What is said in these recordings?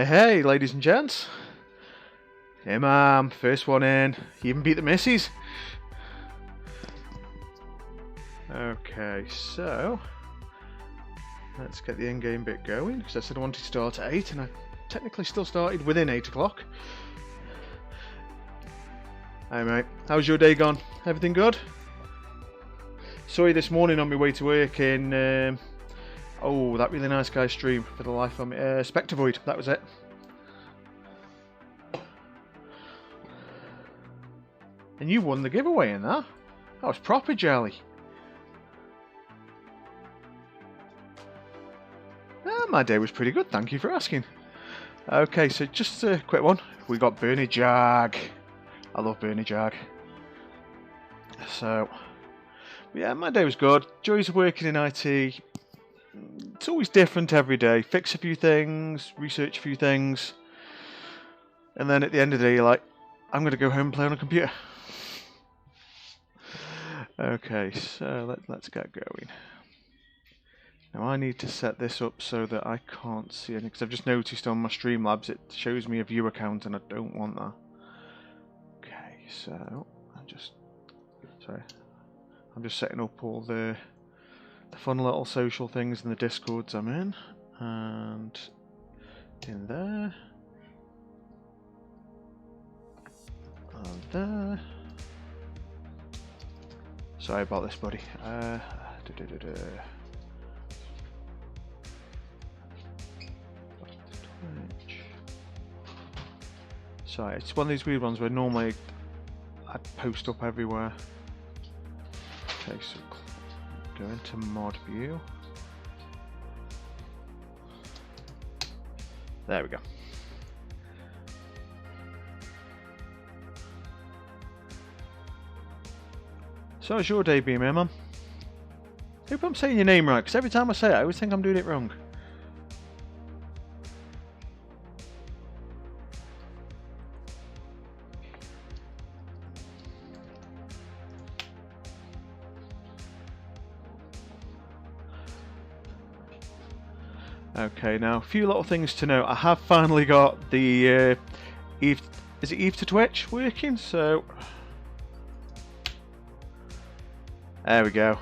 Hey, ladies and gents. Hey, ma'am. First one in. You even beat the missus. Okay, so let's get the in-game bit going, because I said I wanted to start at 8, and I technically still started within 8 o'clock. Hey, mate. How's your day gone? Everything good? Saw you this morning on my way to work in, that really nice guy's stream, for the life of me. Spectavoid, that was it. And you won the giveaway in that. That was proper jelly. My day was pretty good, thank you for asking. Okay, so just a quick one. We got Bernie Jag. I love Bernie Jag. So, yeah, my day was good. Joys of working in IT. It's always different every day. Fix a few things, research a few things. And then at the end of the day, you're like, I'm going to go home and play on a computer. Okay, so let's get going. Now I need to set this up so that I can't see anything, because I've just noticed on my Streamlabs it shows me a view account and I don't want that. Okay, so I'm just setting up all the fun little social things in the Discords I'm in, and in there, and there. Sorry about this, buddy. Sorry, it's one of these weird ones where normally I'd post up everywhere. Okay, so go into mod view. There we go. So how's your day been, man? Hope I'm saying your name right, because every time I say it, I always think I'm doing it wrong. Okay, now a few little things to note. I have finally got the Eve to Twitch working, so there we go.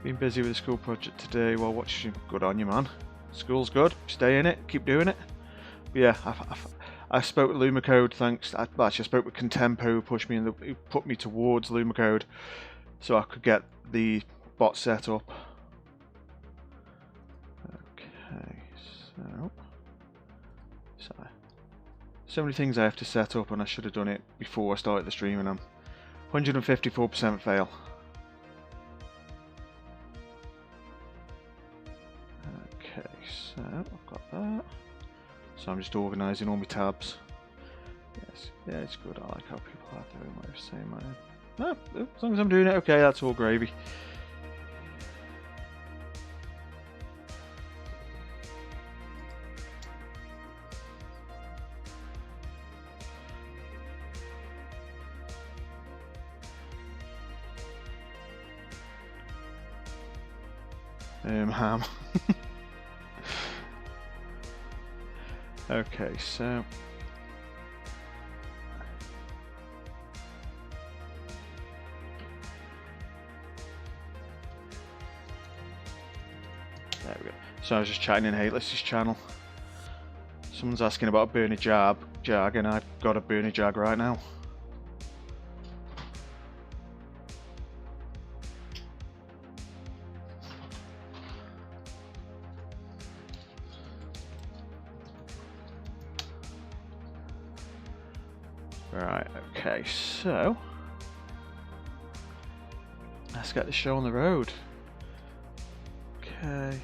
Been busy with the school project today while watching. Good on you, man. School's good. Stay in it. Keep doing it. But yeah, I spoke with Lumacode. Thanks. Actually, I spoke with Contempo, who put me towards Lumacode, so I could get the bot set up. Okay, so many things I have to set up, and I should have done it before I started the stream, and I'm 154% fail. Okay, so I've got that. So I'm just organising all my tabs. Yes, yeah, it's good. I like how people have their own way of saying my name. No, as long as I'm doing it okay, that's all gravy. Ham. Okay, so there we go. So I was just chatting in Hateless's channel. Someone's asking about a Bernie Jag, and I've got a Bernie Jag right now. Right, okay, so let's get the show on the road. Okay.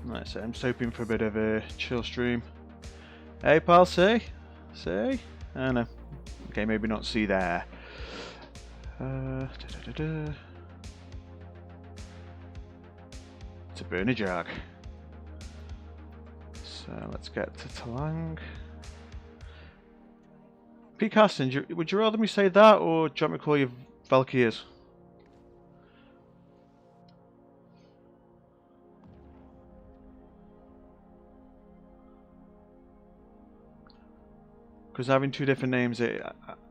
Right, so I'm just hoping for a bit of a chill stream. Hey pal, see? I know. Okay, maybe not see there. It's a Bernie Jag. So let's get to Talang. Pete Caston, would you rather me say that, or do you want me to call you Valkyries? Because having two different names,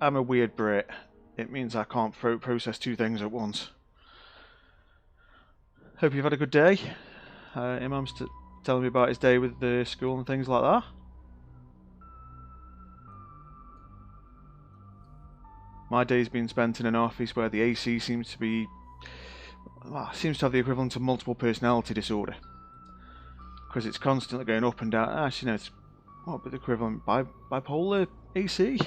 I'm a weird Brit. It means I can't process two things at once. Hope you've had a good day. Imam's telling me about his day with the school and things like that. My day's been spent in an office where the AC seems to have the equivalent of multiple personality disorder. Because it's constantly going up and down. Actually, no, it's what would the equivalent bipolar AC?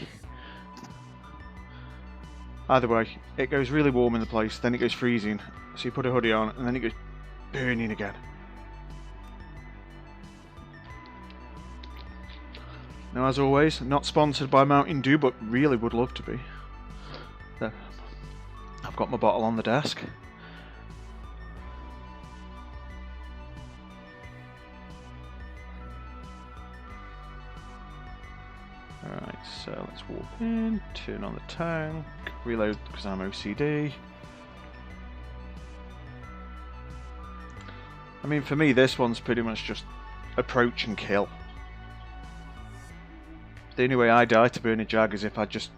Either way, it goes really warm in the place, then it goes freezing. So you put a hoodie on, and then it goes burning again. Now, as always, not sponsored by Mountain Dew, but really would love to be. There. I've got my bottle on the desk. Alright, so let's walk in, turn on the tank, reload because I'm OCD. I mean, for me, this one's pretty much just approach and kill. The only way I die to burn a jag is if I just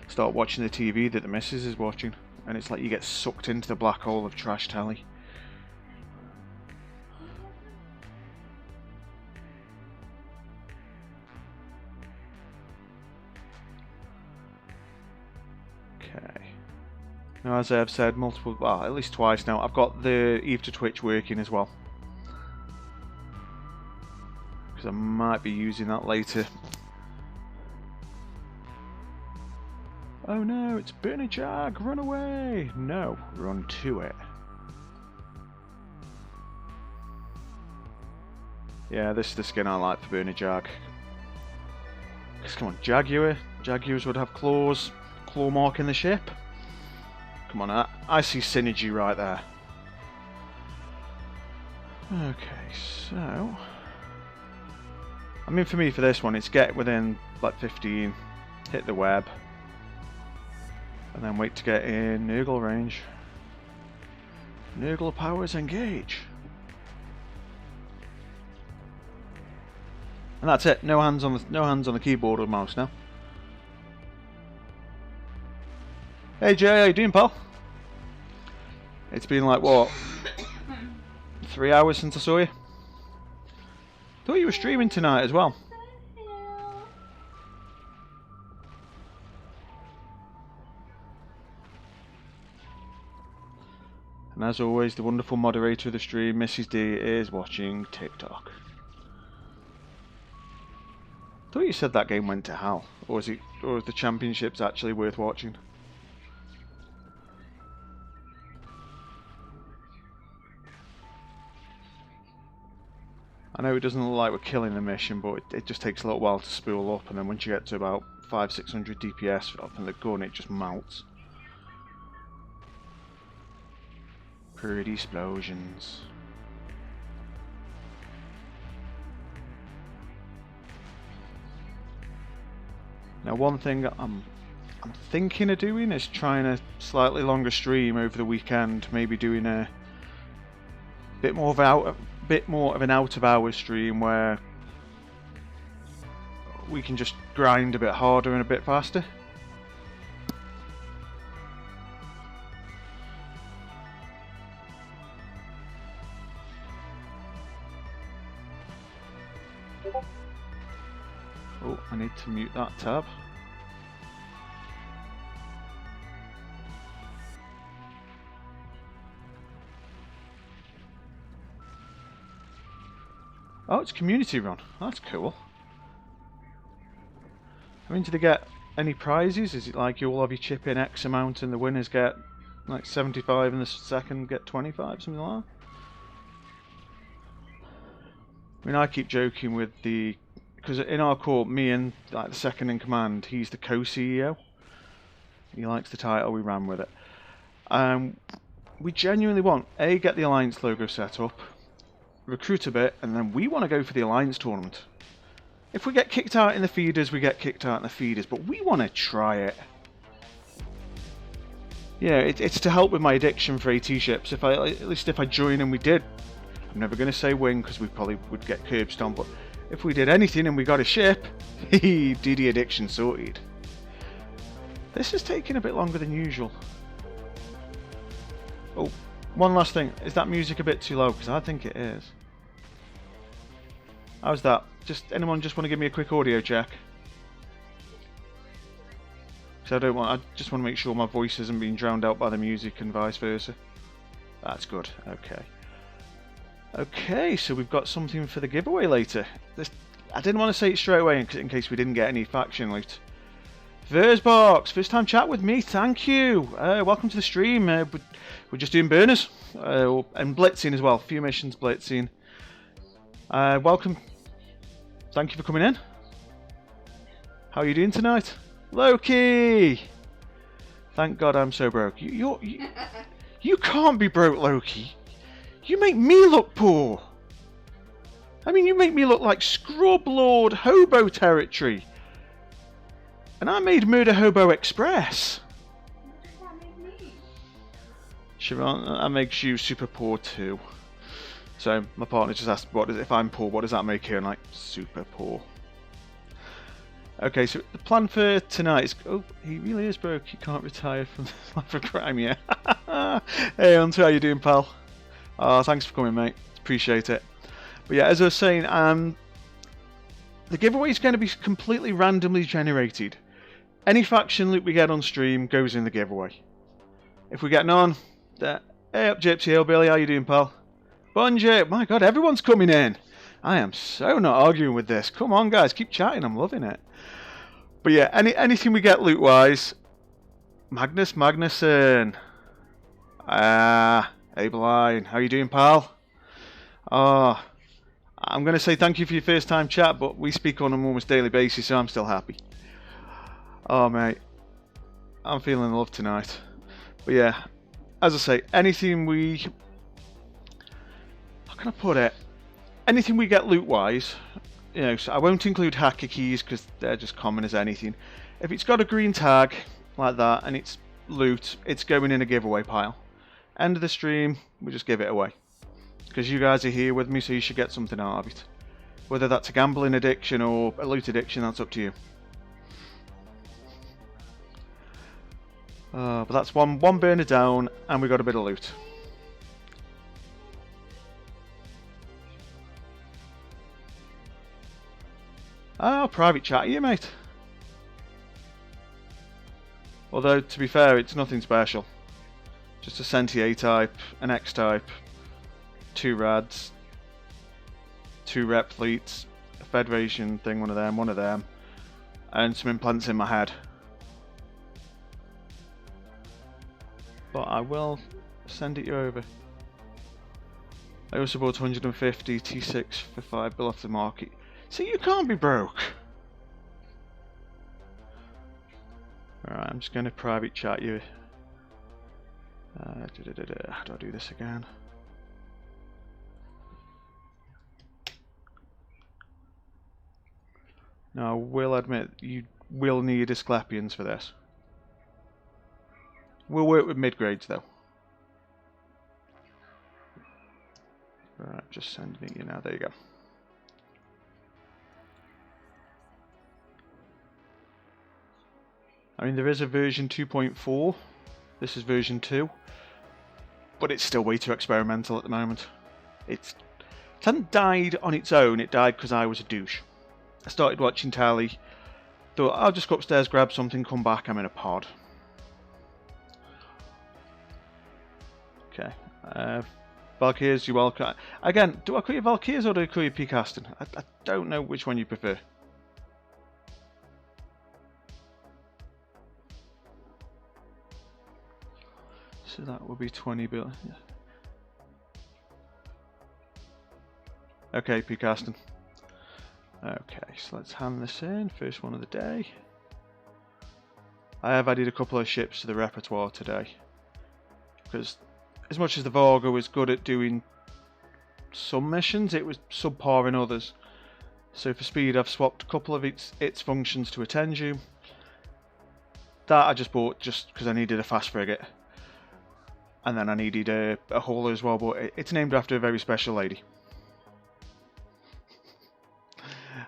start watching the TV that the missus is watching, and it's like you get sucked into the black hole of trash telly. Okay. Now, as I've said at least twice now, I've got the Eve to Twitch working as well, because I might be using that later. Oh no, it's Burn Jag, run away! No, run to it. Yeah, this is the skin I like for Burn Jag. Because come on, Jaguars would have claws, claw marking the ship. Come on, I see synergy right there. Okay, so... I mean, for me, for this one, it's get within like 15, hit the web, and then wait to get in Nurgle range. Nurgle powers engage. And that's it. No hands on the keyboard or mouse now. Hey Jay, how you doing, pal? It's been like what, 3 hours since I saw you. Thought you were streaming tonight as well. And as always, the wonderful moderator of the stream, Mrs. D, is watching TikTok. Thought you said that game went to hell, or is the championships actually worth watching? I know it doesn't look like we're killing the mission, but it just takes a little while to spool up, and then once you get to about 500-600 DPS up in the gun, it just melts. Pretty explosions. Now, one thing I'm thinking of doing is trying a slightly longer stream over the weekend. Maybe doing a bit more of an out of hours stream where we can just grind a bit harder and a bit faster. Oh, I need to mute that tab. Oh, it's community run. That's cool. I mean, do they get any prizes? Is it like you all have your chip in X amount and the winners get like 75 and the second get 25, something like that? I mean, I keep joking with because in our corps, me and like the second in command, he's the co-CEO. He likes the title, we ran with it. We genuinely want, A, get the Alliance logo set up, recruit a bit, and then we want to go for the Alliance tournament. If we get kicked out in the feeders, we get kicked out in the feeders, but we want to try it. Yeah, it's to help with my addiction for AT ships. At least if I join and we did, I'm never going to say win because we probably would get curb stomped, but If we did anything and we got a ship, DD addiction sorted. This is taking a bit longer than usual. Oh, one last thing. Is that music a bit too low? Because I think it is. How's that? Anyone just want to give me a quick audio check? Because I just want to make sure my voice isn't being drowned out by the music and vice versa. That's good. Okay. Okay, so we've got something for the giveaway later. I didn't want to say it straight away in case we didn't get any faction loot. Versbox, first time chat with me, thank you. Welcome to the stream. We're just doing burners and blitzing as well. A few missions blitzing. Welcome. Thank you for coming in. How are you doing tonight? Loki! Thank God I'm so broke. You can't be broke, Loki. You make me look poor. I mean, you make me look like Scrub Lord Hobo territory. And I made Murder Hobo Express. What does that make me? Siobhan, that makes you super poor too. So my partner just asked, if I'm poor, what does that make her? And like, super poor. Okay, so the plan for tonight is... Oh, he really is broke. He can't retire from the life of crime yet. Hey, Hunter, how you doing, pal? Thanks for coming, mate. Appreciate it. But yeah, as I was saying, the giveaway is going to be completely randomly generated. Any faction loot we get on stream goes in the giveaway. If we get none, hey up Gypsy Hillbilly, how you doing, pal? Bungie, my God, everyone's coming in. I am so not arguing with this. Come on, guys, keep chatting. I'm loving it. But yeah, anything we get loot-wise, Magnus Magnuson. Abeline, how you doing, pal? I'm going to say thank you for your first time chat, but we speak on an almost daily basis, so I'm still happy. Oh, mate. I'm feeling the love tonight. But yeah, as I say, anything we... How can I put it? Anything we get loot-wise, you know, so I won't include hacker keys because they're just common as anything. If it's got a green tag like that and it's loot, it's going in a giveaway pile. End of the stream, we just give it away. Because you guys are here with me, so you should get something out of it. Whether that's a gambling addiction or a loot addiction, that's up to you. But that's one burner down, and we got a bit of loot. Private chat here, mate. Although, to be fair, it's nothing special. Just a Sentier type, an X type, 2 rads, 2 rep fleets, a Federation thing, one of them, and some implants in my head. But I will send it you over. I also bought 150 T6 for 5 bill off the market. See, you can't be broke. Alright, I'm just going to private chat you. How do I do this again? Now, I will admit, you will need Asclepians for this. We'll work with mid-grades, though. Right, just sending it you now. There you go. I mean, there is a version 2.4. This is version 2. But it's still way too experimental at the moment. It hasn't died on its own, it died because I was a douche. I started watching Tally, thought I'll just go upstairs, grab something, come back, I'm in a pod. Okay. Valkyries, you're welcome. Again, do I call you Valkyries or do I call you Peak Aston? I don't know which one you prefer. So that would be 20 bill. Yeah. Okay, Peak Aston. Okay, so let's hand this in. First one of the day. I have added a couple of ships to the repertoire today. Because as much as the Vargo was good at doing some missions, it was subpar in others. So for speed, I've swapped a couple of its functions to a Tenju. That I just bought just because I needed a fast frigate. And then I needed a hauler as well, but it's named after a very special lady.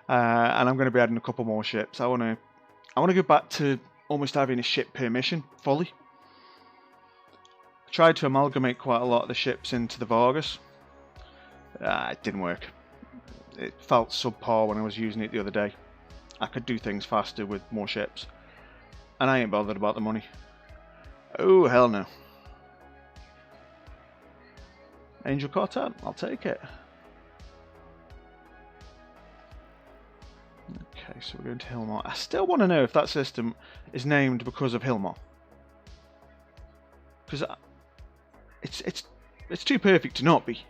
And I'm going to be adding a couple more ships. I want to go back to almost having a ship per mission fully. I tried to amalgamate quite a lot of the ships into the Vargas. It didn't work. It felt subpar when I was using it the other day. I could do things faster with more ships. And I ain't bothered about the money. Oh, hell no. Angel Quartet, I'll take it. Okay, so we're going to Hilmar. I still want to know if that system is named because of Hilmar. Because it's too perfect to not be.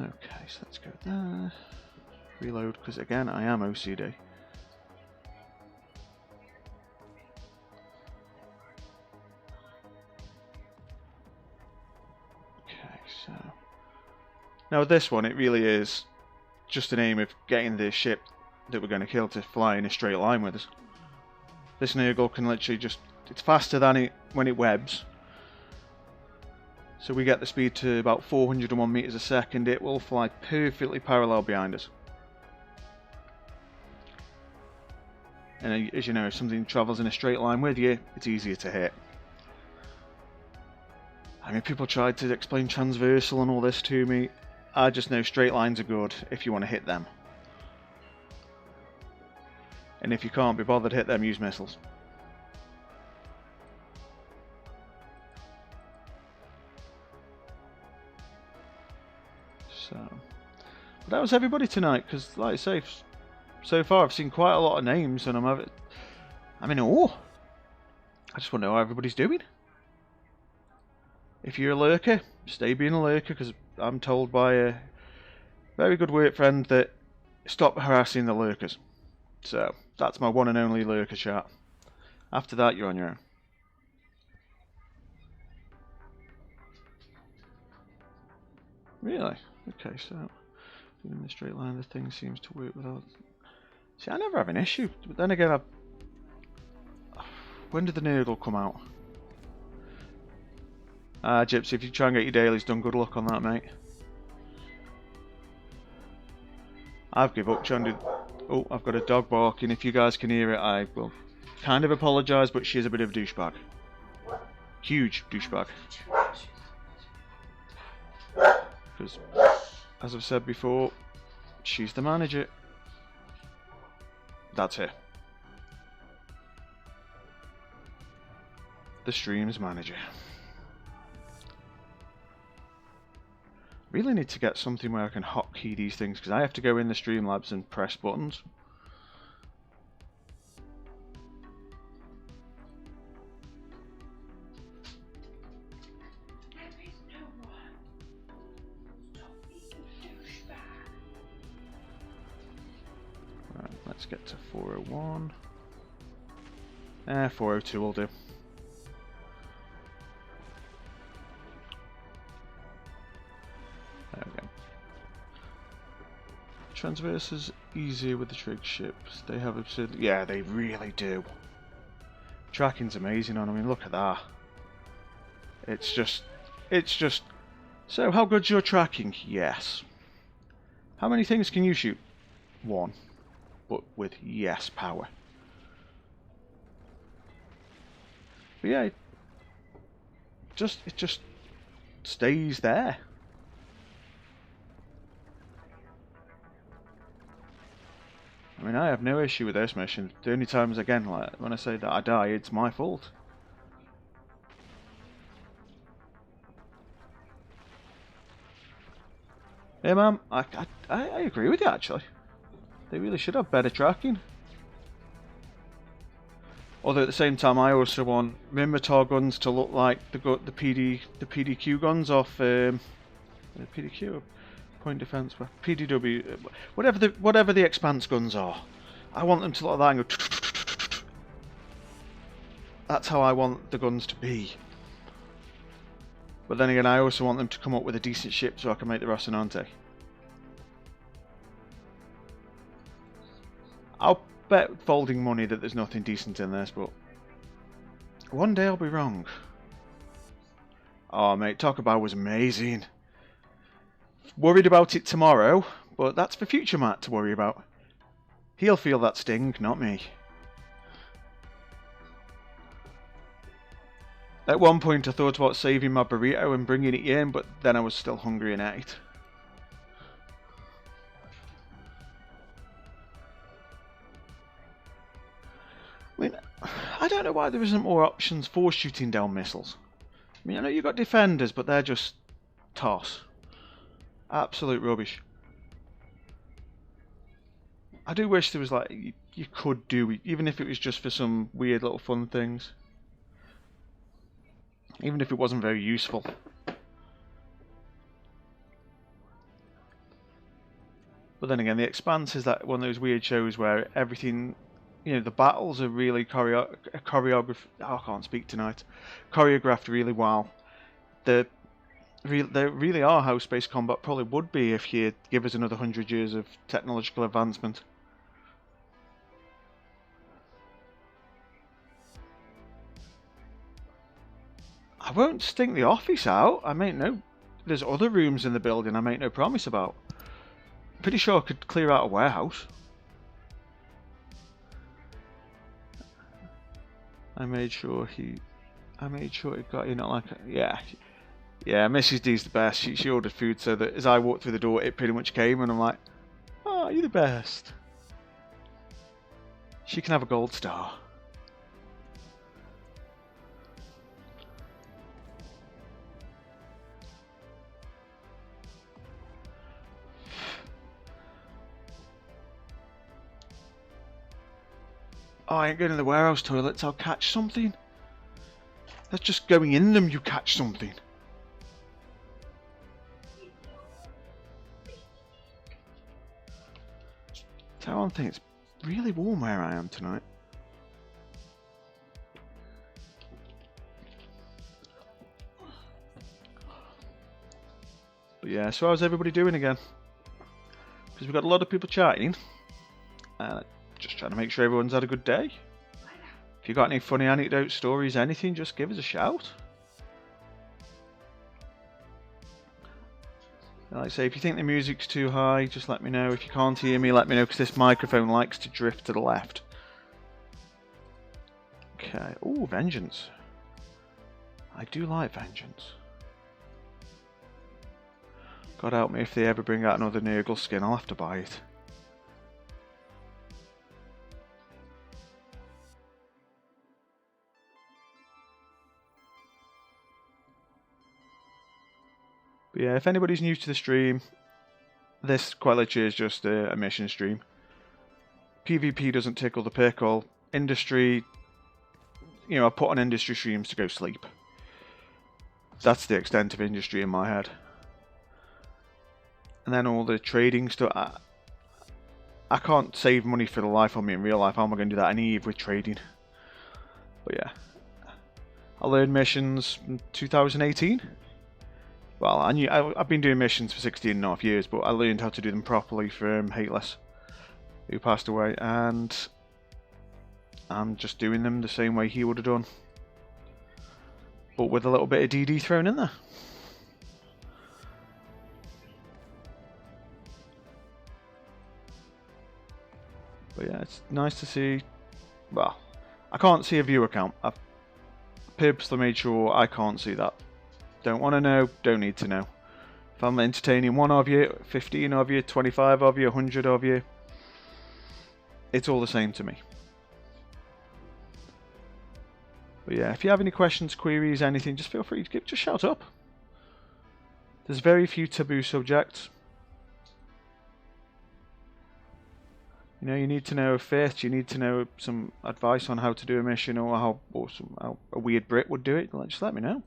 Okay, so let's go there. Reload, because again, I am OCD. Okay, so... Now with this one, it really is just an aim of getting the ship that we're going to kill to fly in a straight line with us. This Nurgle can literally just... It's faster than it when it webs. So we get the speed to about 401 meters a second. It will fly perfectly parallel behind us. And as you know, if something travels in a straight line with you, it's easier to hit. I mean, people tried to explain transversal and all this to me. I just know straight lines are good if you want to hit them. And if you can't be bothered to hit them, use missiles. So, but that was everybody tonight, because like I say, so far I've seen quite a lot of names and I'm in awe. I just want to know how everybody's doing. If you're a lurker, stay being a lurker, because I'm told by a very good work friend that stop harassing the lurkers. So that's my one and only lurker chat. After that, you're on your own. Really? Okay, so in the straight line, the thing seems to work without... See, I never have an issue, but then again, when did the Nurgle come out? Gypsy, if you try and get your dailies done, good luck on that, mate. I've given up trying to... Oh, I've got a dog barking. If you guys can hear it, I will kind of apologise, but she's a bit of a douchebag. Huge douchebag. Because, as I've said before, she's the manager. That's her. The stream's manager. Really need to get something where I can hotkey these things, because I have to go in the Streamlabs and press buttons. Right, let's get to 401. 402 will do. There we go. Transverse is easier with the trig ships. They have absurd... Yeah, they really do. Tracking's amazing on them. I mean, look at that. It's just... So, how good's your tracking? Yes. How many things can you shoot? One. But with yes power. But yeah, it just stays there. I mean, I have no issue with this mission. The only times, again, like when I say that I die, it's my fault. Yeah, man, I agree with you, actually. They really should have better tracking. Although at the same time, I also want Minmatar guns to look like the PDQ guns off PDQ. Point defense, PDW, whatever the Expanse guns are. I want them to look like that and go. That's how I want the guns to be. But then again, I also want them to come up with a decent ship so I can make the Rocinante. I'll bet folding money that there's nothing decent in this, but one day I'll be wrong. Oh mate, Taco Bell was amazing. Worried about it tomorrow, But that's for future Matt to worry about. He'll feel that sting, not me. At one point I thought about saving my burrito and bringing it in, but then I was still hungry and ate. I mean, I don't know why there isn't more options for shooting down missiles. I mean, I know you've got defenders, but they're just toss. Absolute rubbish. I do wish there was like, you could do, even if it was just for some weird little fun things. Even if it wasn't very useful. But then again, The Expanse is that one of those weird shows where everything, you know, the battles are really choreographed. Oh, I can't speak tonight. Choreographed really well. They really are how space combat probably would be if you give us another 100 years of technological advancement. I won't stink the office out. I make no. There's other rooms in the building I make no promise about. Pretty sure I could clear out a warehouse. I made sure it got in. Not like yeah. Mrs. D's the best. She ordered food so that as I walked through the door, it pretty much came, and I'm like, "Oh, you're the best." She can have a gold star. Oh, I ain't going to the warehouse toilets, I'll catch something. That's just going in them, you catch something. Tell one thing, it's really warm where I am tonight. But yeah, so how's everybody doing again? Because we've got a lot of people chatting. Just trying to make sure everyone's had a good day. If you've got any funny anecdotes, stories, anything, just give us a shout. Like I say, if you think the music's too high, just let me know. If you can't hear me, let me know, because this microphone likes to drift to the left. Okay. Ooh, Vengeance. I do like Vengeance. God help me if they ever bring out another Nurgle skin, I'll have to buy it. But yeah, if anybody's new to the stream, this quite literally is just a mission stream. PvP doesn't tickle the pickle. Industry, you know, I put on industry streams to go sleep. That's the extent of industry in my head. And then all the trading stuff. I can't save money for the life of me in real life. How am I going to do that in EVE with trading? But yeah. I learned missions in 2018. Well, I've been doing missions for 16.5 years, but I learned how to do them properly from Hateless, who passed away, and I'm just doing them the same way he would have done, but with a little bit of DD thrown in there. But yeah, it's nice to see. Well, I can't see a viewer count. I've purposely made sure I can't see that. Don't want to know, don't need to know. If I'm entertaining 1 of you, 15 of you, 25 of you, 100 of you, it's all the same to me. But yeah, if you have any questions, queries, anything, just feel free to just shout up. There's very few taboo subjects. You know, you need to know a fit, you need to know some advice on how to do a mission, or how a weird Brit would do it, just let me know.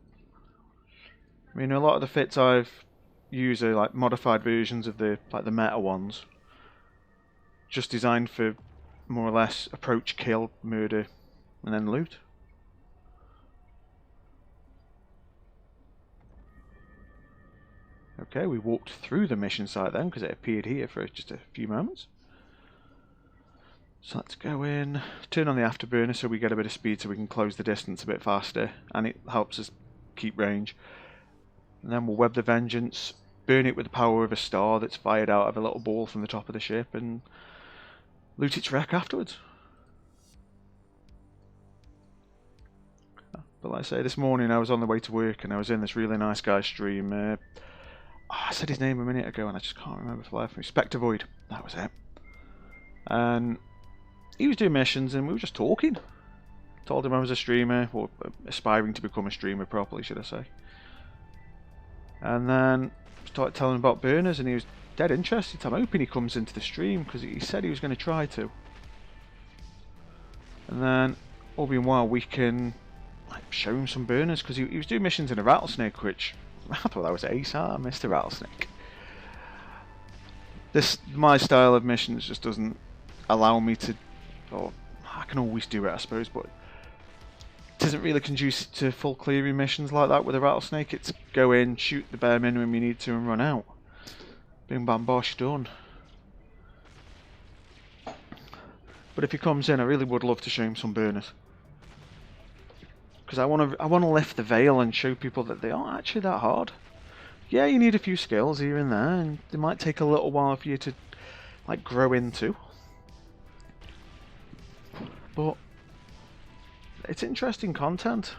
I mean, a lot of the fits I've used are like modified versions of the meta ones, just designed for more or less approach, kill, murder, and then loot. Okay, we walked through the mission site then, because it appeared here for just a few moments. So let's go in, turn on the afterburner so we get a bit of speed so we can close the distance a bit faster, and it helps us keep range. And then we'll web the Vengeance. burn it with the power of a star that's fired out of a little ball from the top of the ship and loot its wreck afterwards. But like I say, this morning I was on the way to work and I was in this really nice guy's stream. I said his name a minute ago and I just can't remember for the life of me. Spectre Void, that was it. And he was doing missions and we were just talking. Told him I was a streamer, or aspiring to become a streamer properly, should I say. And then started telling him about burners and he was dead interested. I'm hoping he comes into the stream because he said he was going to try to. And then, all being well, we can show him some burners because he was doing missions in a rattlesnake, which I thought that was ace. I missed a rattlesnake. My style of missions just doesn't allow me to, or I can always do it I suppose, but it isn't really conducive to full clearing missions like that with a rattlesnake. It's go in, shoot the bare minimum you need to and run out. Bing bam bosh, done. But if he comes in, I really would love to show him some burners. Because I want to lift the veil and show people that they aren't actually that hard. Yeah, you need a few skills here and there, and they might take a little while for you to grow into. But it's interesting content.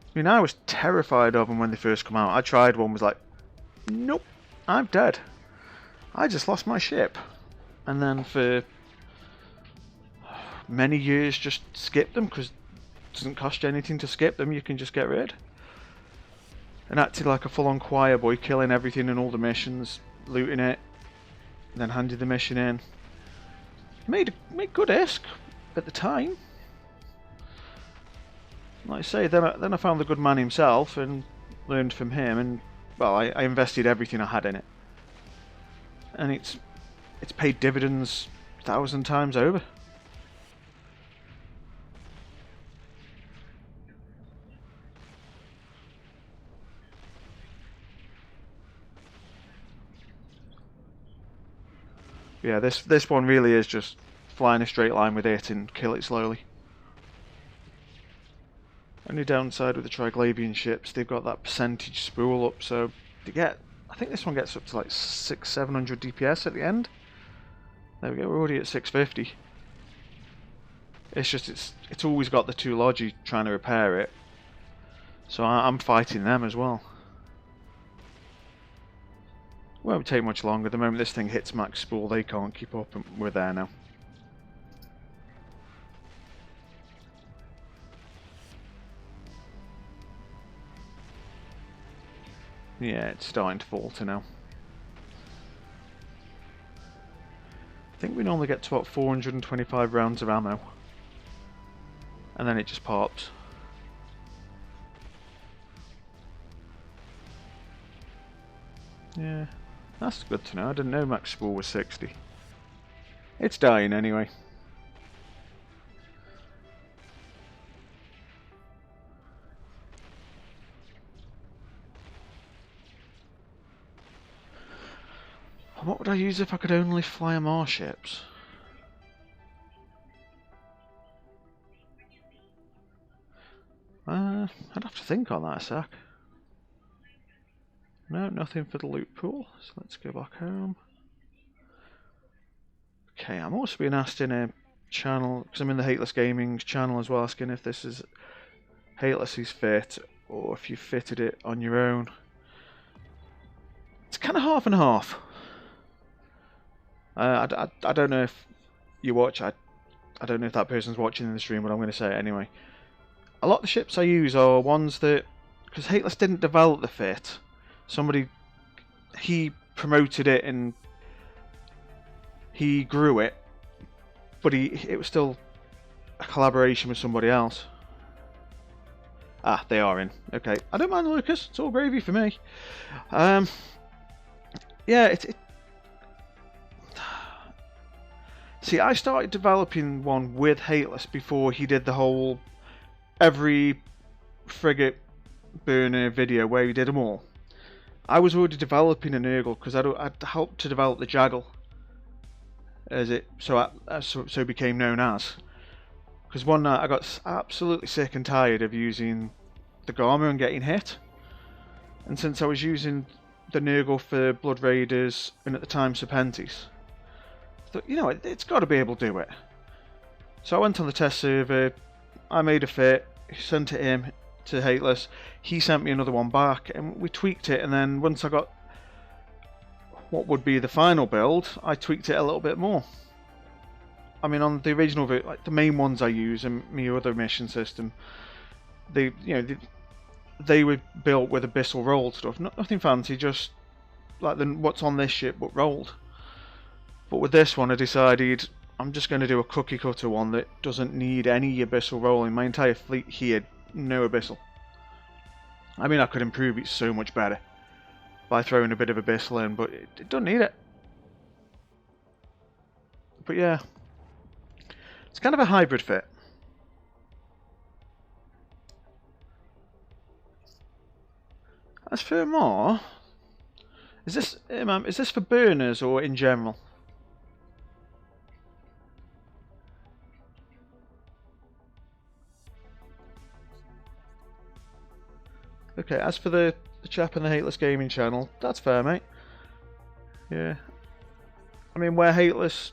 I mean, I was terrified of them when they first come out. I tried one, was like, nope, I'm dead. I just lost my ship. And then for many years just skipped them because doesn't cost you anything to skip them, you can just get rid. And acted like a full-on choir boy, killing everything in all the missions, looting it, and then handed the mission in. Made good ISK at the time. Like I say, then I found the good man himself and learned from him, and well, I invested everything I had in it. And it's paid dividends 1,000 times over. Yeah, this one really is just fly in a straight line with it and kill it slowly. Only downside with the Triglavian ships, they've got that percentage spool up, so they get, I think this one gets up to like 600-700 DPS at the end. There we go, we're already at 650. It's just, it's always got the two Logi trying to repair it. So I'm fighting them as well. Won't take much longer. The moment this thing hits max spool, they can't keep up, and we're there now. Yeah, it's starting to falter now. I think we normally get to about 425 rounds of ammo. And then it just pops. Yeah. That's good to know. I didn't know max spool was 60. It's dying anyway. What would I use if I could only fly more ships? I'd have to think on that a sec. No, nothing for the loot pool, so let's go back home. Okay, I'm also being asked in a channel, because I'm in the Hateless Gaming channel as well, asking if this is Hateless's fit, or if you fitted it on your own. It's kind of half and half. I don't know if you watch, I don't know if that person's watching in the stream, but I'm going to say it anyway. A lot of the ships I use are ones that, because Hateless didn't develop the fit, he promoted it and he grew it, but it was still a collaboration with somebody else. Ah, they are in. Okay, I don't mind Lucas, it's all gravy for me. Yeah, see, I started developing one with Hateless before he did the whole every frigate burner video where he did them all. I was already developing an Nurgle because I'd helped to develop the Jaggle, as it so became known as. Because one night I got absolutely sick and tired of using the Garma and getting hit, and since I was using the Nurgle for Blood Raiders and at the time Serpentis. I thought, you know, it's got to be able to do it. So I went on the test server, I made a fit, sent it in to Hateless, he sent me another one back, and we tweaked it, and then once I got what would be the final build, I tweaked it a little bit more. I mean, on the original, like the main ones I use and my other mission system, they were built with abyssal rolled stuff, nothing fancy, just like what's on this ship but rolled. But with this one, I decided I'm just going to do a cookie cutter one that doesn't need any abyssal rolling. My entire fleet here, no abyssal. I mean, I could improve it so much better by throwing a bit of abyssal in, but it doesn't need it. But yeah, it's kind of a hybrid fit. As for more, is this for burners or in general? Okay, as for the chap in the Hateless Gaming channel, that's fair, mate. Yeah. I mean, where Hateless,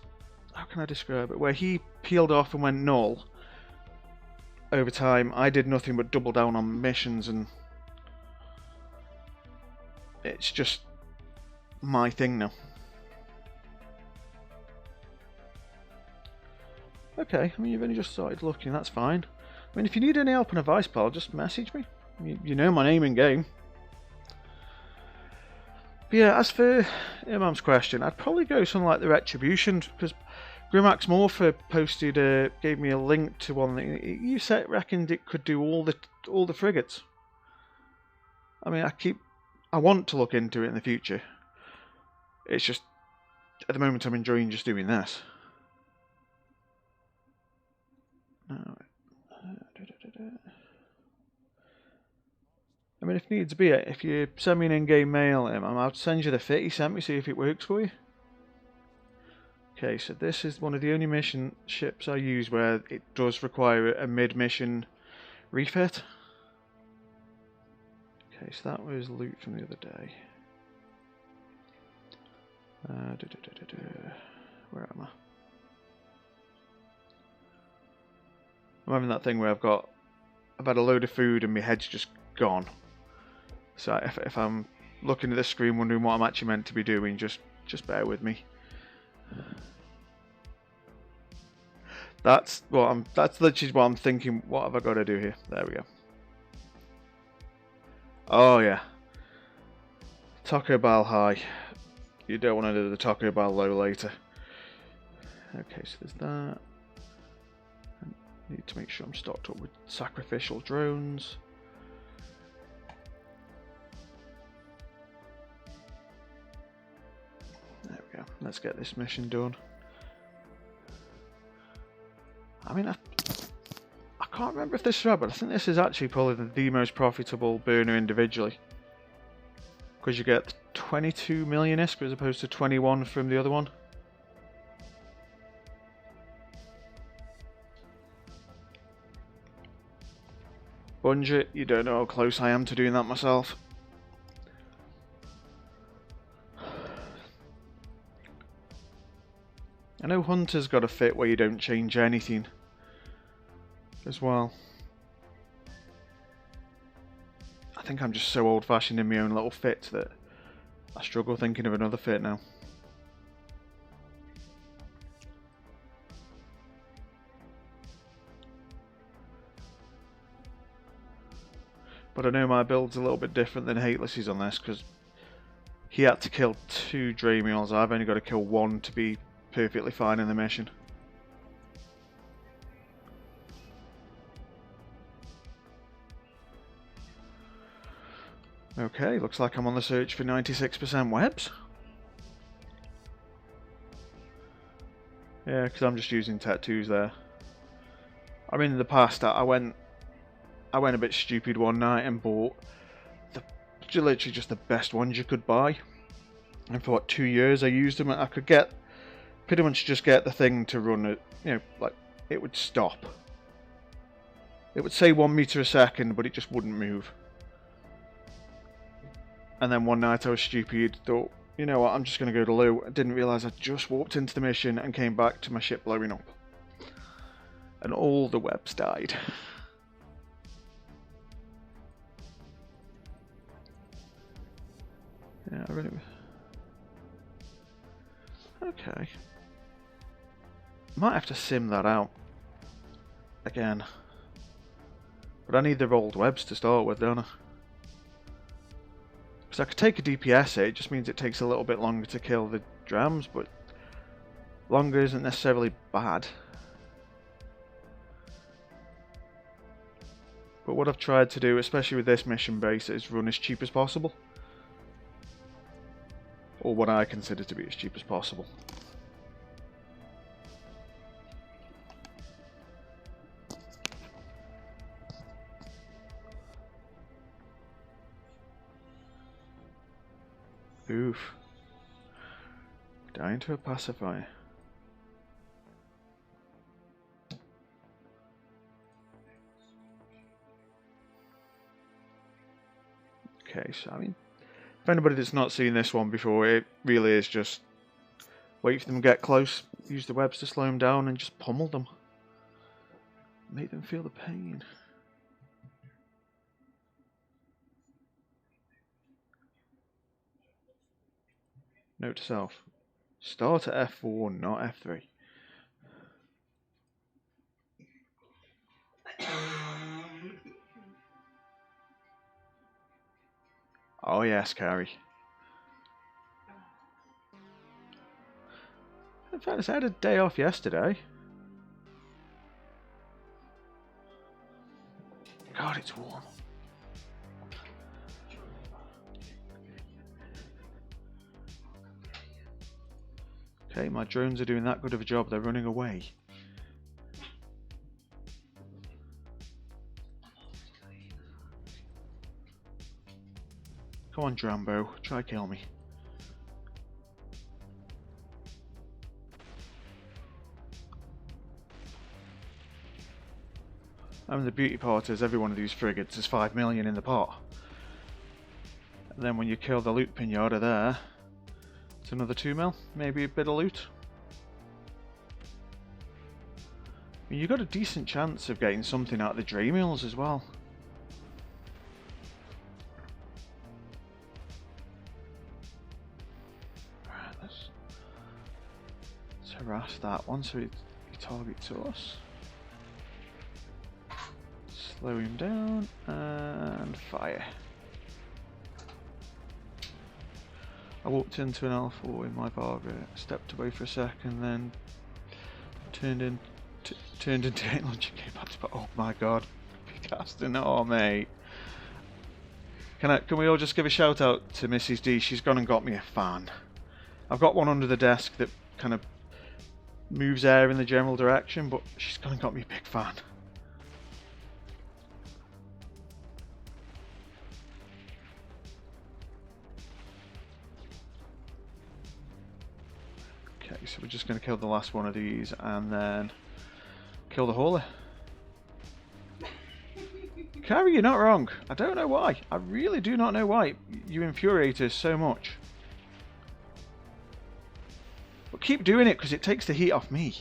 how can I describe it? Where he peeled off and went null over time, I did nothing but double down on missions, and it's just my thing now. Okay, I mean, you've only just started looking, that's fine. I mean, if you need any help and advice, pal, just message me. You know my name in game. But yeah, as for Imam's question, I'd probably go something like the Retribution, because Grimax Morpher posted, gave me a link to one that you said reckoned it could do all the frigates. I mean, I want to look into it in the future. It's just at the moment I'm enjoying just doing this. I mean, if needs be, if you send me an in-game mail, I'll send you the fit he sent me, see if it works for you. Okay, so this is one of the only mission ships I use where it does require a mid-mission refit. Okay, so that was loot from the other day. Where am I? I'm having that thing where I've had a load of food and my head's just gone. So if I'm looking at the screen wondering what I'm actually meant to be doing, just bear with me. That's literally what I'm thinking. What have I got to do here? There we go. Oh yeah. Taco Bell high. You don't want to do the Taco Bell low later. Okay, so there's that. I need to make sure I'm stocked up with sacrificial drones. There we go. Let's get this mission done. I mean, I can't remember if this is right, but I think this is actually probably the most profitable burner individually. Because you get 22 million ISK as opposed to 21 from the other one. Bungie, you don't know how close I am to doing that myself. I know Hunter's got a fit where you don't change anything as well. I think I'm just so old-fashioned in my own little fit that I struggle thinking of another fit now. But I know my build's a little bit different than Hateless's on this, because he had to kill 2 Dramiels. I've only got to kill 1 to be perfectly fine in the mission. Okay, looks like I'm on the search for 96% webs. Yeah, because I'm just using tattoos there. I mean, in the past, I went a bit stupid one night and bought literally just the best ones you could buy. And for what, 2 years I used them. I could pretty much just get the thing to run it, you know, like it would stop. It would say 1 meter a second, but it just wouldn't move. And then one night I was stupid, thought, you know what, I'm just going to go to loo. I didn't realise I just walked into the mission and came back to my ship blowing up. And all the webs died. Yeah, I really... Okay. Might have to sim that out. Again. But I need the rolled webs to start with, don't I? Because I could take a DPS hit, it just means it takes a little bit longer to kill the drams, but longer isn't necessarily bad. But what I've tried to do, especially with this mission base, is run as cheap as possible. Or what I consider to be as cheap as possible. Oof. Dying to a pacifier. Okay, so I mean, if anybody that's not seen this one before, it really is just wait for them to get close, use the webs to slow them down, and just pummel them. Make them feel the pain. Note to self. Start at F4, not F3. Oh yes, Carrie. In fact, I had a day off yesterday. God, it's warm. Okay, my drones are doing that good of a job, they're running away. Come on, Drambo, try kill me. I mean, the beauty part is every one of these frigates is 5 million in the pot. And then when you kill the loot pinata there, it's another 2 mil, maybe a bit of loot. I mean, you got a decent chance of getting something out of the Dremels as well. Right, let's harass that one so he targets us. Slow him down and fire. I walked into an L4 in my barber, stepped away for a second, then turned into 8 launching came back to, oh my god, casting, oh mate. Can we all just give a shout out to Mrs. D? She's gone and got me a fan. I've got one under the desk that kind of moves air in the general direction, but she's gone and got me a big fan. Okay, so we're just going to kill the last one of these and then kill the hauler. Carrie, you're not wrong. I don't know why. I really do not know why. You infuriate us so much. But keep doing it because it takes the heat off me.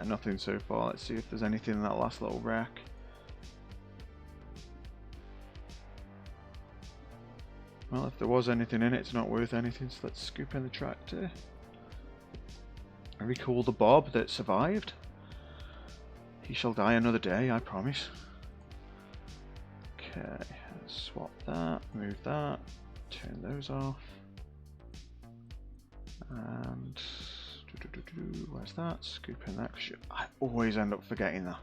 Nothing so far. Let's see if there's anything in that last little rack. Well, if there was anything in it, it's not worth anything, so let's scoop in the tractor. I recall the Bob that survived. He shall die another day, I promise. Okay, let's swap that, move that, turn those off. And where's that? Scoop in that. I always end up forgetting that.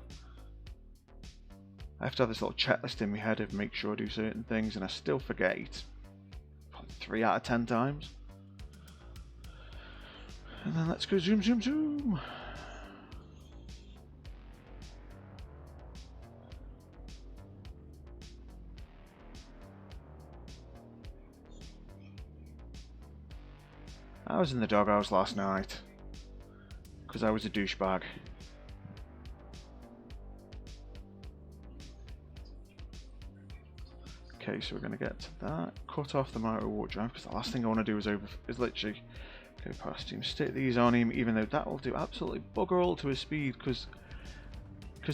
I have to have this little checklist in my head of make sure I do certain things, and I still forget it. Probably 3 out of 10 times. And then let's go zoom, zoom, zoom. I was in the doghouse last night because I was a douchebag. Okay, so we're going to get to that. Cut off the motor warp drive, because the last thing I want to do is literally go past him. Stick these on him, even though that will do absolutely bugger all to his speed, because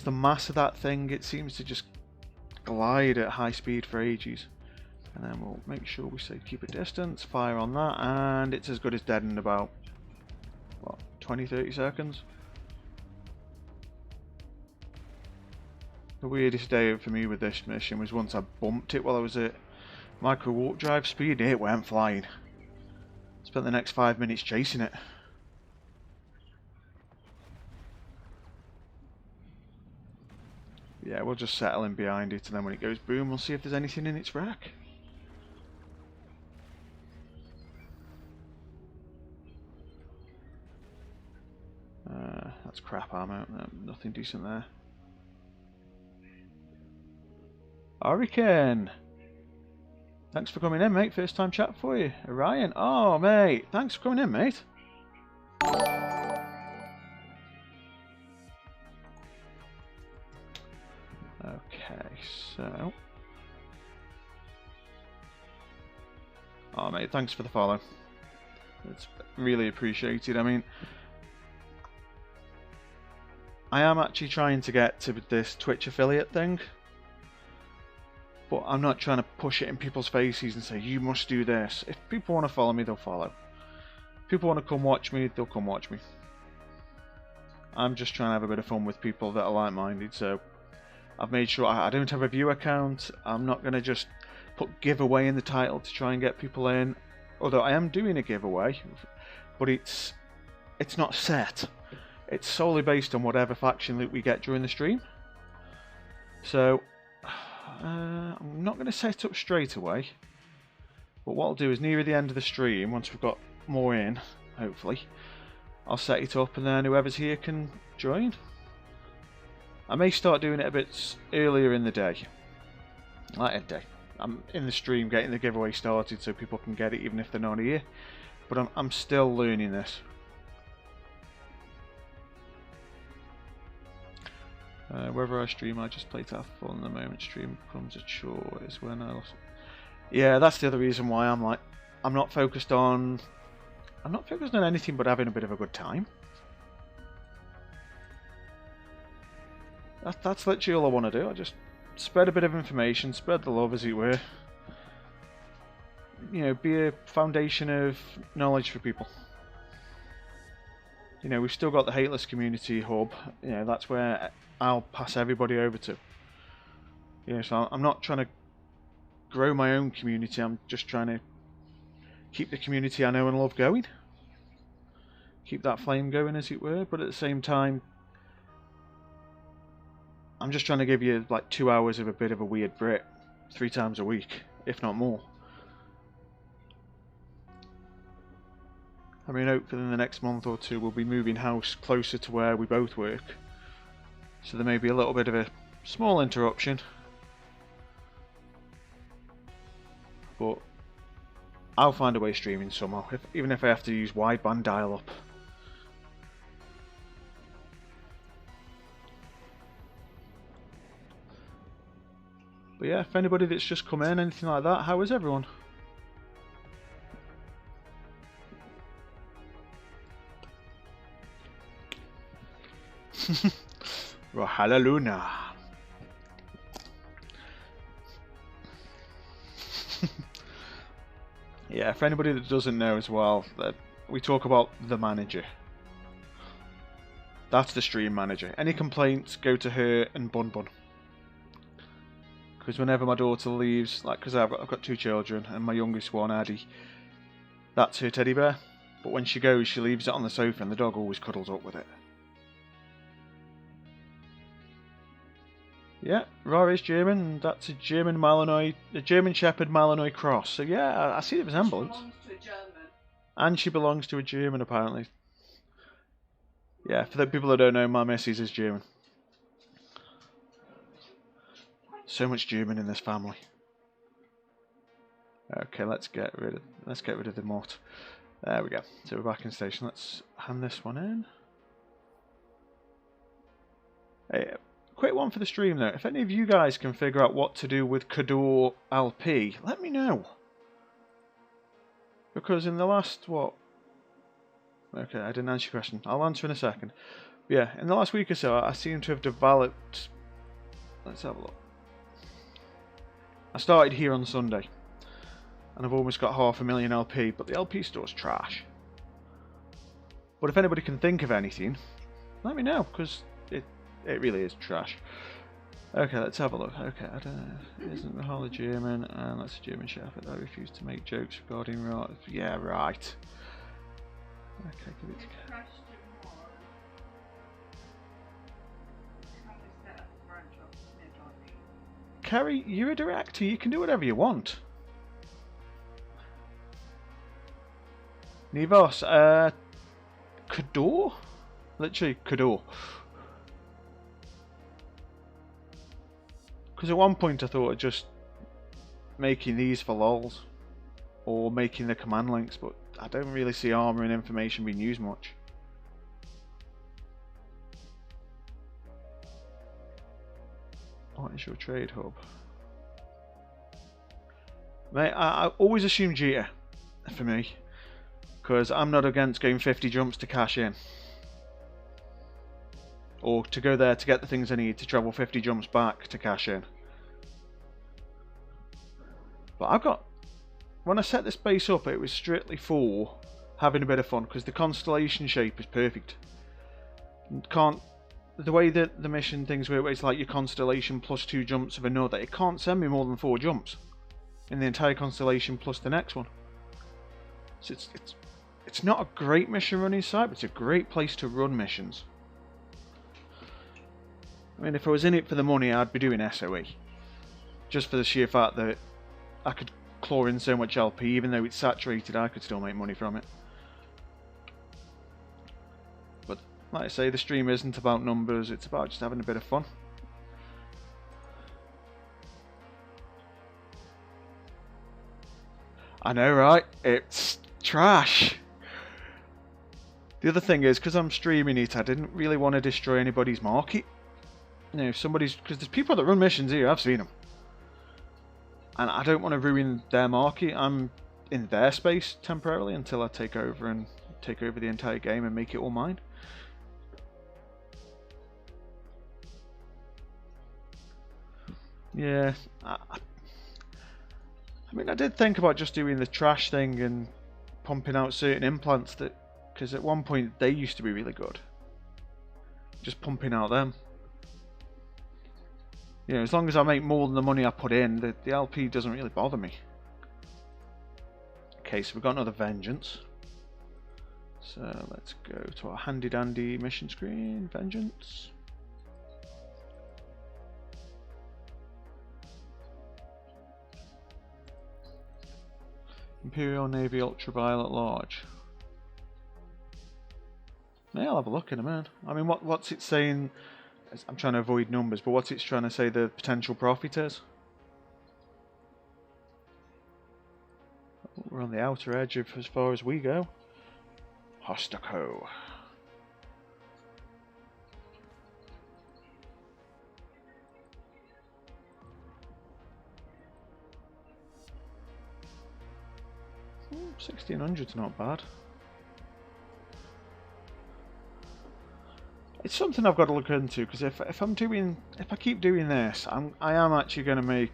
the mass of that thing, it seems to just glide at high speed for ages. And then we'll make sure we say keep a distance, fire on that, and it's as good as dead in about, what, 20-30 seconds? The weirdest day for me with this mission was once I bumped it while I was at micro warp drive speed, it went flying. Spent the next 5 minutes chasing it. Yeah, we'll just settle in behind it, and then when it goes boom, we'll see if there's anything in its rack. That's crap ammo, nothing decent there. Hurricane! Thanks for coming in, mate. First time chat for you. Ryan, oh, mate. Thanks for coming in, mate. Okay, so... Oh, mate, thanks for the follow. It's really appreciated. I mean, I am actually trying to get to this Twitch affiliate thing, but I'm not trying to push it in people's faces and say, you must do this. If people want to follow me, they'll follow. If people want to come watch me, they'll come watch me. I'm just trying to have a bit of fun with people that are like-minded, so I've made sure I don't have a viewer count. I'm not going to just put giveaway in the title to try and get people in, although I am doing a giveaway, but it's not set. It's solely based on whatever faction loot we get during the stream. So I'm not going to set up straight away, but what I'll do is near the end of the stream, once we've got more in, hopefully, I'll set it up and then whoever's here can join. I may start doing it a bit earlier in the day. Like a day. I'm in the stream getting the giveaway started so people can get it even if they're not here. But I'm still learning this. Whether I stream, I just play to have fun. The moment stream becomes a chore is when I also... Yeah, that's the other reason why I'm not focused on anything but having a bit of a good time. That's literally all I want to do. I just spread a bit of information, spread the love, as it were. You know, be a foundation of knowledge for people. You know, we've still got the Hateless Community Hub. You know, that's where I'll pass everybody over to. You know, so I'm not trying to grow my own community. I'm just trying to keep the community I know and love going. Keep that flame going, as it were. But at the same time, I'm just trying to give you like 2 hours of a bit of a weird Brit 3 times a week, if not more. I mean, hopefully in the next month or two we'll be moving house closer to where we both work. So there may be a little bit of a small interruption. But I'll find a way streaming somehow, even if I have to use wideband dial-up. But yeah, if anybody that's just come in, anything like that, how is everyone? Hallelujah. Yeah, for anybody that doesn't know as well, that we talk about the manager. That's the stream manager. Any complaints, go to her and Bun Bun. Because whenever my daughter leaves, like, because I've got 2 children, and my youngest one, Addie, that's her teddy bear. But when she goes, she leaves it on the sofa, and the dog always cuddles up with it. Yeah, Rory's German, and that's a German Malinois, a German Shepherd Malinois cross. So yeah, I see the resemblance. She belongs to a German. And she belongs to a German, apparently. Yeah, for the people that don't know, my missus is German. So much German in this family. Okay, let's get rid of the mutt. There we go. So we're back in station. Let's hand this one in. Hey, quick one for the stream though. If any of you guys can figure out what to do with Cador LP, let me know. Because in the last, what? Okay, I didn't answer your question. I'll answer in a second. But yeah, in the last week or so, I seem to have developed... Let's have a look. I started here on Sunday. And I've almost got 500,000 LP, but the LP store's trash. But if anybody can think of anything, let me know, because it really is trash. Okay, let's have a look. Okay, I don't know. Isn't the Harley German? And that's a German Shepherd. I refuse to make jokes regarding right. Yeah, right. Okay, give it to Kerry. You're a director. You can do whatever you want. Nivos, Cador? Literally, Cador. Because at one point I thought of just making these for lols. Or making the command links, but I don't really see armor and information being used much. What is your trade hub? Mate, I always assume Jita for me. Because I'm not against going 50 jumps to cash in. Or to go there to get the things I need to travel 50 jumps back to cash in. But I've got... When I set this base up, it was strictly for having a bit of fun. Because the constellation shape is perfect. Can't... The way that the mission things work, it's like your constellation plus 2 jumps of another. It can't send me more than 4 jumps. In the entire constellation plus the next one. So it's not a great mission running site, but it's a great place to run missions. I mean, if I was in it for the money, I'd be doing SOE. Just for the sheer fact that I could claw in so much LP, even though it's saturated, I could still make money from it. But, like I say, the stream isn't about numbers, it's about just having a bit of fun. I know, right? It's trash. The other thing is, because I'm streaming it, I didn't really want to destroy anybody's market. You know, if somebody's... Because there's people that run missions here, I've seen them. And I don't want to ruin their market. I'm in their space temporarily until I take over the entire game and make it all mine. Yeah, I mean, I did think about just doing the trash thing and pumping out certain implants that... Because at one point they used to be really good. Just pumping out them. You know, as long as I make more than the money I put in, the LP doesn't really bother me. Okay, so we've got another Vengeance. So let's go to our handy dandy mission screen. Vengeance. Imperial Navy Ultraviolet Large. Yeah, I'll have a look in a minute. I mean, what's it saying? I'm trying to avoid numbers, but what's it trying to say the potential profit is? We're on the outer edge of as far as we go. Hostaco. Hmm, 1600's not bad. It's something I've got to look into, because if I keep doing this, I am actually going to make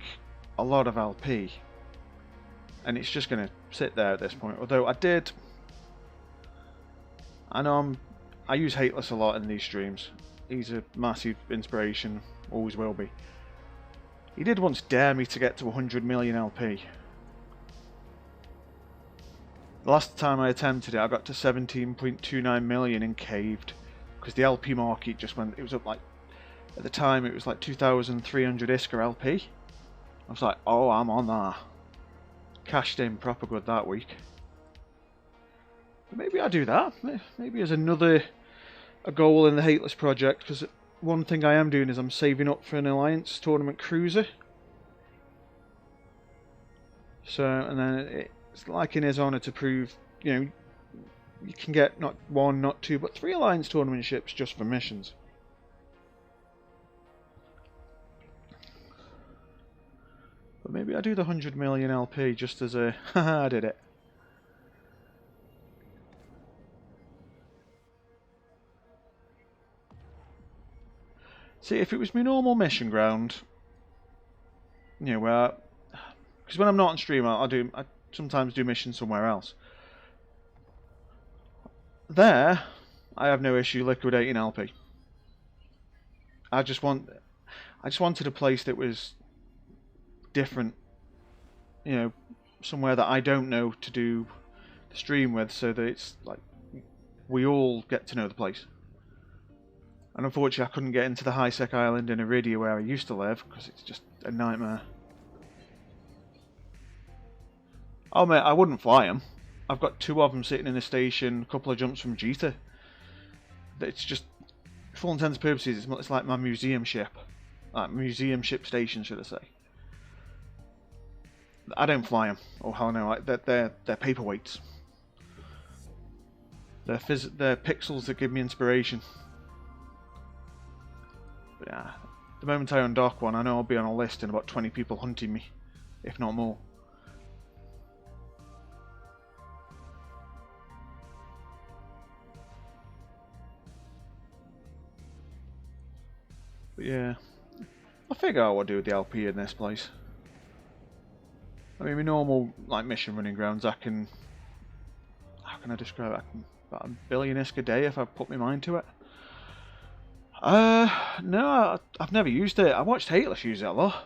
a lot of LP, and it's just going to sit there at this point. Although I use Hateless a lot in these streams. He's a massive inspiration, always will be. He did once dare me to get to 100 million LP. The last time I attempted it, I got to 17.29 million and caved. Because the LP market just went, it was up like, at the time it was like 2,300 ISKA LP. I was like, oh, I'm on that. Cashed in proper good that week. But maybe I do that. Maybe as a goal in the Hateless project, because one thing I am doing is I'm saving up for an Alliance tournament cruiser. So, and then it's like in his honour to prove, you know, you can get not 1, not 2, but 3 Alliance tournament ships just for missions. But maybe I do the 100 million LP just as a haha, I did it. See, if it was my normal mission ground, you know, where, because when I'm not on stream, I sometimes do missions somewhere else. There, I have no issue liquidating LP. I just wanted a place that was different, you know, somewhere that I don't know to do the stream with, so that it's like we all get to know the place. And unfortunately, I couldn't get into the high-sec island in Iridia where I used to live because it's just a nightmare. Oh mate, I wouldn't fly them. I've got 2 of them sitting in a station, a couple of jumps from Jita. It's just, for all intents and purposes, it's like my museum ship. Like, museum ship station, should I say. I don't fly them. Oh hell no, they're paperweights. They're pixels that give me inspiration. But yeah, the moment I undock one, I know I'll be on a list and about 20 people hunting me, if not more. But yeah, I'll figure out what to do with the LP in this place. I mean, my normal like mission running grounds, how can I describe it? I can about a billion ISK a day if I put my mind to it. No, I've never used it. I watched Hateless use it a lot.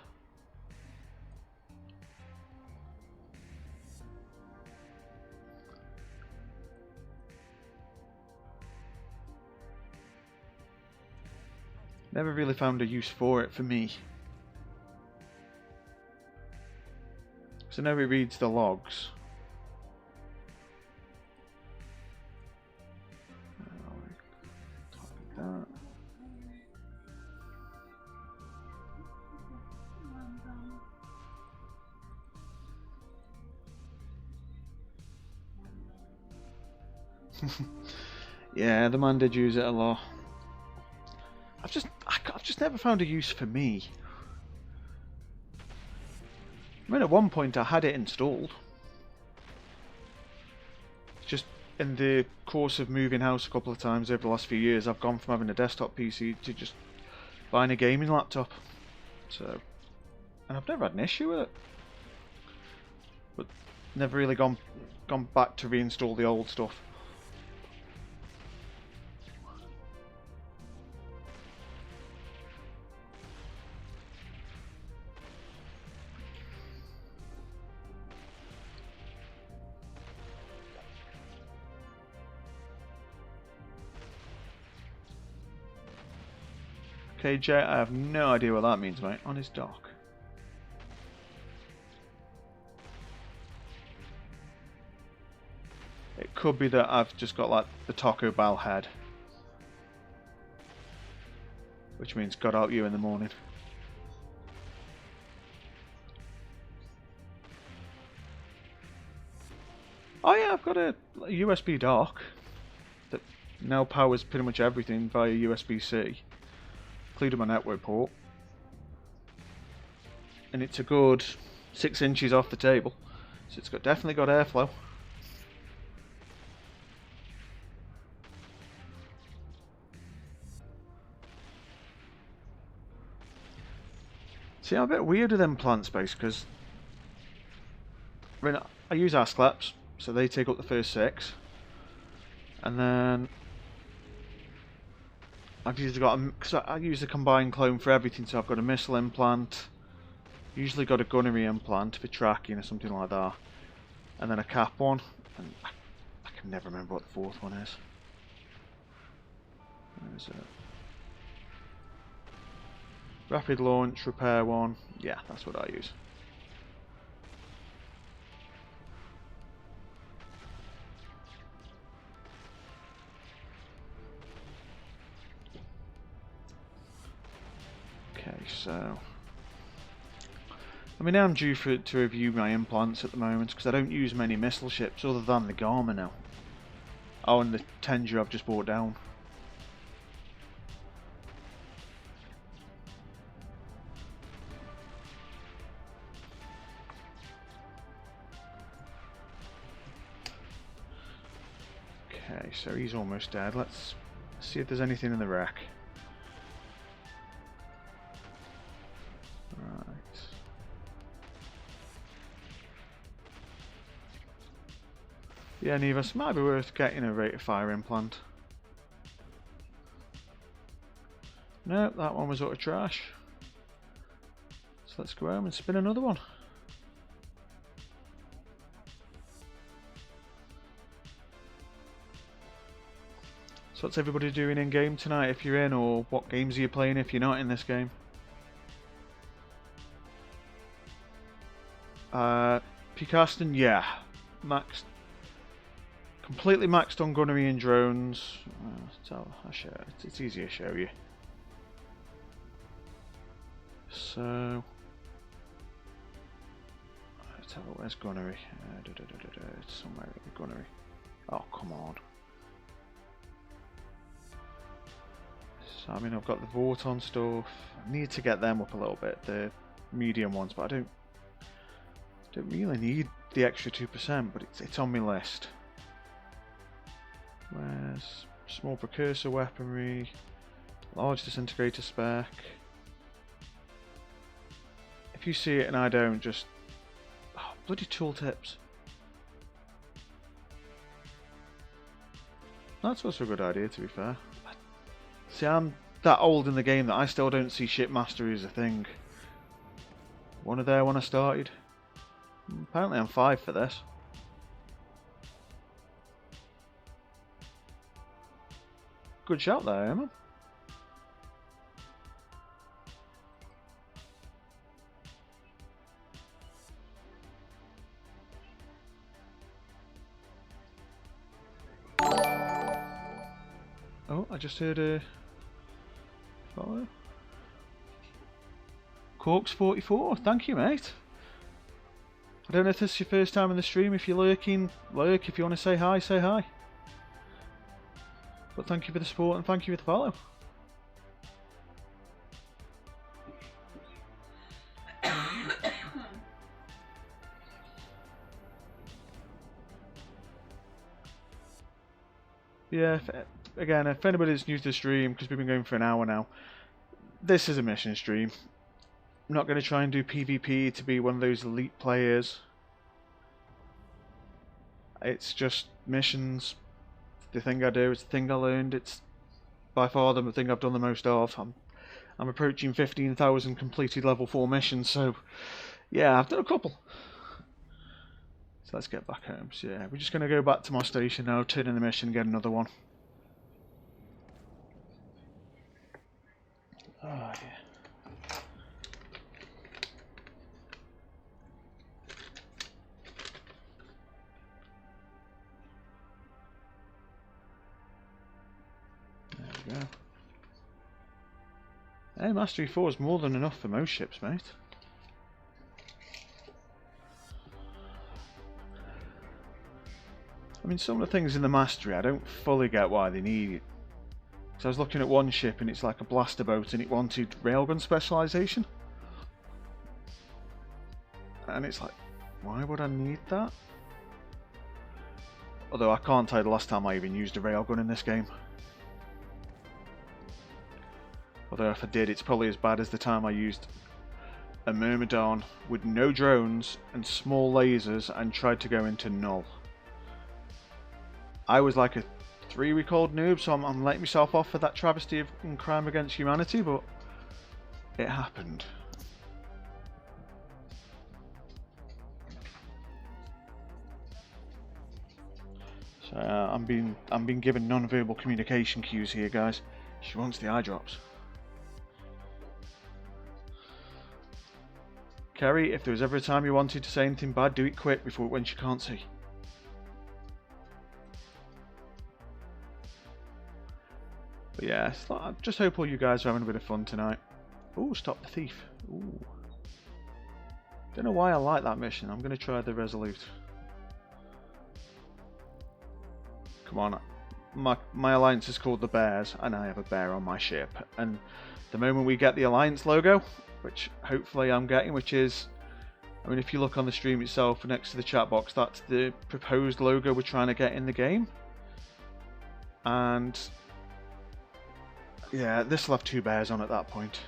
Never really found a use for it for me. So now he reads the logs. That. Yeah, the man did use it a lot. I've just never found a use for me. I mean, at one point I had it installed. Just in the course of moving house a couple of times over the last few years, I've gone from having a desktop PC to just buying a gaming laptop. So, and I've never had an issue with it. But never really gone back to reinstall the old stuff. Okay, Jay, I have no idea what that means, mate. On his dock. It could be that I've just got like the Taco Bell head. Which means got out you in the morning. Oh yeah, I've got a USB dock that now powers pretty much everything via USB-C. Including my network port. And it's a good 6 inches off the table. So it's definitely got airflow. See, I'm a bit weird with them plant space because I use Ascleps, so they take up the first 6. And then I've usually got because I use a combined clone for everything, so I've got a missile implant, usually got a gunnery implant for tracking or something like that, and then a cap one, and I can never remember what the 4th one is. Where is it? Rapid launch, repair one, yeah, that's what I use. Okay, so I mean, now I'm due to review my implants at the moment because I don't use many missile ships other than the Garma now. Oh, and the Tenja I've just brought down. Okay, so he's almost dead. Let's see if there's anything in the wreck. Right. Yeah, Nevis, might be worth getting a rate of fire implant. No, that one was out of trash. So let's go home and spin another one. So what's everybody doing in game tonight if you're in, or what games are you playing if you're not in this game? Picaston, yeah. Maxed. Completely maxed on gunnery and drones. It's easier to show you. So, let's have a look. Where's gunnery? It's somewhere in the gunnery. Oh, come on. So, I mean, I've got the Vorton stuff. I need to get them up a little bit, the medium ones, but I don't really need the extra 2%, but it's on my list. Where's small precursor weaponry, large disintegrator spec. If you see it and I don't, just bloody tooltips. That's also a good idea, to be fair. See, I'm that old in the game that I still don't see ship mastery as a thing. One of there when I started. Apparently I'm 5 for this. Good shout there, Emma. Oh, I just heard a follow. Corks 44, thank you, mate. I don't know if this is your first time in the stream. If you're lurking, lurk. If you want to say hi, say hi. But thank you for the support and thank you for the follow. Yeah, again, if anybody's new to the stream, because we've been going for an hour now, this is a mission stream. I'm not going to try and do PvP to be one of those elite players. It's just missions. The thing I do, it's the thing I learned. It's by far the thing I've done the most of. I'm approaching 15,000 completed level 4 missions, so yeah, I've done a couple. So let's get back home. So yeah, we're just going to go back to my station now, turn in the mission and get another one. Oh yeah. There we go. Hey, Mastery 4 is more than enough for most ships, mate. I mean, some of the things in the Mastery, I don't fully get why they need it. So I was looking at one ship and it's like a blaster boat and it wanted railgun specialisation. And it's like, why would I need that? Although I can't tell you the last time I even used a railgun in this game. Although if I did, it's probably as bad as the time I used a Myrmidon with no drones and small lasers and tried to go into null. I was like a 3-week-old noob, so I'm letting myself off for that travesty of crime against humanity, but it happened. So I'm being given non-verbal communication cues here, guys. She wants the eye drops. Kerry, if there was ever a time you wanted to say anything bad, do it quick before when she can't see. But yeah, I just hope all you guys are having a bit of fun tonight. Ooh, stop the thief. Ooh. Don't know why I like that mission. I'm going to try the Resolute. Come on. My alliance is called the Bears, and I have a bear on my ship. And the moment we get the alliance logo, which hopefully I'm getting, which is, I mean, if you look on the stream itself next to the chat box, that's the proposed logo we're trying to get in the game. And yeah, this will have 2 bears on at that point.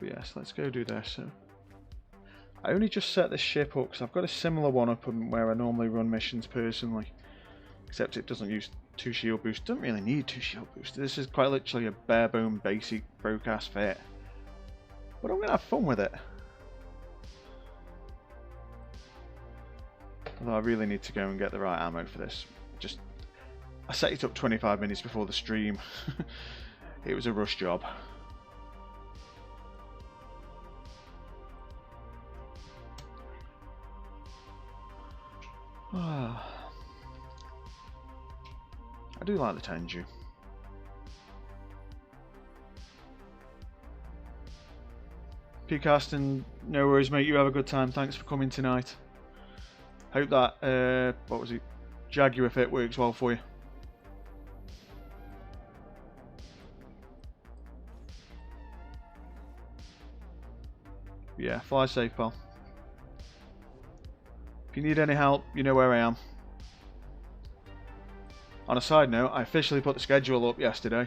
But yes, let's go do this. So I only just set this ship up because I've got a similar one up where I normally run missions personally, except it doesn't use 2 shield boosts. Don't really need 2 shield boosts. This is quite literally a bare bone basic broadcast fit, but I'm gonna have fun with it. Although I really need to go and get the right ammo for this. I set it up 25 minutes before the stream. It was a rush job. I do like the Tenju. Pcasting, no worries mate, you have a good time, thanks for coming tonight. Hope that, what was it, Jaguar fit works well for you. Yeah, fly safe pal. If you need any help, you know where I am. On a side note, I officially put the schedule up yesterday.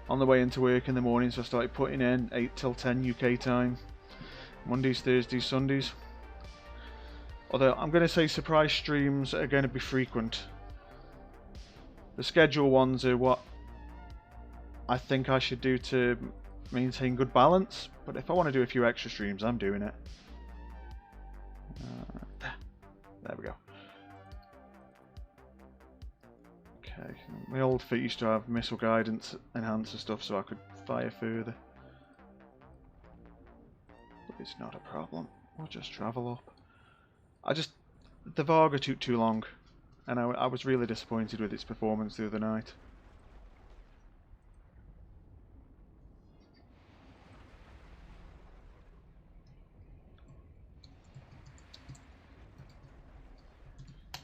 On the way into work in the morning, so I started putting in 8 till 10 UK time. Mondays, Thursdays, Sundays. Although I'm going to say surprise streams are going to be frequent. The schedule ones are what I think I should do to maintain good balance. But if I want to do a few extra streams, I'm doing it. There we go. Okay, my old feet used to have missile guidance enhancer stuff so I could fire further. But it's not a problem. We'll just travel up. The Varga took too long, and I was really disappointed with its performance the other night.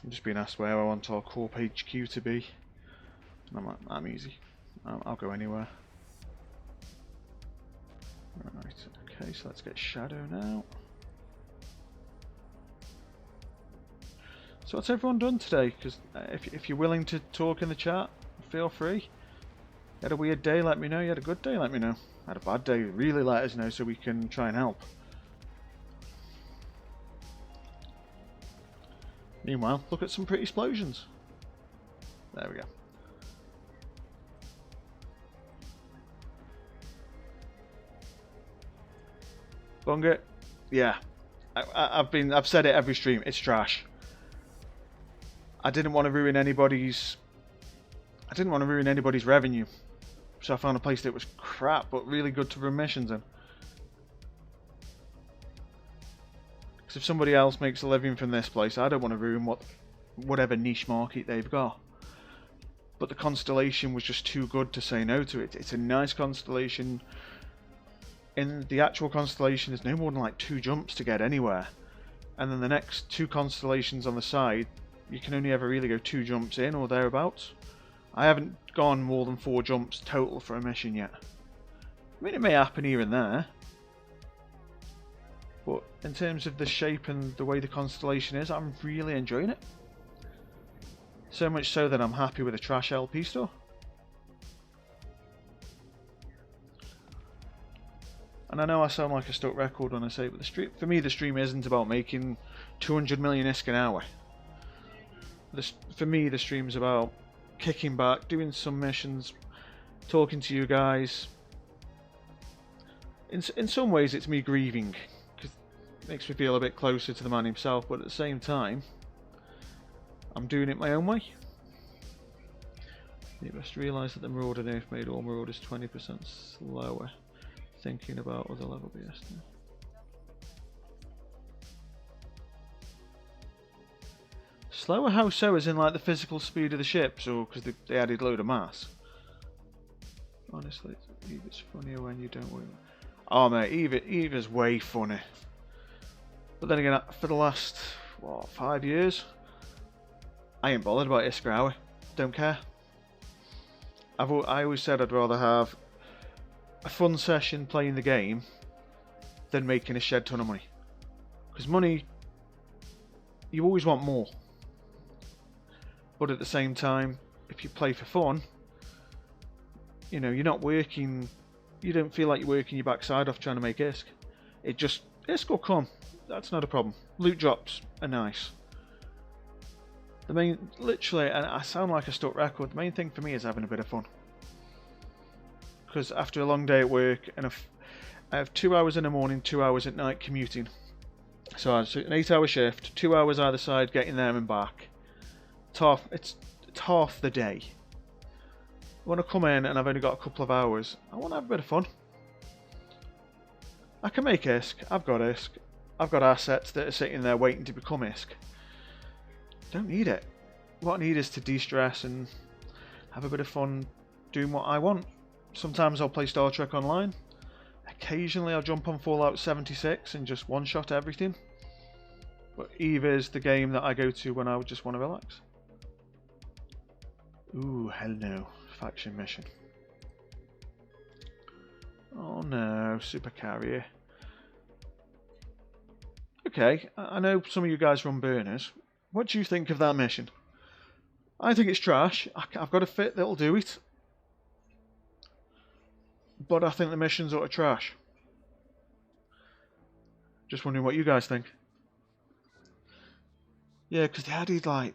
I'm just being asked where I want our Corp HQ to be. And I'm like, I'm easy. I'll go anywhere. Right, okay, so let's get Shadow now. So what's everyone done today? Because if you're willing to talk in the chat, feel free. You had a weird day, let me know. You had a good day, let me know. Had a bad day, really let us know so we can try and help. Meanwhile, look at some pretty explosions. There we go. Bunga, yeah. I've said it every stream, it's trash. I didn't want to ruin anybody's revenue. So I found a place that was crap but really good to run missions in. Because if somebody else makes a living from this place, I don't want to ruin whatever niche market they've got. But the constellation was just too good to say no to it. It's a nice constellation. In the actual constellation, there's no more than like 2 jumps to get anywhere. And then the next 2 constellations on the side, you can only ever really go 2 jumps in or thereabouts. I haven't gone more than 4 jumps total for a mission yet. I mean, it may happen here and there. But in terms of the shape and the way the constellation is, I'm really enjoying it. So much so that I'm happy with a trash LP store. And I know I sound like a stuck record when I say it, but for me the stream isn't about making 200 million ISK an hour. For me the stream's about kicking back, doing some missions, talking to you guys. In some ways it's me grieving, because it makes me feel a bit closer to the man himself, but at the same time, I'm doing it my own way. You must realise that the Marauder nerf made all Marauders 20% slower. Thinking about other level BS now. Slower how so, as in like the physical speed of the ships, or because they added a load of mass? Honestly, Eva's funnier when you don't worry. Oh mate, Eva's way funny. But then again, for the last, what, 5 years, I ain't bothered about ISK hour. Don't care. I always said I'd rather have a fun session playing the game than making a shed ton of money. Because money, you always want more. But at the same time, if you play for fun, you know, you're not working, you don't feel like you're working your backside off trying to make ISK. ISK will come. That's not a problem. Loot drops are nice. The main, literally, and I sound like a stuck record, the main thing for me is having a bit of fun. Because after a long day at work, and I have 2 hours in the morning, 2 hours at night commuting. So it's an 8-hour shift, 2 hours either side getting there and back. It's half the day. When I come in and I've only got a couple of hours, I want to have a bit of fun. I can make ISK, I've got ISK, I've got assets that are sitting there waiting to become ISK. Don't need it. What I need is to de-stress and have a bit of fun doing what I want. Sometimes I'll play Star Trek Online. Occasionally I'll jump on Fallout 76 and just one-shot everything. But EVE is the game that I go to when I just want to relax. Ooh, hell no. Faction mission. Oh no, super carrier. Okay, I know some of you guys run burners. What do you think of that mission? I think it's trash. I've got a fit that'll do it. But I think the missions are trash. Just wondering what you guys think. Yeah, because they added like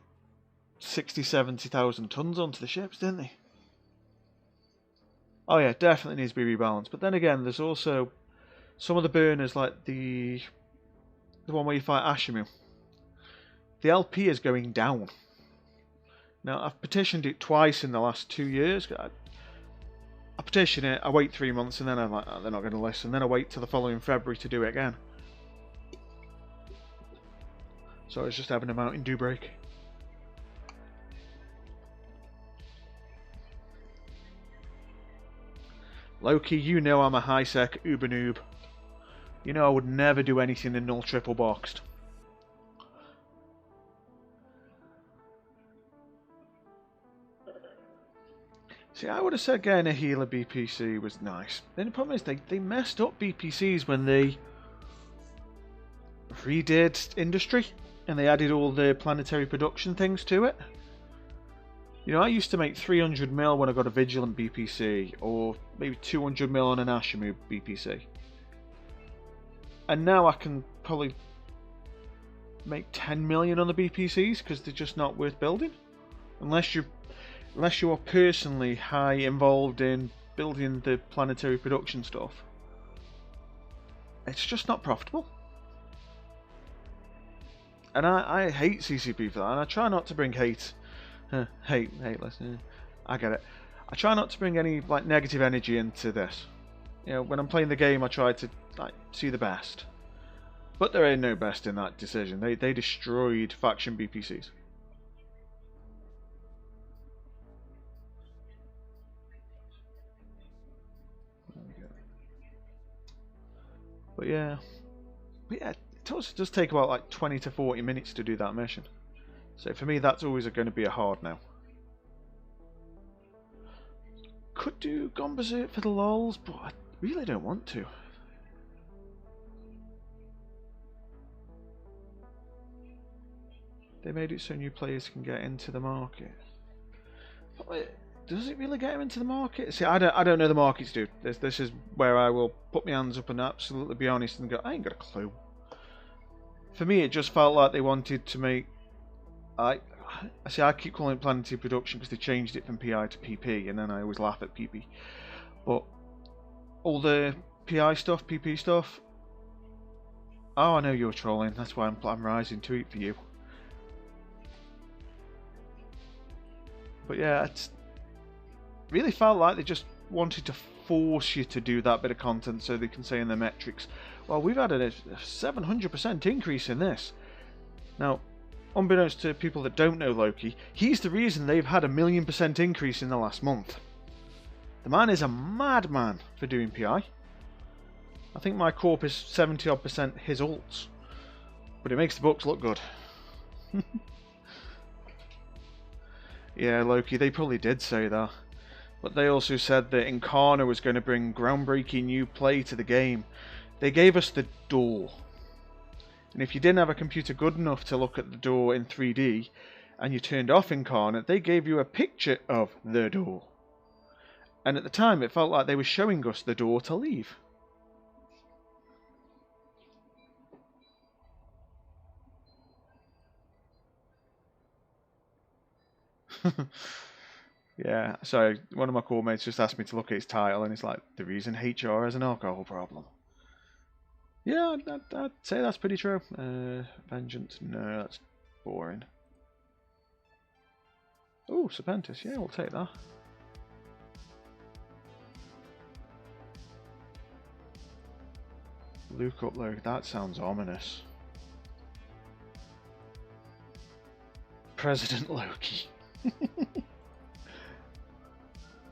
70,000 tons onto the ships, didn't they? Oh yeah, definitely needs to be rebalanced. But then again, there's also some of the burners, like the one where you fight Ashimu. The LP is going down. Now, I've petitioned it twice in the last 2 years. I petition it, I wait 3 months, and then I'm like, oh, they're not going to listen. Then I wait till the following February to do it again. So I was just having a Mountain Dew break. Loki, you know I'm a high-sec uber noob. You know I would never do anything in null triple boxed. See, I would have said getting a healer BPC was nice. Then the problem is they messed up BPCs when they redid Industry and they added all the planetary production things to it. You know, I used to make 300 mil when I got a Vigilant BPC, or maybe 200 mil on an Ashimu BPC. And now I can probably make 10 million on the BPCs because they're just not worth building. Unless you are personally high involved in building the planetary production stuff. It's just not profitable. And I hate CCP for that, and I try not to bring hate. Listen, I get it. I try not to bring any like negative energy into this. You know, when I'm playing the game, I try to like see the best. But there ain't no best in that decision. They destroyed faction BPCs. But yeah, it also does take about like 20 to 40 minutes to do that mission. So for me, that's always going to be a hard no. Could do Gone Berserk for the lols, but I really don't want to. They made it so new players can get into the market. But wait, does it really get them into the market? See, I don't know the markets, dude. This is where I will put my hands up and absolutely be honest and go, I ain't got a clue. For me, it just felt like they wanted to make. I keep calling it planetary production because they changed it from PI to PP, and then I always laugh at PP. But all the PI stuff, PP stuff. Oh, I know you're trolling. That's why I'm rising to it for you. But yeah, it's really felt like they just wanted to force you to do that bit of content so they can say in their metrics, well, we've had a 700% increase in this. Now, unbeknownst to people that don't know Loki, he's the reason they've had a 1,000,000% increase in the last month. The man is a madman for doing PI. I think my corp is 70% his ults, but it makes the books look good. Yeah, Loki, they probably did say that. But they also said that Incarna was going to bring groundbreaking new play to the game. They gave us the door. And if you didn't have a computer good enough to look at the door in 3D, and you turned off Incarnate, they gave you a picture of the door. And at the time, it felt like they were showing us the door to leave. Yeah, sorry, one of my core mates just asked me to look at his title, and it's like, the reason HR has an alcohol problem. Yeah, I'd say that's pretty true. Vengeance, no, that's boring. Oh, Serpentis, yeah, we'll take that. Luke up Loki, that sounds ominous. President Loki.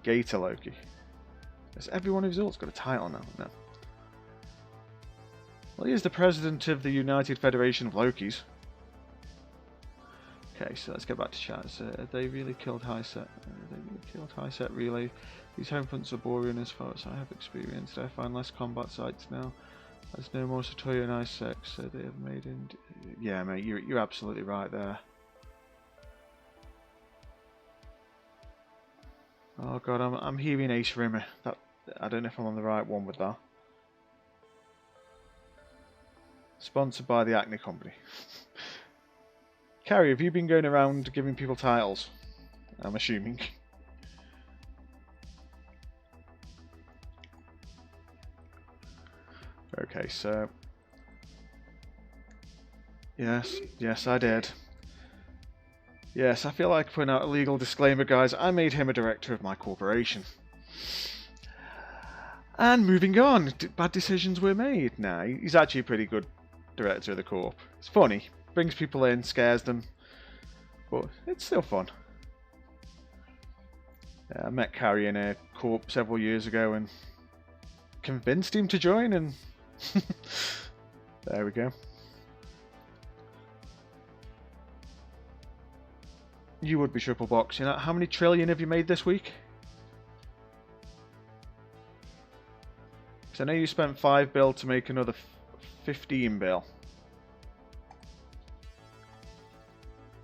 Gator Loki. Has every one of his alts got a title now? No. Well, he is the president of the United Federation of Lokis. Okay, so let's get back to chat. They really killed Highset. They really killed Highset, really. These home fronts are boring as far as I have experienced. I find less combat sites now. There's no more Satoya and Isaac, so they have made in... Yeah, mate, you're absolutely right there. Oh god, I'm hearing Ace Rimmer. That, I don't know if I'm on the right one with that. Sponsored by the Acne Company. Carrie, have you been going around giving people titles? I'm assuming. Okay, so... Yes, I did. Yes, I feel like putting out a legal disclaimer, guys. I made him a director of my corporation. And moving on, bad decisions were made. Nah, he's actually a pretty good director of the corp. It's funny, brings people in, scares them, but it's still fun. I met Carrie in a corp several years ago and convinced him to join, and there we go. You would be triple box. You know, how many trillion have you made this week? Because I know you spent 5 bill to make another 15 bill.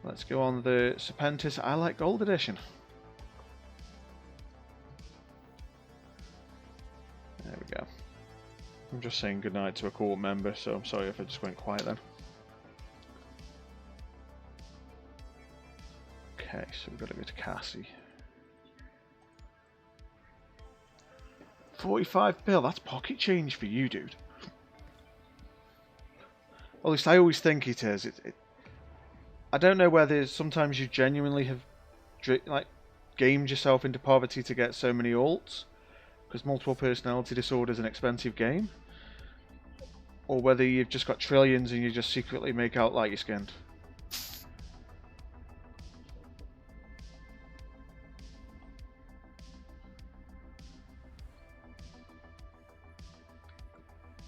Let's go on the Serpentis I Like Gold Edition. There we go. I'm just saying goodnight to a court member, so I'm sorry if I just went quiet then. Okay, so we've got to go to Cassie. 45 bill, that's pocket change for you, dude. At least I always think it is. I don't know whether sometimes you genuinely have like gamed yourself into poverty to get so many alts, because multiple personality disorder is an expensive game, or whether you've just got trillions and you just secretly make out like you're skinned.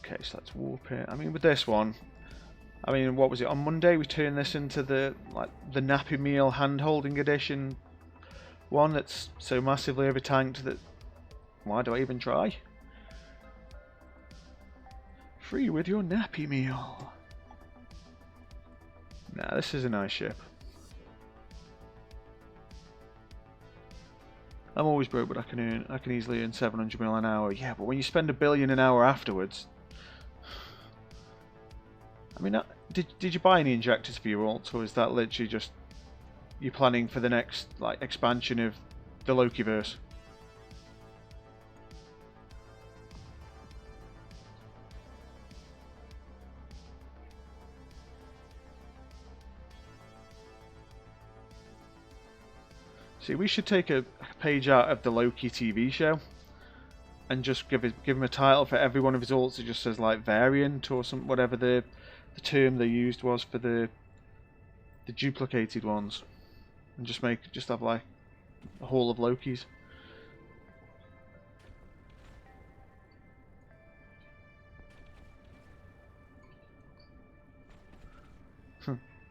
Okay, so let's warp it. I mean, with this one, I mean, what was it, on Monday we turned this into the Nappy Meal hand-holding edition one that's so massively over-tanked that why do I even try? Free with your Nappy Meal. Nah, this is a nice ship. I'm always broke, but I can easily earn 700 mil an hour. Yeah, but when you spend $1 billion an hour afterwards. I mean, did you buy any injectors for your alts, or is that literally just you planning for the next expansion of the Lokiverse? See, we should take a page out of the Loki TV show and just give him a title for every one of his alts that just says like variant or some whatever the term they used was for the duplicated ones, and just have like a haul of Lokis.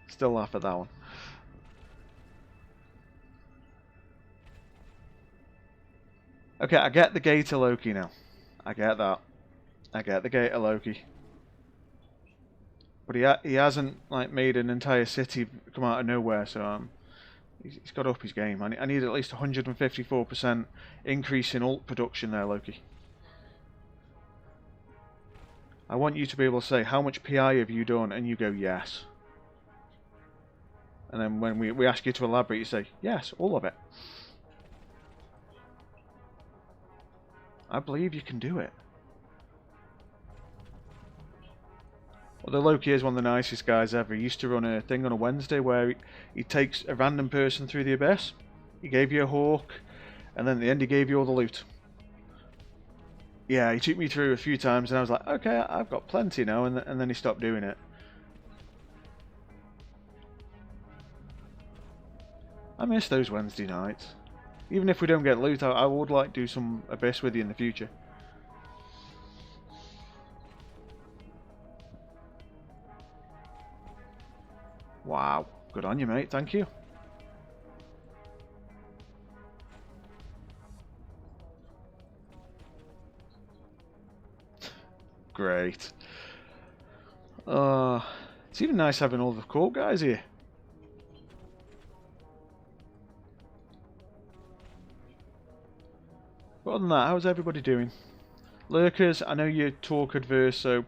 Still laugh at that one. Okay, I get the Gator Loki now. I get that. I get the Gator Loki. But he hasn't like made an entire city come out of nowhere, so he's got to up his game. I need at least 154% increase in ult production there, Loki. I want you to be able to say, how much PI have you done? And you go, yes. And then when we ask you to elaborate, you say, yes, all of it. I believe you can do it. Well, the Loki is one of the nicest guys ever. He used to run a thing on a Wednesday where he takes a random person through the abyss. He gave you a hawk, and then at the end he gave you all the loot. Yeah, he took me through a few times, and I was like, okay, I've got plenty now, and then he stopped doing it. I miss those Wednesday nights. Even if we don't get loot, I would like to do some abyss with you in the future. Wow, good on you, mate. Thank you. Great. It's even nice having all the court guys here. But other than that, how's everybody doing? Lurkers, I know you're talk adverse, so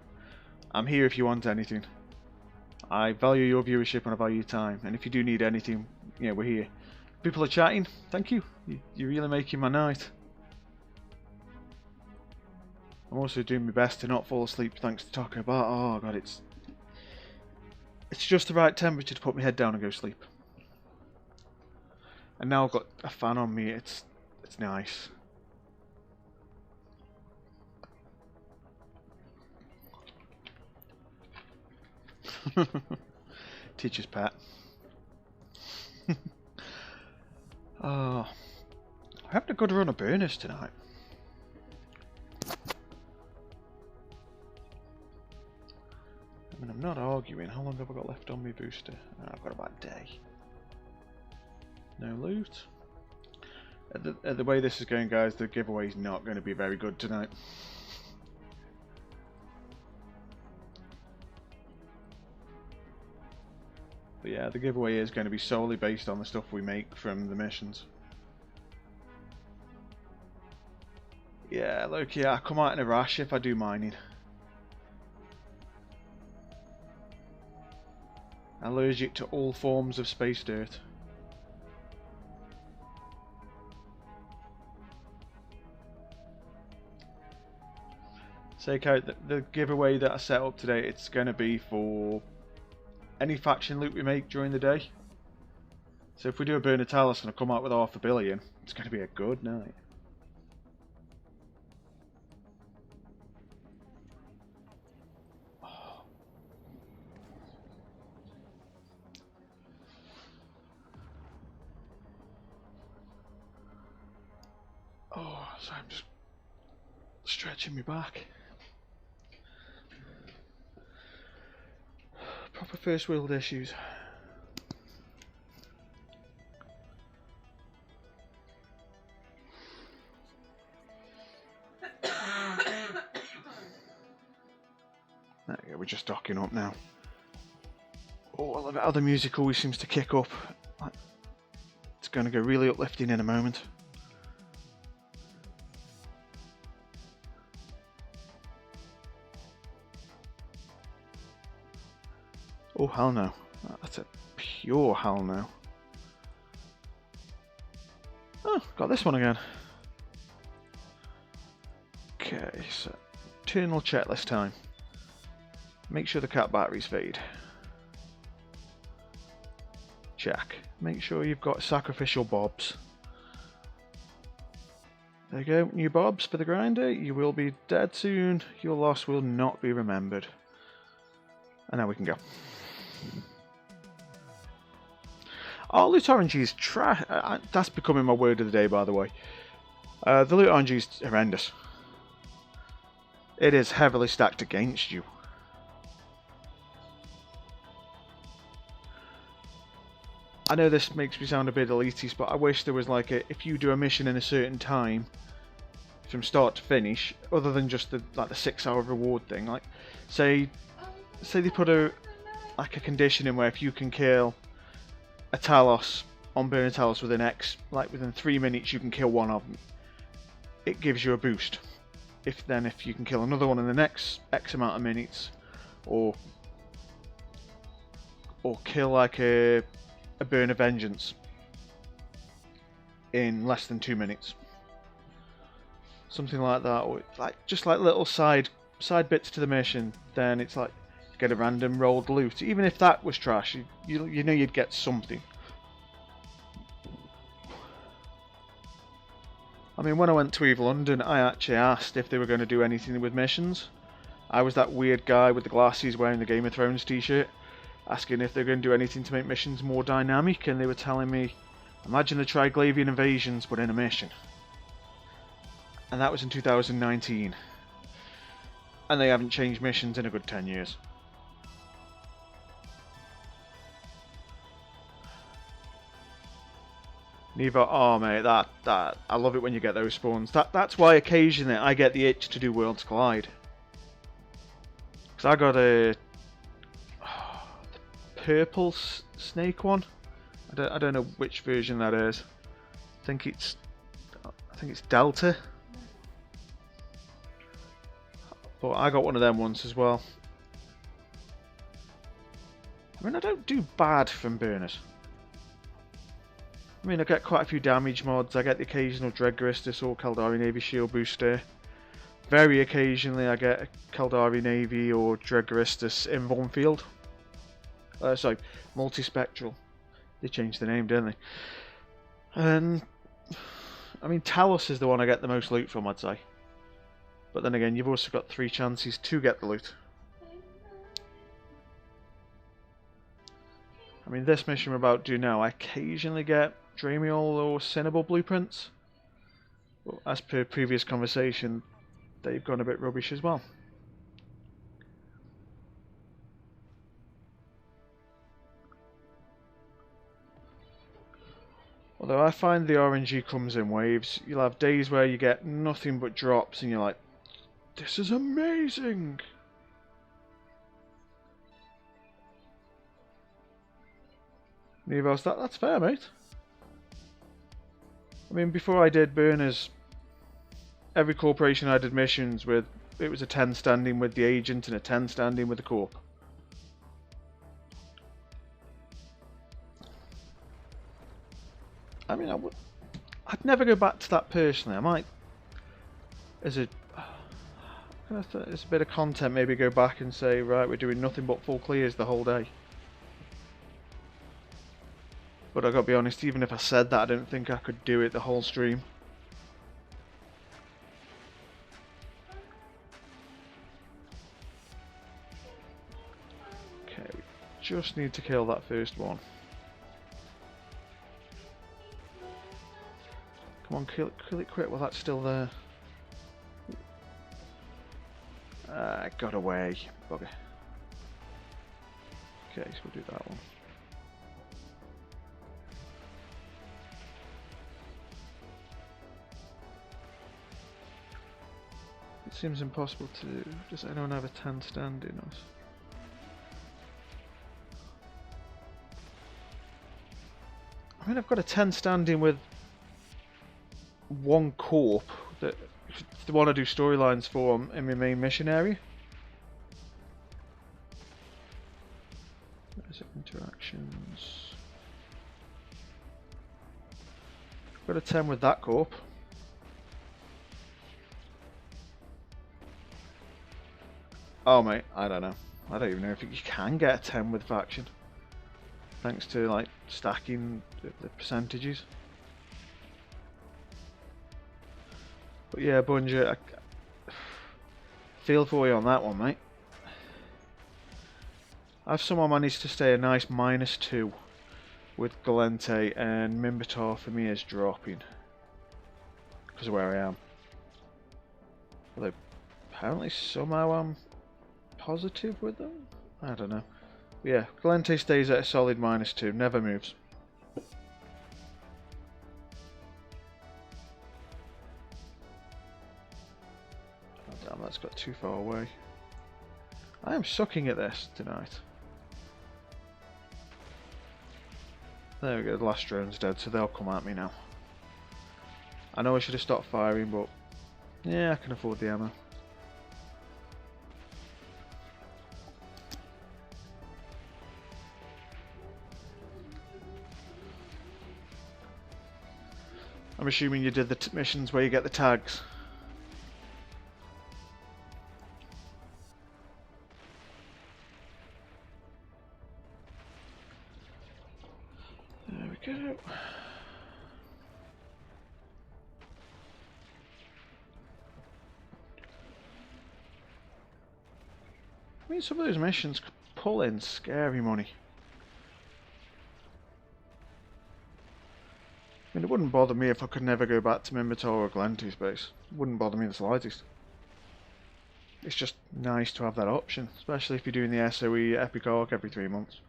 I'm here if you want anything. I value your viewership and I value your time, and if you do need anything, yeah, we're here. People are chatting, thank you. You're really making my night. I'm also doing my best to not fall asleep thanks to talking about. Oh god, it's just the right temperature to put my head down and go sleep. And now I've got a fan on me. It's nice. Teacher's pet. I having a good run of burners tonight. I mean, I'm not arguing. How long have I got left on my booster? I've got about a day. No loot. At the way this is going, guys, the giveaway's not going to be very good tonight. But yeah, the giveaway is going to be solely based on the stuff we make from the missions. Yeah, look, yeah, I come out in a rash if I do mining. Allergic to all forms of space dirt. Take out the giveaway that I set up today. It's going to be for any faction loot we make during the day. So if we do a Burner Talus and I come out with $500 million, it's going to be a good night. Oh, sorry, I'm just stretching my back. Proper first world issues. There we go, we're just docking up now. Oh, I love it how the music always seems to kick up. It's going to go really uplifting in a moment. Oh, hell no. That's a pure hell no. Oh, got this one again. Okay, so internal checklist time. Make sure the cat batteries fade. Check. Make sure you've got sacrificial bobs. There you go, new bobs for the grinder. You will be dead soon. Your loss will not be remembered. And now we can go. Oh, loot RNG is trash. That's becoming my word of the day, by the way. The loot RNG is horrendous. It is heavily stacked against you. I know this makes me sound a bit elitist, but I wish there was like a, if you do a mission in a certain time, from start to finish, other than just the 6-hour reward thing. Like, say they put a condition in where if you can kill a Talos on Burn a Talos within 3 minutes, you can kill one of them. It gives you a boost. If you can kill another one in the next X amount of minutes, or kill like a Burn of Vengeance in less than 2 minutes, something like that, or just little side bits to the mission, then it's like you get a random rolled loot. Even if that was trash, you know you'd get something. I mean, when I went to EVE London, I actually asked if they were going to do anything with missions. I was that weird guy with the glasses wearing the Game of Thrones t-shirt, asking if they were going to do anything to make missions more dynamic, and they were telling me, imagine the Triglavian invasions but in a mission. And that was in 2019. And they haven't changed missions in a good 10 years. Neither. Oh mate, that I love it when you get those spawns. That's why occasionally I get the itch to do Worlds Collide. Because I got the purple snake one. I don't know which version that is. I think it's Delta. But I got one of them once as well. I mean, I don't do bad from burners. I mean, I get quite a few damage mods. I get the occasional Dreadgaristus or Caldari Navy shield booster. Very occasionally I get a Caldari Navy or Dreadgaristus in one field. Sorry, multispectral. They changed the name, didn't they? And I mean, Talos is the one I get the most loot from, I'd say. But then again, you've also got 3 chances to get the loot. I mean, this mission we're about to do now, I occasionally get Dramiel or Cinnabal blueprints. But as per previous conversation, they've gone a bit rubbish as well. Although I find the RNG comes in waves. You'll have days where you get nothing but drops and you're like, this is amazing! Nevos, that's fair, mate. I mean, before I did burners, every corporation I did missions with, it was a 10 standing with the agent and a 10 standing with the corp. I mean, I'd never go back to that personally. I might, as a bit of content, maybe go back and say, right, we're doing nothing but full clears the whole day. But I gotta be honest, even if I said that, I don't think I could do it the whole stream. Okay, we just need to kill that first one. Come on, kill it quick while that's still there. Got away, bugger. Okay, so we'll do that one. It seems impossible to do. Does anyone have a 10 standing? I mean, I've got a 10 standing with one corp that the one I do storylines for in my main mission area. Where's it? Interactions. Got a 10 with that corp. Oh mate, I don't know. I don't even know if you can get a 10 with faction. Thanks to like stacking the percentages. But yeah, Bungie, I feel for you on that one, mate. I've somehow managed to stay a nice -2 with Gallente, and Minmatar for me is dropping because of where I am. Although apparently somehow I'm positive with them? I don't know. But yeah, Gallente stays at a solid -2, never moves. that's got too far away. I am sucking at this tonight. There we go, the last drone's dead, so they'll come at me now. I know I should have stopped firing, but yeah, I can afford the ammo. I'm assuming you did the missions where you get the tags. There we go. I mean, some of those missions could pull in scary money. I mean, it wouldn't bother me if I could never go back to Minmatar or Glenty's base. It wouldn't bother me the slightest. It's just nice to have that option, especially if you're doing the SOE Epic Arc every 3 months.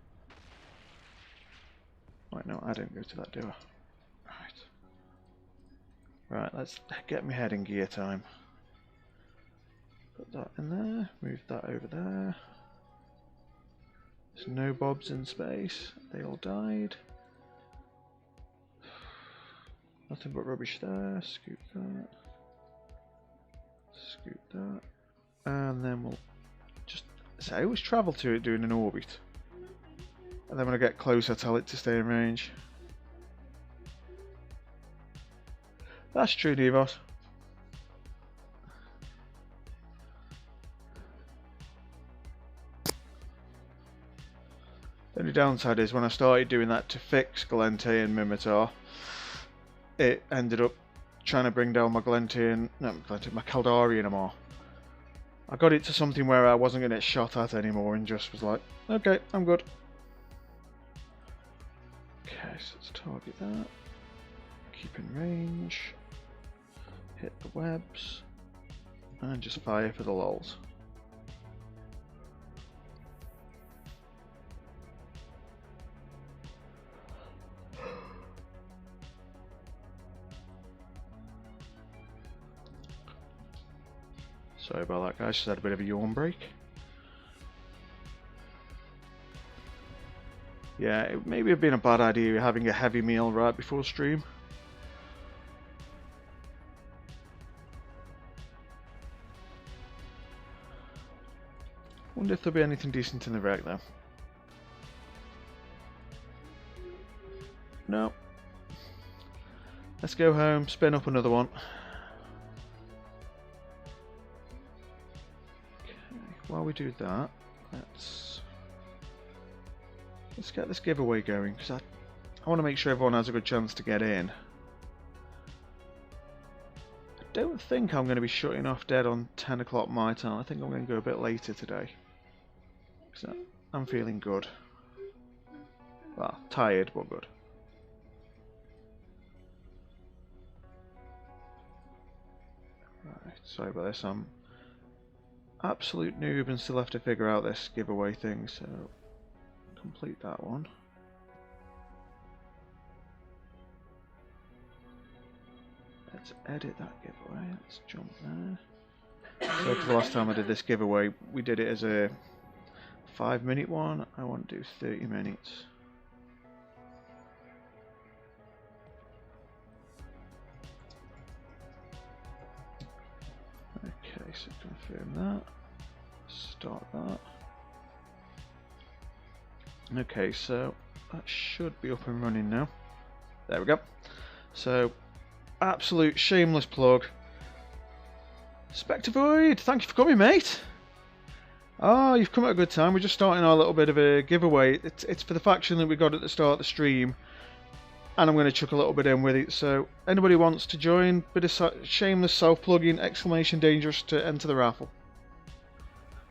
Right, no, I don't go to that, do I? Right. Right, let's get my head in gear time. Put that in there, move that over there. There's no bobs in space, they all died. Nothing but rubbish there, scoop that. Scoop that. And then we'll just... So I always travel to it doing an orbit. And then when I get closer, tell it to stay in range. That's true, Nevos. The only downside is when I started doing that to fix Glenty and Minmatar, it ended up trying to bring down my Glenty and... no, my Caldari more. I got it to something where I wasn't going to get shot at anymore and just was like, okay, I'm good. Okay, so let's target that. Keep in range. Hit the webs. And just fire for the lols. Sorry about that, guys, just had a bit of a yawn break. Yeah, it maybe have been a bad idea having a heavy meal right before stream. Wonder if there'll be anything decent in the wreck though. No. Let's go home, spin up another one. While we do that, let's get this giveaway going, because I want to make sure everyone has a good chance to get in. I don't think I'm going to be shutting off dead on 10 o'clock my time. I think I'm going to go a bit later today. So I'm feeling good. Well, tired, but good. Right, sorry about this. I'm absolute noob and still have to figure out this giveaway thing, so complete that one. Let's edit that giveaway, let's jump there. So for the last time I did this giveaway, we did it as a 5-minute one. I want to do 30 minutes. Okay, so confirm that. Start that. Okay, so that should be up and running now. There we go. So, absolute shameless plug. Spectre Void, thank you for coming, mate. Ah, you've come at a good time. We're just starting our little bit of a giveaway. It's for the faction that we got at the start of the stream, and I'm going to chuck a little bit in with it. So, anybody wants to join, bit of shameless self-plugging, exclamation dangerous to enter the raffle.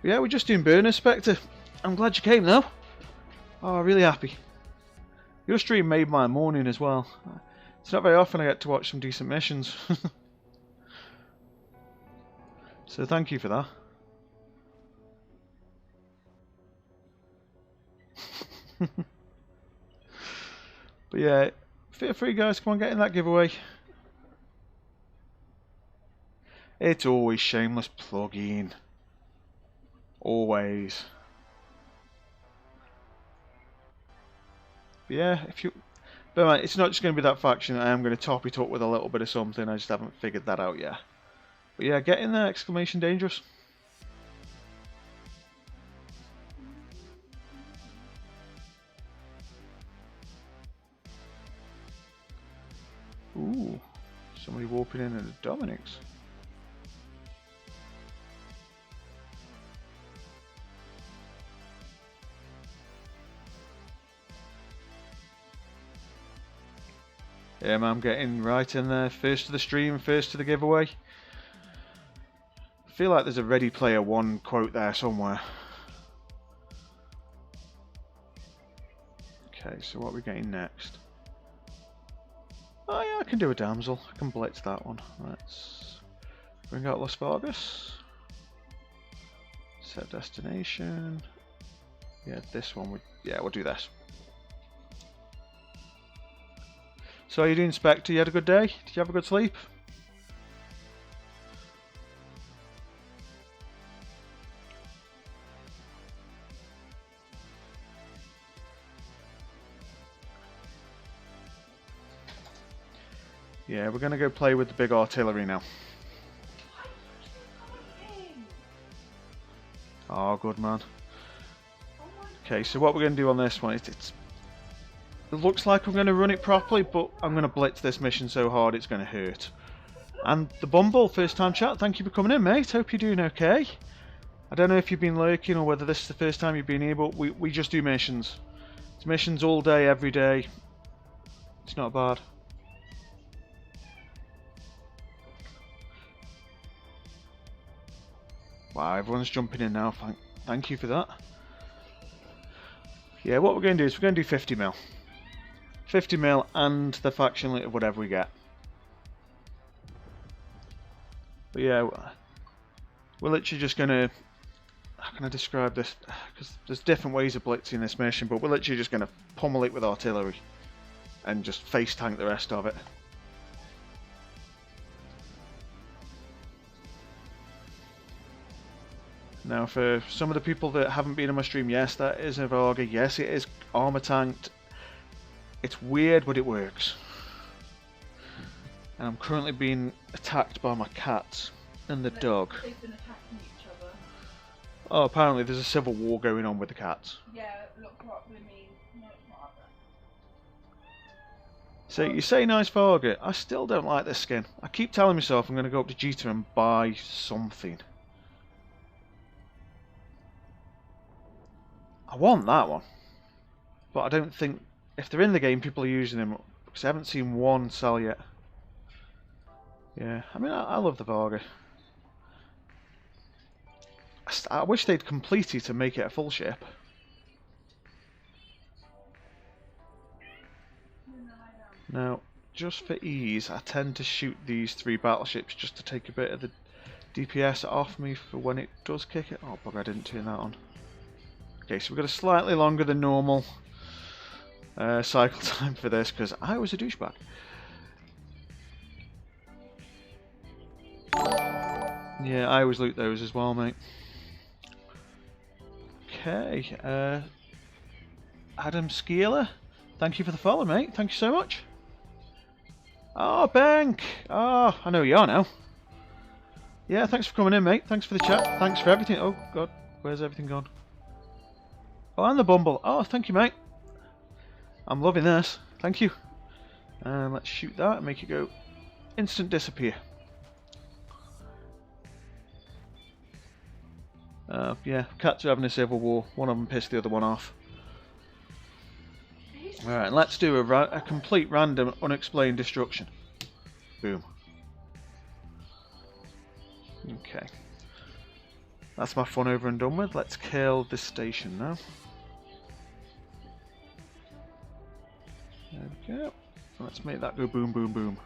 But yeah, we're just doing burners, Spectre. I'm glad you came though. Oh, really happy. Your stream made my morning as well. It's not very often I get to watch some decent missions. So thank you for that. But yeah, feel free guys, come on, get in that giveaway. It's always shameless plugging. Always. But yeah, if you... But man, it's not just going to be that faction. I am going to top it up with a little bit of something. I just haven't figured that out yet. But yeah, get in there! Exclamation dangerous. Ooh, somebody warping in at the Dominic's. Yeah, man, I'm getting right in there. First to the stream, first to the giveaway. I feel like there's a Ready Player One quote there somewhere. Okay, so what are we getting next? Oh yeah, I can do a damsel. I can blitz that one. Let's bring out Las Vargas. Set destination. Yeah, this one. Yeah, we'll do this. So how you doing, Spectre? You had a good day? Did you have a good sleep? Yeah, we're gonna go play with the big artillery now. Oh, good man. Okay, so what we're gonna do on this one is it looks like I'm gonna run it properly, but I'm gonna blitz this mission so hard it's gonna hurt. And the Bumble, first time chat, thank you for coming in, mate. Hope you're doing okay. I don't know if you've been lurking or whether this is the first time you've been here, but we just do missions. It's missions all day, every day. It's not bad. Wow, everyone's jumping in now. Thank you for that. Yeah, what we're going to do is we're going to do 50 mil. 50 mil and the faction lit of whatever we get. But yeah, we're literally just going to... How can I describe this? Because there's different ways of blitzing this mission, but we're literally just going to pummel it with artillery. And just face tank the rest of it. Now, for some of the people that haven't been on my stream, yes, that is a Varga. Yes, it is armor tanked. It's weird, but it works. And I'm currently being attacked by my cat and the dog. They've been attacking each other. Oh, apparently there's a civil war going on with the cats. Yeah, look what we mean. No, it's not that. So you say nice Varga. I still don't like this skin. I keep telling myself I'm going to go up to Jita and buy something. I want that one, but I don't think if they're in the game people are using them because I haven't seen one sell yet. Yeah, I mean I love the Varga. I wish they'd complete it to make it a full ship. Now, just for ease, I tend to shoot these 3 battleships just to take a bit of the DPS off me for when it does kick it. Oh bugger, I didn't turn that on. Okay, so we've got a slightly longer than normal cycle time for this because I was a douchebag. Yeah, I always loot those as well, mate. Okay, Adam Skeeler, thank you for the follow, mate. Thank you so much. Oh, Bank! Oh, I know who you are now. Yeah, thanks for coming in, mate. Thanks for the chat. Thanks for everything. Oh, God, where's everything gone? Oh, and the Bumble. Oh, thank you, mate. I'm loving this. Thank you. And let's shoot that and make it go instant disappear. Yeah, cats are having a civil war. One of them pissed the other one off. Alright, let's do a complete random unexplained destruction. Boom. Okay. That's my fun over and done with. Let's kill this station now. There we go. Let's make that go boom, boom, boom.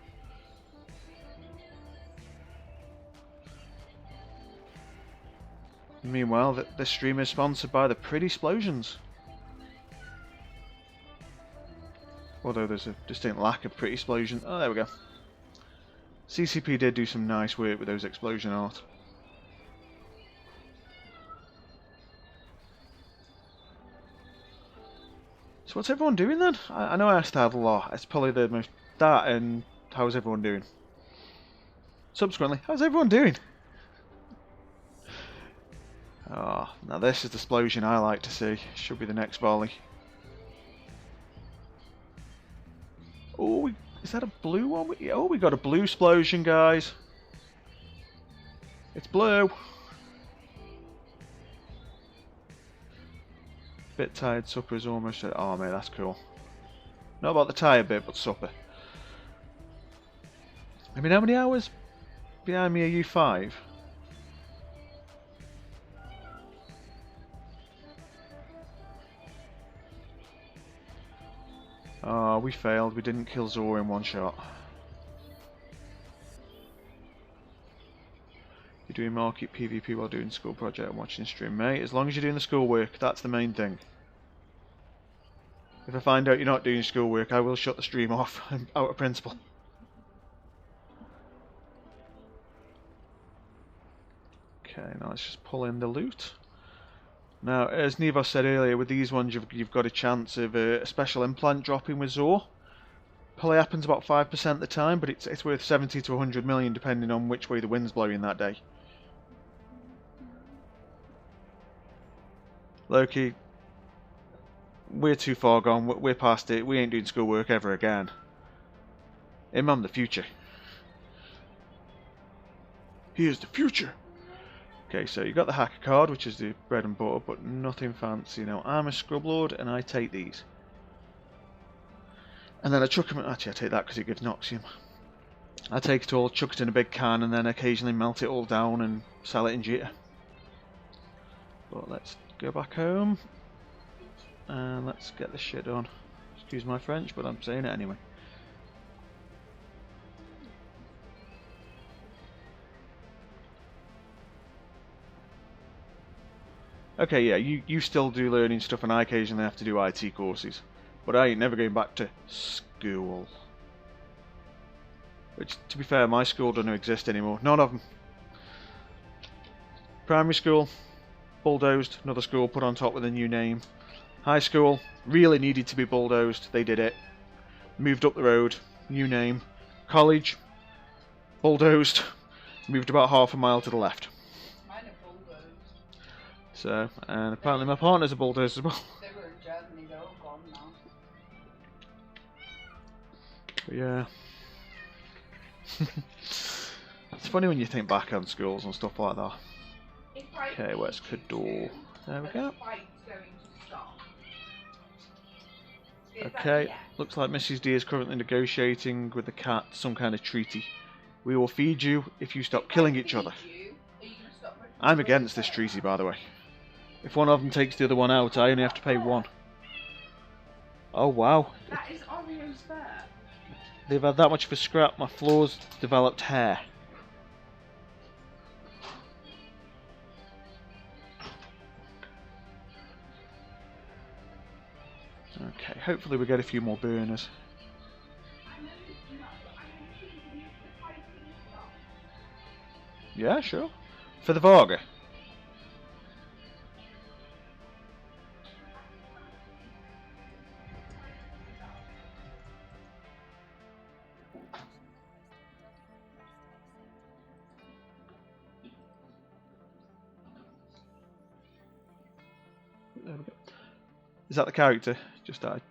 Meanwhile, this stream is sponsored by the Pretty Explosions. Although there's a distinct lack of Pretty Explosion. Oh, there we go. CCP did do some nice work with those explosion art. So what's everyone doing then? I know I asked that a lot. It's probably the most... That and how's everyone doing? Subsequently, how's everyone doing? Oh, now this is the explosion I like to see. Should be the next volley. Oh, is that a blue one? Oh, we got a blue explosion, guys. It's blue. Bit tired, supper is almost... Oh, mate, that's cool. Not about the tired bit, but supper. I mean, how many hours behind me are you? 5? Oh, we failed. We didn't kill Zor in one shot. You're doing market PvP while doing school project and watching stream, mate. As long as you're doing the schoolwork, that's the main thing. If I find out you're not doing schoolwork, I will shut the stream off. I'm out of principle. Okay, now let's just pull in the loot. Now, as Nevos said earlier, with these ones you've got a chance of a special implant dropping with Zor. Probably happens about 5% of the time, but it's worth 70 to 100 million depending on which way the wind's blowing that day. Loki, we're too far gone, we're past it, we ain't doing schoolwork ever again. Imam the future. Here's the future! Okay, so you got the hacker card, which is the bread and butter, but nothing fancy. Now, I'm a scrub lord, and I take these. And then I chuck them... Actually, I take that because it gives Noxium. I take it all, chuck it in a big can, and then occasionally melt it all down and sell it in Jita. But let's go back home. And let's get this shit done. Excuse my French, but I'm saying it anyway. Okay, yeah, you still do learning stuff, and I occasionally have to do IT courses. But I ain't never going back to school. Which, to be fair, my school doesn't exist anymore. None of them. Primary school, bulldozed. Another school put on top with a new name. High school, really needed to be bulldozed. They did it. Moved up the road, new name. College, bulldozed. Moved about half a mile to the left. So, and apparently my partner's a bulldozer as well. They were in Germany, they're all gone now. But yeah. It's funny when you think back on schools and stuff like that. Okay, where's Kador? There we go. Okay, looks like Mrs. D is currently negotiating with the cat some kind of treaty. We will feed you if you stop killing each other. I'm against this treaty, by the way. If one of them takes the other one out, I only have to pay 1. Oh wow. That is Oreo's fur. They've had that much of a scrap, my floor's developed hair. Okay, hopefully we get a few more burners. Yeah, sure. For the Varga. There we go. Is that the character? Just died.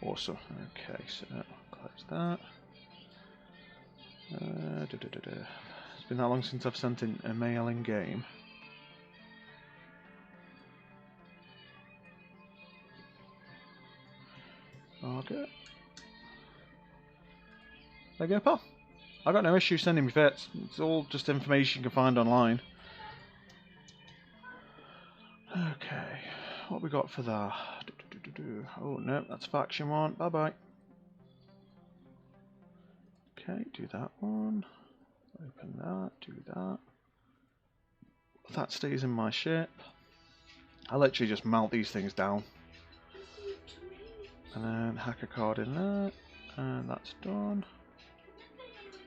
Awesome. Okay, so close that. It's been that long since I've sent in a mail in game. Okay. There you go, pal. I got no issue sending me vets. It's all just information you can find online. Okay, what we got for that? Oh no, that's faction 1. Bye bye. Okay, do that one. Open that. Do that. That stays in my ship. I literally just melt these things down. And then hack a card in there. And that's done.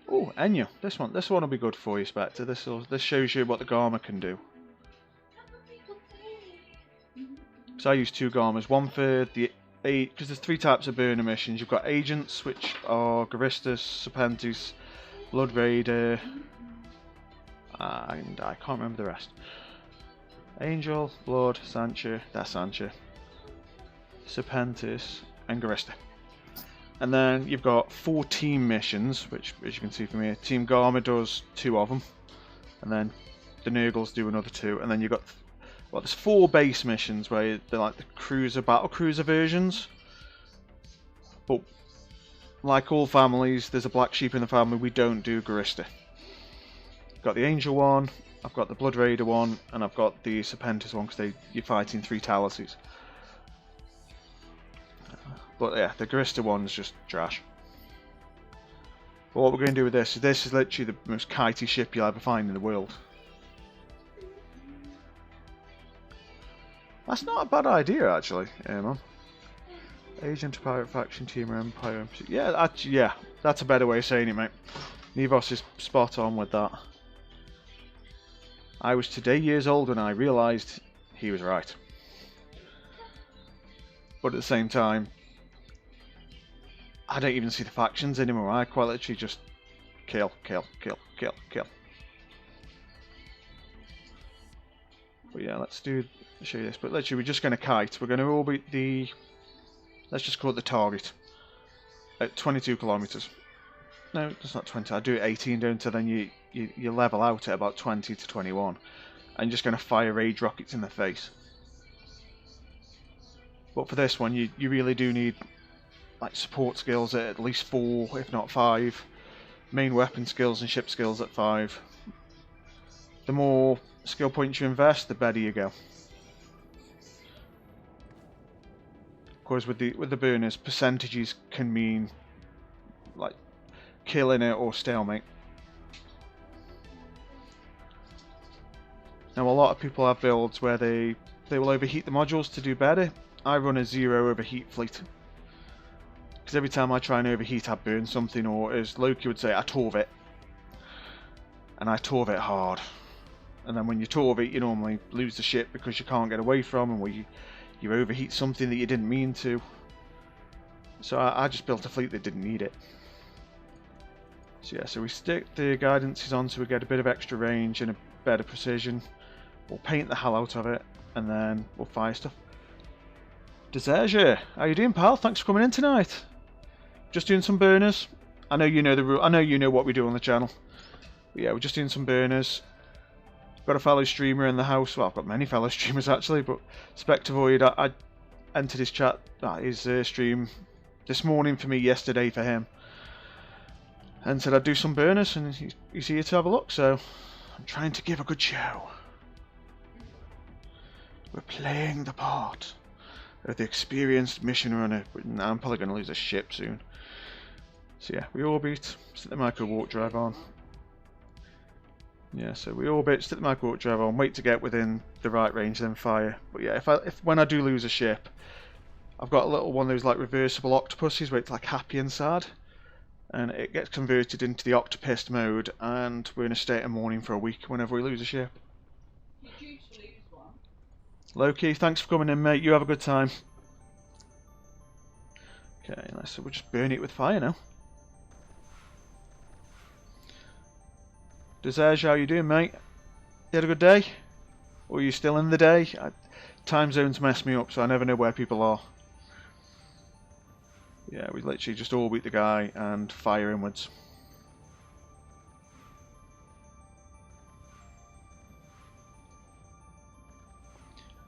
Oh, Enya. This one will be good for you, Spectre. This shows you what the Garma can do. So I use 2 Garmas. One for the because there's 3 types of burner missions. You've got agents, which are Garistus, Serpentis, Blood Raider, and I can't remember the rest. Angel, Blood, Sancha, that's Sancha, Serpentis, and Garista. And then you've got 4 team missions, which, as you can see from here, Team Garma does 2 of them, and then the Nurgles do another 2, and then you've got, well, there's 4 base missions where they're like the cruiser, battle cruiser versions. But like all families, there's a black sheep in the family. We don't do Garista. Got the Angel one, I've got the Blood Raider one, and I've got the Serpentis one because you're fighting 3 Talassies. But yeah, the Garista one's just trash. But what we're going to do with this is literally the most kitey ship you'll ever find in the world. That's not a bad idea, actually, man. Agent, Pirate Faction, Team Empire. Yeah, that's a better way of saying it, mate. Nevos is spot on with that. I was today years old when I realised he was right. But at the same time, I don't even see the factions anymore. I quite literally just kill, kill, kill, kill, kill. But yeah, let's show you this. But literally, we're just going to kite. We're going to orbit the, let's just call it the target, at 22 kilometers. No, it's not 20. I do it 18 down to then you level out at about 20 to 21, and you're just going to fire rage rockets in the face. But for this one, you really do need like support skills at least 4, if not 5. Main weapon skills and ship skills at 5. The more skill points you invest, the better you go. Of course, with the burners, percentages can mean like killing it or stalemate. Now, a lot of people have builds where they will overheat the modules to do better. I run a 0 overheat fleet. Because every time I try and overheat, I burn something, or as Loki would say, I torve it. And I torve it hard. And then when you torve it, you normally lose the ship because you can't get away from them, or you overheat something that you didn't mean to. So I just built a fleet that didn't need it. So yeah, so we stick the guidances on so we get a bit of extra range and a better precision. We'll paint the hell out of it, and then we'll fire stuff. Deserja, how you doing, pal? Thanks for coming in tonight. Just doing some burners. I know you know the rule. I know you know what we do on the channel. But yeah, we're just doing some burners. Got a fellow streamer in the house. Well, I've got many fellow streamers actually, but Spectre Void, I entered his chat, his stream this morning for me, yesterday for him, and said I'd do some burners, and he's here to have a look. So I'm trying to give a good show. We're playing the part of the experienced mission runner. Now I'm probably going to lose a ship soon. So yeah, we orbit, set the micro warp drive on. Yeah, so we orbit, set the micro warp drive on, wait to get within the right range, then fire. But yeah, when I do lose a ship, I've got a little one of those like reversible octopuses where it's like happy and sad, and it gets converted into the octopist mode, and we're in a state of mourning for a week whenever we lose a ship. You're due to lose one. Loki, thanks for coming in, mate. You have a good time. Okay, so we'll just burn it with fire now. Deserge, how you doing, mate? You had a good day? Or are you still in the day? Time zones mess me up, so I never know where people are. Yeah, we literally just orbit the guy and fire inwards.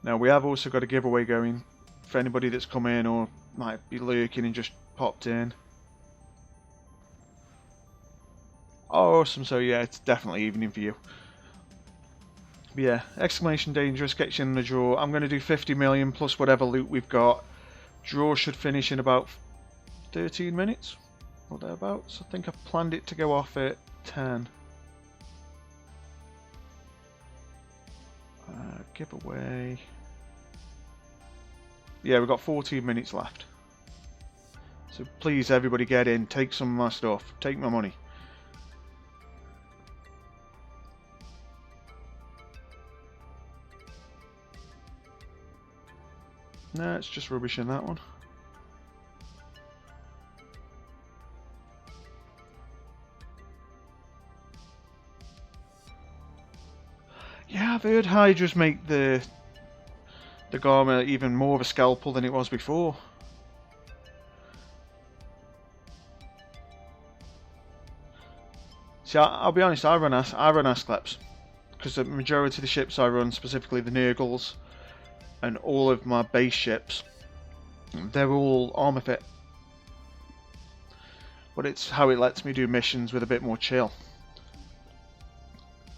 Now, we have also got a giveaway going for anybody that's come in or might be lurking and just popped in. Oh, awesome, so yeah, it's definitely evening for you. But yeah, exclamation dangerous, gets you in the draw. I'm going to do 50 million plus whatever loot we've got. Draw should finish in about 13 minutes, or thereabouts. I think I've planned it to go off at 10. Giveaway. Yeah, we've got 14 minutes left. So please, everybody get in, take some of my stuff, take my money. No, it's just rubbish in that one. Yeah, I've heard Hydras make the Garma even more of a scalpel than it was before. See, I'll be honest, I run Ascleps because the majority of the ships I run, specifically the Nurgles, and all of my base ships, they're all armor fit. But it's how it lets me do missions with a bit more chill.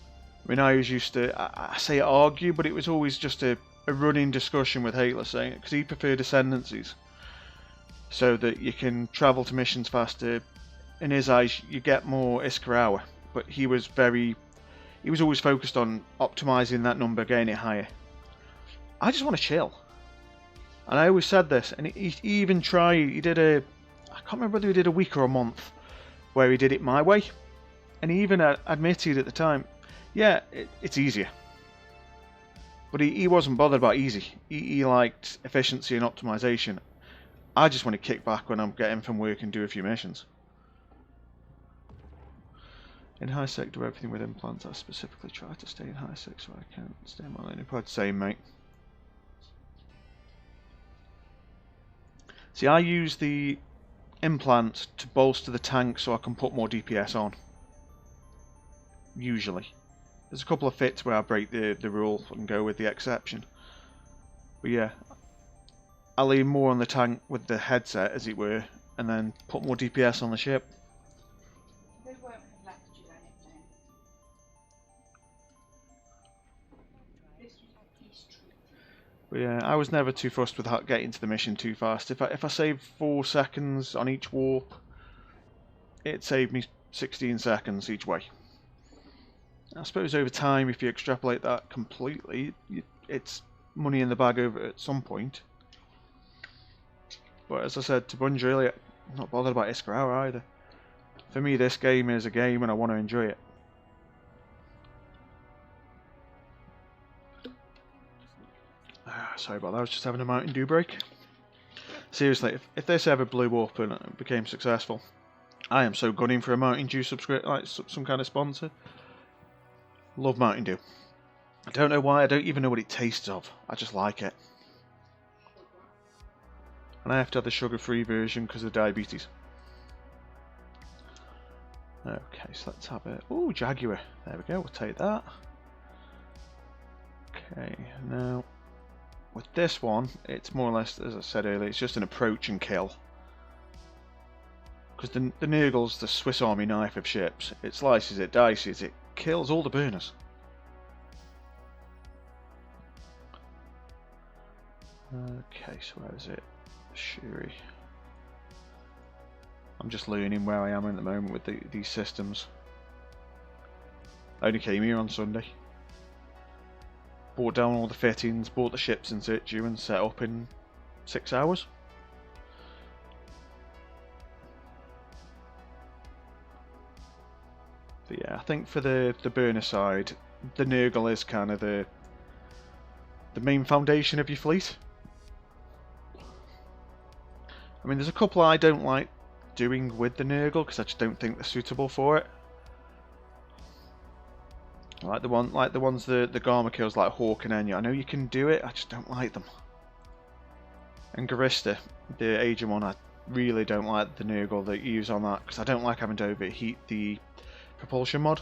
I mean, I always used to, I say argue, but it was always just a running discussion with Hayler, saying because he preferred ascendancies, so that you can travel to missions faster. In his eyes, you get more Iskra hour, but he was always focused on optimizing that number, getting it higher. I just want to chill, and I always said this, and he even tried. He did I can't remember whether he did a week or a month, where he did it my way, and he even admitted at the time, yeah, it's easier. But he wasn't bothered about easy. He liked efficiency and optimization. I just want to kick back when I'm getting from work and do a few missions. In high sec, do everything with implants. I specifically try to stay in high sec so I can stay in my lane. Probably same, mate. See, I use the implant to bolster the tank so I can put more DPS on. Usually. There's a couple of fits where I break the rule and go with the exception. But yeah, I lean more on the tank with the headset, as it were, and then put more DPS on the ship. They won't have left you anything. This was a peace treaty. But yeah, I was never too fussed with getting to the mission too fast. If I saved 4 seconds on each warp, it saved me 16 seconds each way. I suppose over time, if you extrapolate that completely, it's money in the bag over at some point. But as I said to Bungie earlier, I'm not bothered about Iskra hour either. For me, this game is a game and I want to enjoy it. Sorry about that, I was just having a Mountain Dew break. Seriously, if this ever blew up and became successful, I am so gunning for a Mountain Dew subscription, like some kind of sponsor. Love Mountain Dew. I don't know why, I don't even know what it tastes of. I just like it. And I have to have the sugar-free version because of diabetes. Okay, so let's have it. Oh, Jaguar. There we go, we'll take that. Okay, now with this one, it's more or less, as I said earlier, it's just an approach and kill. Because the Nurgle's the Swiss Army knife of ships. It slices, it dices, it kills all the burners. Okay, so where is it? Shuri. I'm just learning where I am at the moment with these systems. I only came here on Sunday. Brought down all the fittings, bought the ships in situ and set up in 6 hours. But yeah, I think for the burner side, the Nurgle is kind of the main foundation of your fleet. I mean, there's a couple I don't like doing with the Nurgle because I just don't think they're suitable for it. Like the ones the Garma kills, like Hawk and Enya. I know you can do it, I just don't like them. And Garista, the Agent one, I really don't like the Nurgle that you use on that because I don't like having to overheat the propulsion mod.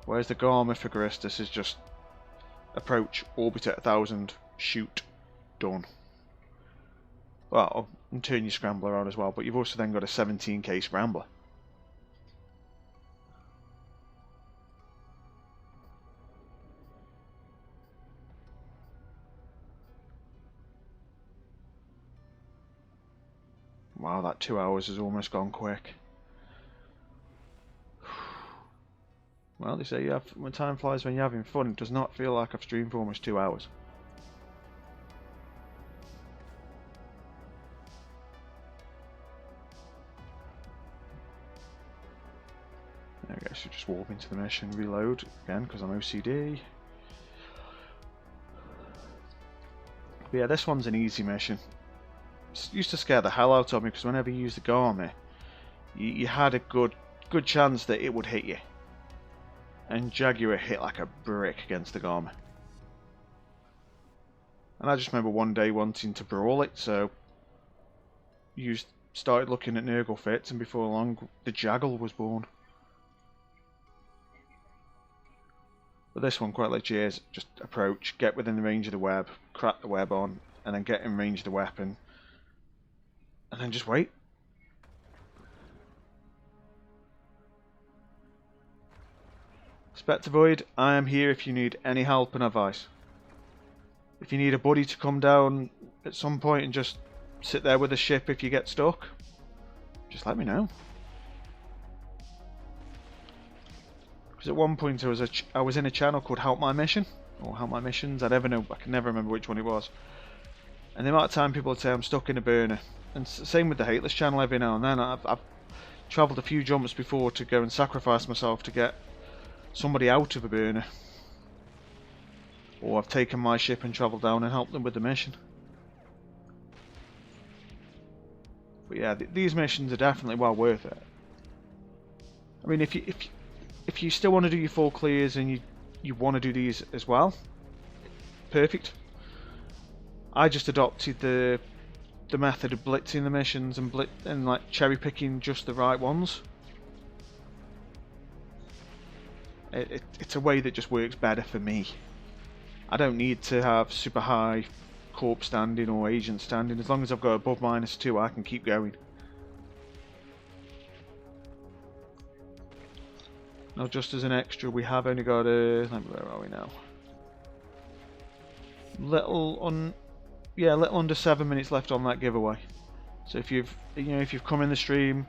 Whereas the Garma for Garistas is just approach, orbit at 1000, shoot, done. Well, and turn your scrambler on as well, but you've also then got a 17k scrambler. Wow, that 2 hours has almost gone quick. Well, they say when time flies when you're having fun. It does not feel like I've streamed for almost 2 hours. I guess you just walk into the mission, reload again because I'm OCD. But yeah, this one's an easy mission. It used to scare the hell out of me because whenever you used the Garmy, you had a good chance that it would hit you. And Jaguar hit like a brick against the Garmy. And I just remember one day wanting to brawl it, so started looking at Nurgle fits, and before long the Jaggle was born. But this one quite legit is just approach, get within the range of the web, crack the web on, and then get in range of the weapon, and then just wait. Spectre Void, I am here if you need any help and advice. If you need a buddy to come down at some point and just sit there with the ship if you get stuck, just let me know. Because at one point I was in a channel called Help My Mission, or Help My Missions, I can never remember which one it was. And the amount of time people would say I'm stuck in a burner. And same with the Hateless channel every now and then. I've travelled a few jumps before to go and sacrifice myself to get somebody out of a burner. Or I've taken my ship and travelled down and helped them with the mission. But yeah, these missions are definitely well worth it. I mean, if you still want to do your full clears and you want to do these as well, perfect. I just adopted the method of blitzing the missions and like cherry picking just the right ones. It's a way that just works better for me. I don't need to have super high corp standing or agent standing. As long as I've got above -2, I can keep going. Now, just as an extra, we have only got where are we now? Little under 7 minutes left on that giveaway. So if you've come in the stream,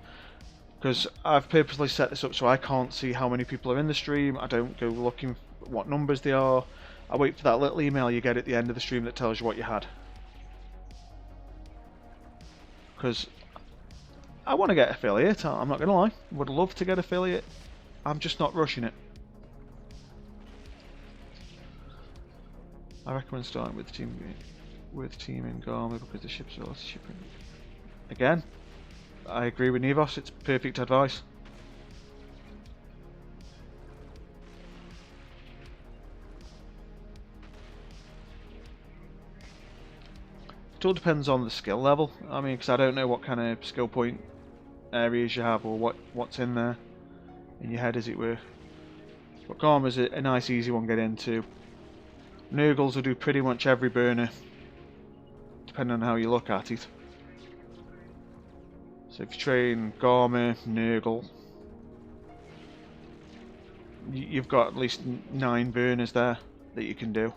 because I've purposely set this up so I can't see how many people are in the stream. I don't go looking what numbers they are. I wait for that little email you get at the end of the stream that tells you what you had. Because I want to get affiliate, I'm not going to lie. Would love to get affiliate. I'm just not rushing it. I recommend starting with team in Garmy because the ship's also shipping. Again, I agree with Nevos, it's perfect advice. It all depends on the skill level. I mean, because I don't know what kind of skill point areas you have or what's in there in your head, as it were. But Garma's a nice easy one to get into. Nurgles will do pretty much every burner, depending on how you look at it. So if you train Garma, Nurgle, you've got at least 9 burners there that you can do.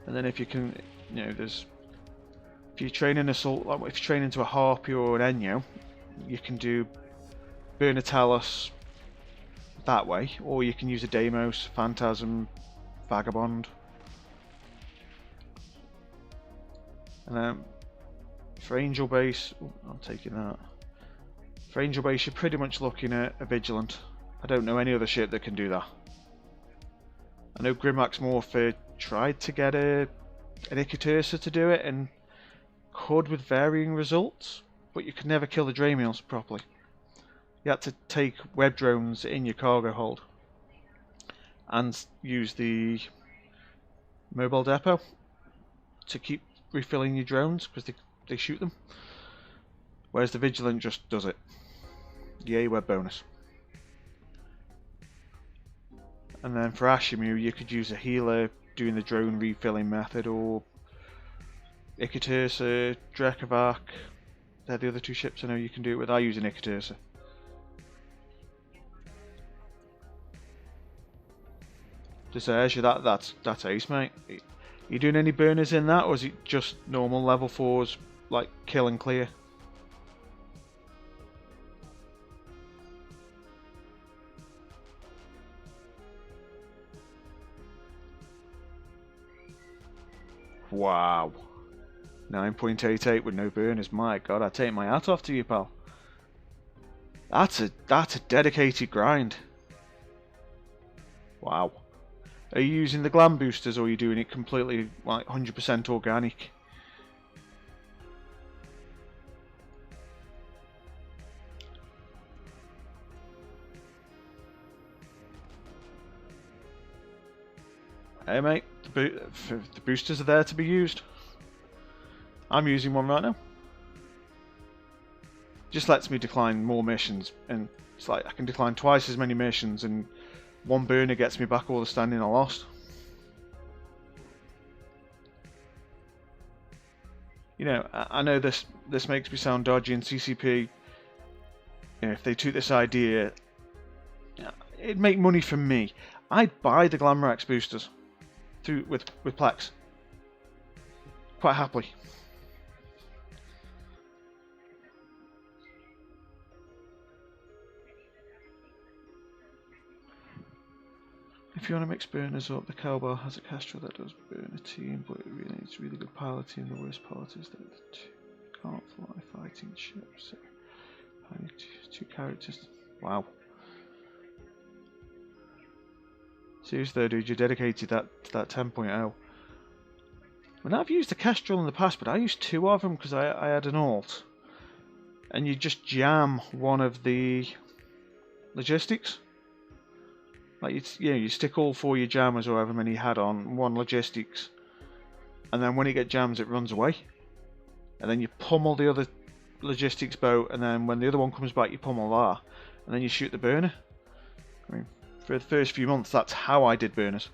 And then if you can, if you train in Assault, like if you train into a Harpy or an Enyo, you can do Burner Talos that way, or you can use a Deimos, Phantasm, Vagabond. And then for Angel Base, I'm taking that. For Angel Base, you're pretty much looking at a Vigilant. I don't know any other ship that can do that. I know Grimmax Morpher tried to get an Icatursa to do it and could with varying results, but you could never kill the Dramiels properly. You had to take web drones in your cargo hold and use the mobile depot to keep refilling your drones because they shoot them, whereas the Vigilant just does it. Yay, web bonus. And then for Ashimu, you could use a healer doing the drone refilling method, or Icatursa, Drekavac. They're the other 2 ships I know you can do it with. I use an Icatursa. Desertia, that's ace, mate. Are you doing any burners in that, or is it just normal level 4s, like kill and clear? Wow. 9.88 with no burners. My god, I take my hat off to you, pal. That's a dedicated grind. Wow. Are you using the glam boosters, or are you doing it completely like 100% organic? Hey mate, the boosters are there to be used. I'm using one right now. Just lets me decline more missions, and it's like I can decline twice as many missions, and one burner gets me back all the standing I lost. You know, I know this makes me sound dodgy, and CCP, you know, if they took this idea, it'd make money from me. I'd buy the Glamrax boosters with Plex quite happily. If you want to mix burners up, the Cowbell has a Kestrel that does burn a team, but it really needs really good piloting. The worst part is that the two can't fly fighting ships, so I need two characters. Wow. Seriously though, dude, you dedicated that to that 10.0. I mean, I've used the Kestrel in the past, but I used two of them because I had an alt. And you just jam one of the logistics. Like you stick all four of your jammers or however many you had on one logistics, and then when it gets jams, it runs away. And then you pummel the other logistics boat, and then when the other one comes back, you pummel that, and then you shoot the burner. I mean, for the first few months, that's how I did burners.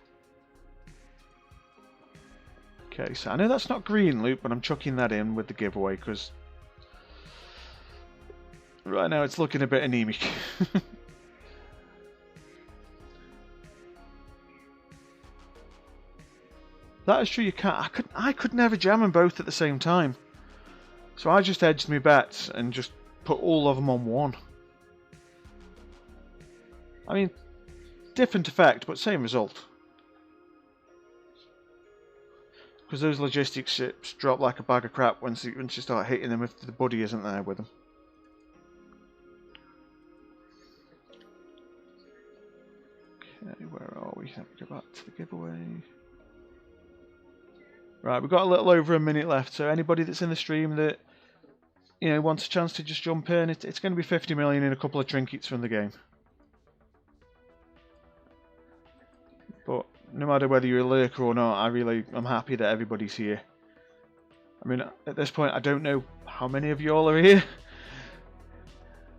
Okay, so I know that's not green loot, but I'm chucking that in with the giveaway because right now it's looking a bit anemic. That is true, you can't. I could never jam them both at the same time. So I just edged my bets and just put all of them on one. I mean, different effect, but same result. Because those logistics ships drop like a bag of crap once you start hitting them if the buddy isn't there with them. Okay, where are we? Let me go back to the giveaway. Right, we've got a little over a minute left, so anybody that's in the stream that wants a chance to just jump in, it's going to be 50 million in a couple of trinkets from the game. But no matter whether you're a lurker or not, I'm happy that everybody's here. I mean, at this point, I don't know how many of you all are here,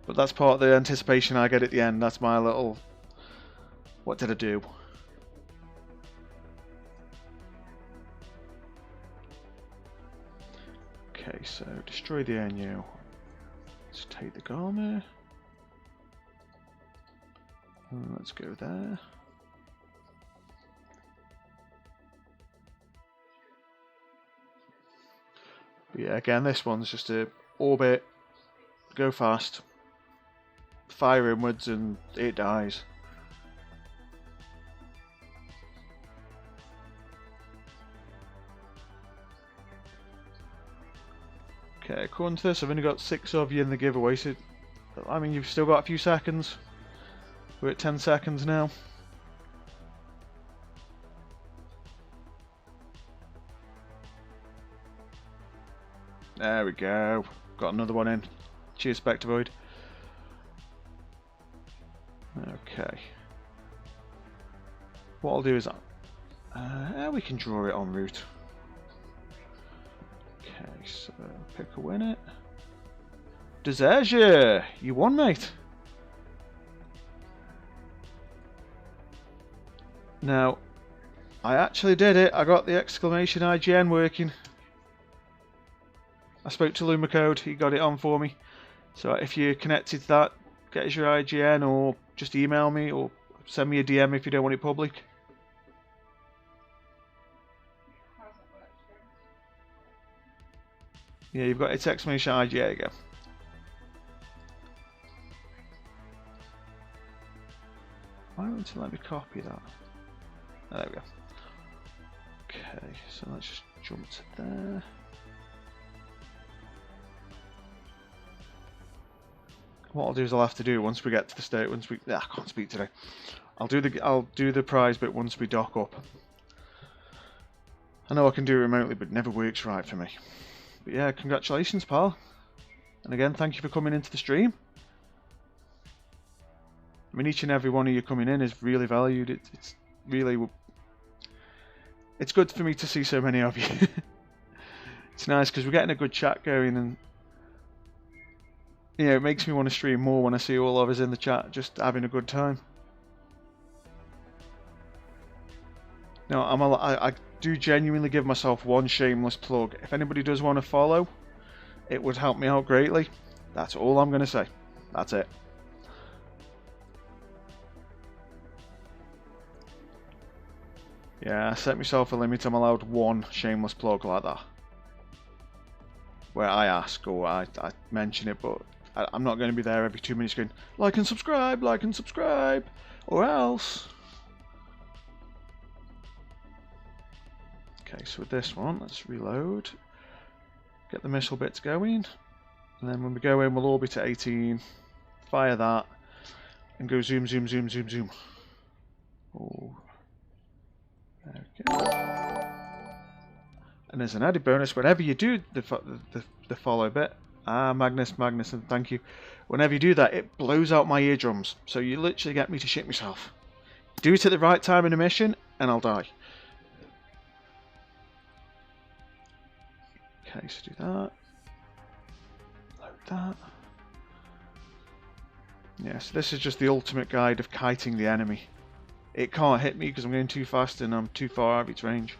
but that's part of the anticipation I get at the end. That's my little, what did I do? Okay, so destroy the Enu. Let's take the Garmer. Let's go there. But yeah, again, this one's just a orbit, go fast, fire inwards, and it dies. Okay, according to this, I've only got 6 of you in the giveaway, so I mean, you've still got a few seconds. We're at 10 seconds now. There we go. Got another one in. Cheers, Spectre Okay. What I'll do is, we can draw it en route. Okay, so pick a winner. Desertia, you won, mate. Now, I actually did it. I got the exclamation IGN working. I spoke to Lumacode, he got it on for me. So if you're connected to that, get us your IGN or just email me or send me a DM if you don't want it public. Yeah, you've got its exclamation IGN, there you go. Why won't it let me copy that? Oh, there we go. Okay, so let's just jump to there. what I'll do is I'll have to do once we get to the state. Once we, I can't speak today. I'll do the prize bit once we dock up. I know I can do it remotely, but it never works right for me. But yeah, congratulations, pal. And again, thank you for coming into the stream. I mean, each and every one of you coming in is really valued. It's really, it's good for me to see so many of you. It's nice because we're getting a good chat going, and you know, it makes me want to stream more when I see all of us in the chat just having a good time. No, I do genuinely give myself one shameless plug. If anybody does want to follow, it would help me out greatly. That's all I'm going to say. That's it. Yeah, I set myself a limit. I'm allowed one shameless plug like that, where I ask or I mention it, but I'm not going to be there every 2 minutes going, like and subscribe, or else. Okay, so with this one, let's reload, get the missile bits going, and then when we go in, we'll orbit at 18, fire that, and go zoom, zoom, zoom, zoom, zoom. Oh, there we go. And there's an added bonus whenever you do the follow bit. Magnus, and thank you. Whenever you do that, it blows out my eardrums, so you literally get me to shit myself. Do it at the right time in the mission, and I'll die. Okay, so do that. Load that. Yeah, so this is just the ultimate guide of kiting the enemy. It can't hit me because I'm going too fast and I'm too far out of its range.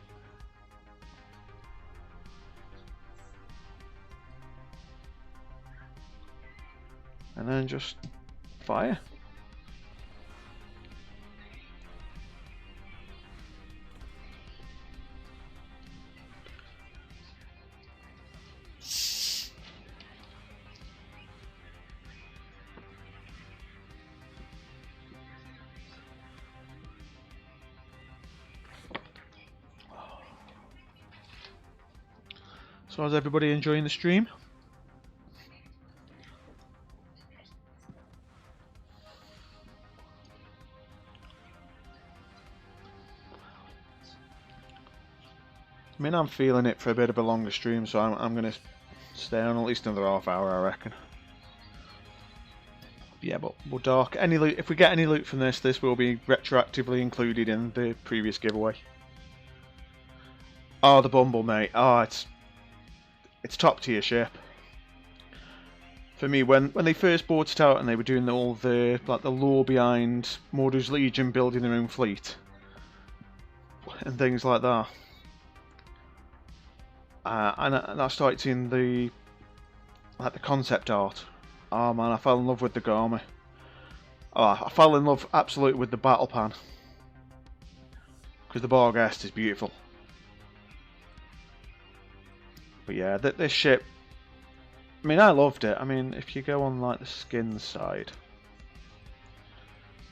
And then just fire. So is everybody enjoying the stream? I mean, I'm feeling it for a bit of a longer stream, so I'm going to stay on at least another half hour, I reckon. Yeah, but we'll dark any loot. If we get any loot from this will be retroactively included in the previous giveaway. Oh, the Bumble, mate. Oh, it's top tier ship. For me, when they first brought it out and they were doing all the the lore behind Mordor's Legion building their own fleet and things like that, and I started seeing the concept art. Oh man, I fell in love with the Garmy. Oh, I fell in love absolutely with the battle pan because the Barghest is beautiful. But yeah, this ship, I mean, I loved it. I mean, if you go on like the skins side,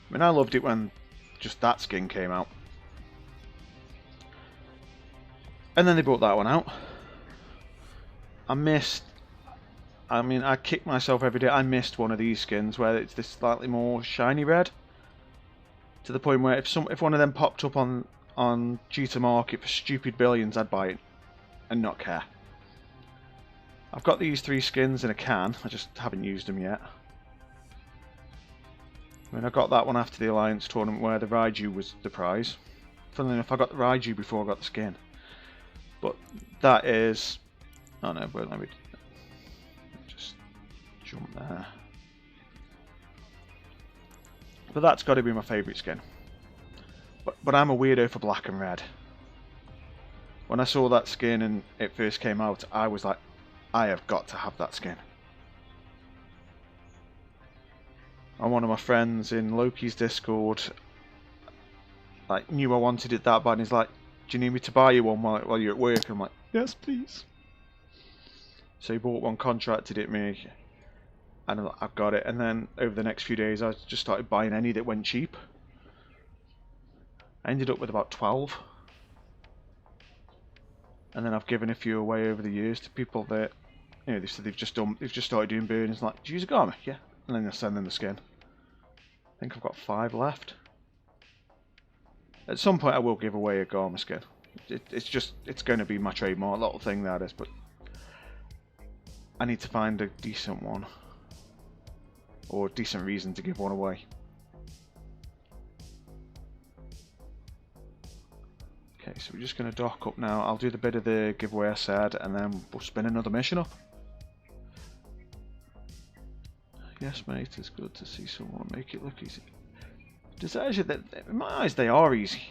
I mean, I loved it when just that skin came out. And then they brought that one out. I kick myself every day. I missed one of these skins where it's this slightly more shiny red. To the point where if one of them popped up on Cheetah Market for stupid billions, I'd buy it and not care. I've got these 3 skins in a can, I just haven't used them yet. I mean, I got that one after the Alliance tournament where the Raiju was the prize. Funnily enough, I got the Raiju before I got the skin. But that is... Oh no, but let me just jump there. But that's got to be my favourite skin. But I'm a weirdo for black and red. When I saw that skin and it first came out, I was like, I have got to have that skin. And one of my friends in Loki's Discord knew I wanted it that bad, and he's like, do you need me to buy you one while you're at work? I'm like, yes please. So he bought one, contracted it me, and I've got it. And then over the next few days I just started buying any that went cheap. I ended up with about 12. And then I've given a few away over the years to people that, you know, they said they've just started doing burnings. Like, do you use a Garmy? Yeah. and then you'll send them the skin. I think I've got 5 left. At some point I will give away a Garma skin. It's going to be my trademark little thing, that is, but I need to find a decent one. Or a decent reason to give one away. Okay, so we're just going to dock up now. I'll do the bit of the giveaway I said, and then we'll spin another mission up. Yes, mate, it's good to see someone make it look easy. Does that actually, in my eyes, they are easy.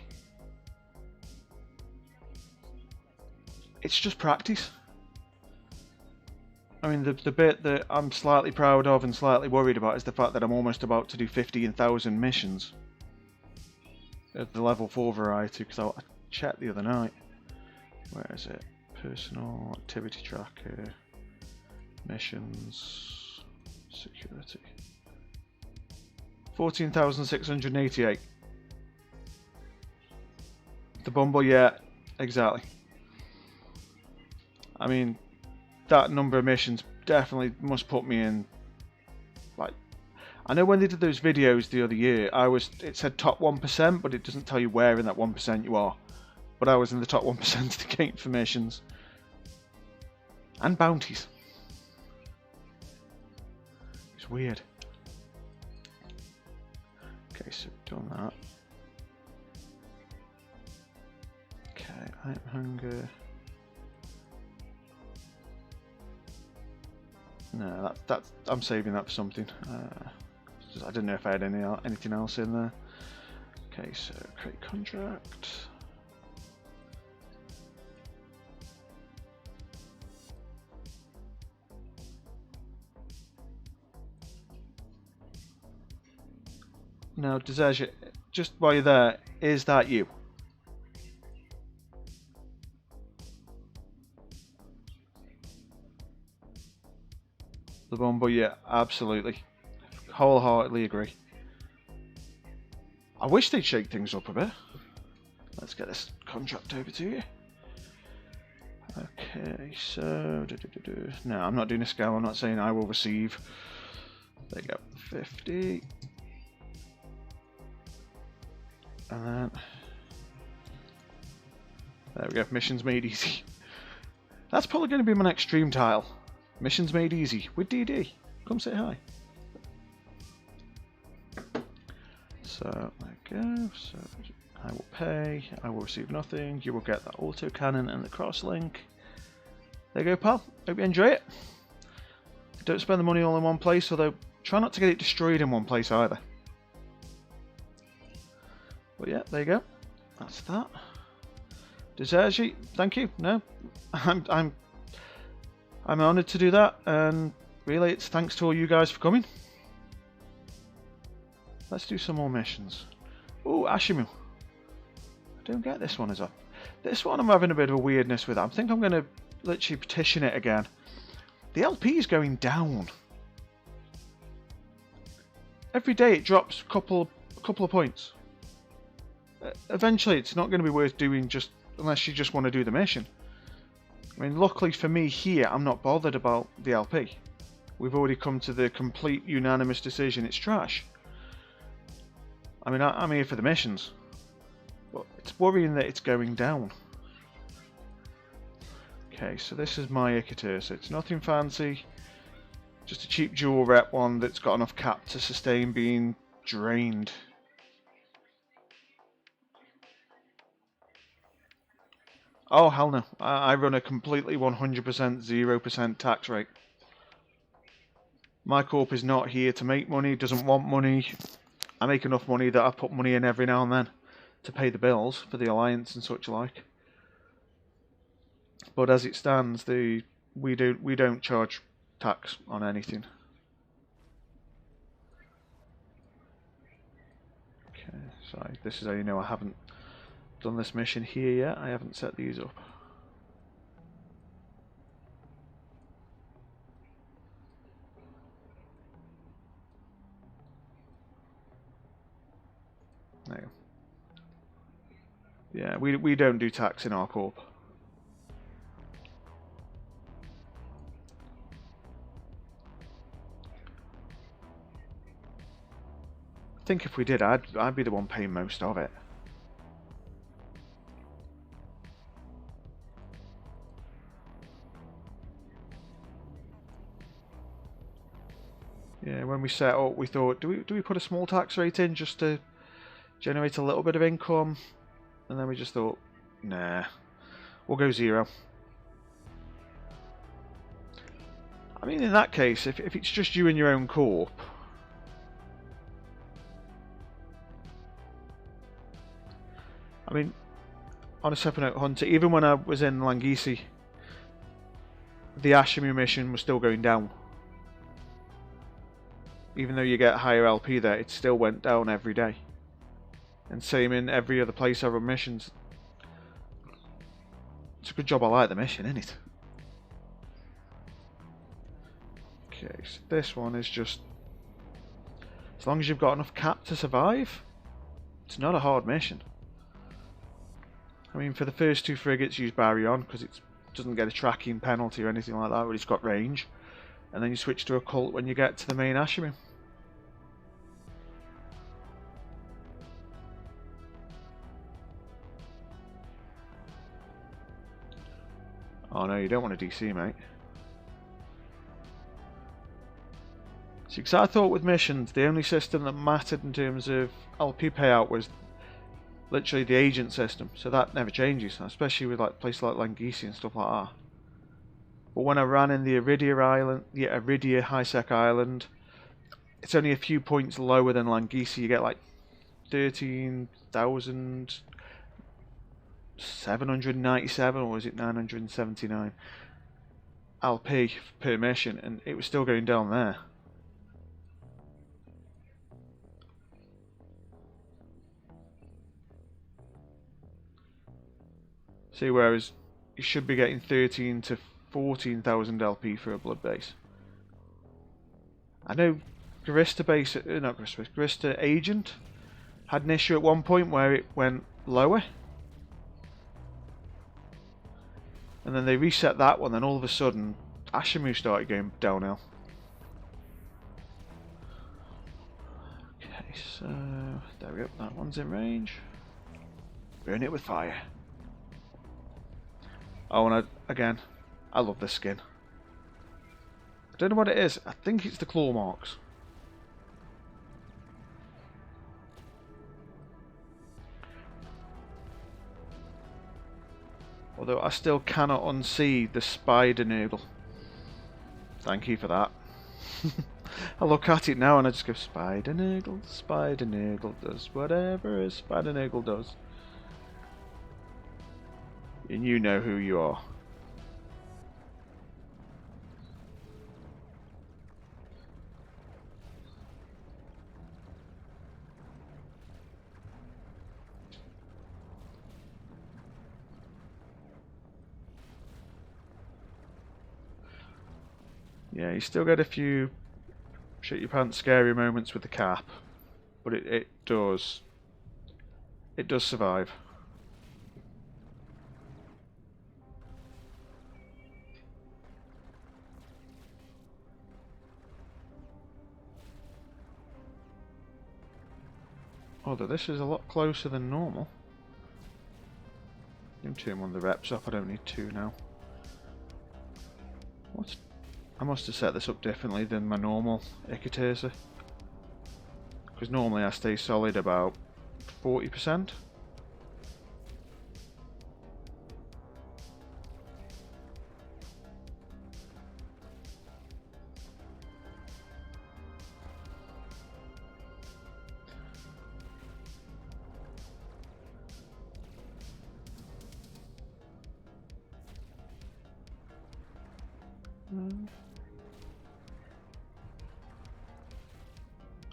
It's just practice. I mean, the bit that I'm slightly proud of and slightly worried about is the fact that I'm almost about to do 15,000 missions at the level 4 variety, because I checked the other night. Where is it? Personal activity tracker, missions, security. 14,688. The Bumble, yeah, exactly. I mean, that number of missions definitely must put me in, like, I know when they did those videos the other year, it said top 1%, but it doesn't tell you where in that 1% you are. But I was in the top 1% to get informations. And bounties. It's weird. Okay, so we've done that. Okay, item hunger. No, that's I'm saving that for something. I didn't know if I had anything else in there. Okay, so create contract. Now, Deserja, just while you're there, is that you? The Bumble, yeah, absolutely. Wholeheartedly agree. I wish they'd shake things up a bit. Let's get this contract over to you. Okay, so... No, I'm not doing a scale. I'm not saying I will receive. There you go. 50. And then... There we go. Missions made easy. That's probably going to be my next stream title. Missions made easy with DD. Come say hi. So, there we go. So, I will pay. I will receive nothing. You will get that autocannon and the crosslink. There you go, pal. Hope you enjoy it. Don't spend the money all in one place, although try not to get it destroyed in one place either. But yeah, there you go. That's that. Desergi, thank you. No, I'm honoured to do that, and really, it's thanks to all you guys for coming. Let's do some more missions. Oh, Ashimu. I don't get this one as well. This one I'm having a bit of a weirdness with. I think I'm going to literally petition it again. The LP is going down. Every day it drops a couple of points. Eventually, it's not going to be worth doing just unless you just want to do the mission. I mean, luckily for me here, I'm not bothered about the LP. We've already come to the complete unanimous decision. It's trash. I mean, I'm here for the missions, but it's worrying that it's going down. Okay, so this is my Ikater, so it's nothing fancy. Just a cheap dual rep one that's got enough cap to sustain being drained. Oh, hell no. I run a completely 100% 0% tax rate. My corp is not here to make money, doesn't want money. I make enough money that I put money in every now and then to pay the bills for the Alliance and such like. But as it stands, we don't charge tax on anything. Okay, sorry, this is how you know I haven't done this mission here yet. I haven't set these up. No. Yeah, we don't do tax in our corp. think if we did, I'd be the one paying most of it. Yeah, when we set up, we thought, do we put a small tax rate in just to generate a little bit of income? And then we just thought, nah, we'll go 0. I mean, in that case, if it's just you and your own corp, I mean, on a separate note, Hunter, even when I was in Langisi, the Ashemu mission was still going down. Even though you get higher LP there, it still went down every day. And same in every other place I run missions. It's a good job I like the mission, isn't it? Okay, so this one is just... as long as you've got enough cap to survive, it's not a hard mission. I mean, for the first 2 frigates, use Baryon, because it doesn't get a tracking penalty or anything like that, but it's got range. And then you switch to a cult when you get to the main Ashemu. Oh no, you don't want a DC, mate. See, because I thought with missions, the only system that mattered in terms of LP payout was literally the agent system. So that never changes, especially with like places like Langisi and stuff like that. But when I ran in the Iridia High-Sec Island, it's only a few points lower than Langisi. You get like 13,797, or was it 979 LP per mission, and it was still going down there. See, whereas you should be getting 13 to 14,000 LP for a blood base. I know Garista base, not Garista, Garista Agent had an issue at one point where it went lower, and then they reset that one, then all of a sudden Ashemu started going downhill. Okay, so there we go, that one's in range. Burn it with fire. Oh, and again, I love this skin. I don't know what it is. I think it's the claw marks. Although I still cannot unsee the spider noodle. Thank you for that. I look at it now and I just go, Spider Noodle does whatever a Spider Noodle does. And you know who you are. Yeah, you still get a few shit your pants scary moments with the cap, but it does survive. Although this is a lot closer than normal. I'm turning one of the reps up, I don't need 2 now. What? I must have set this up differently than my normal Ikaterza. Because normally I stay solid about 40%.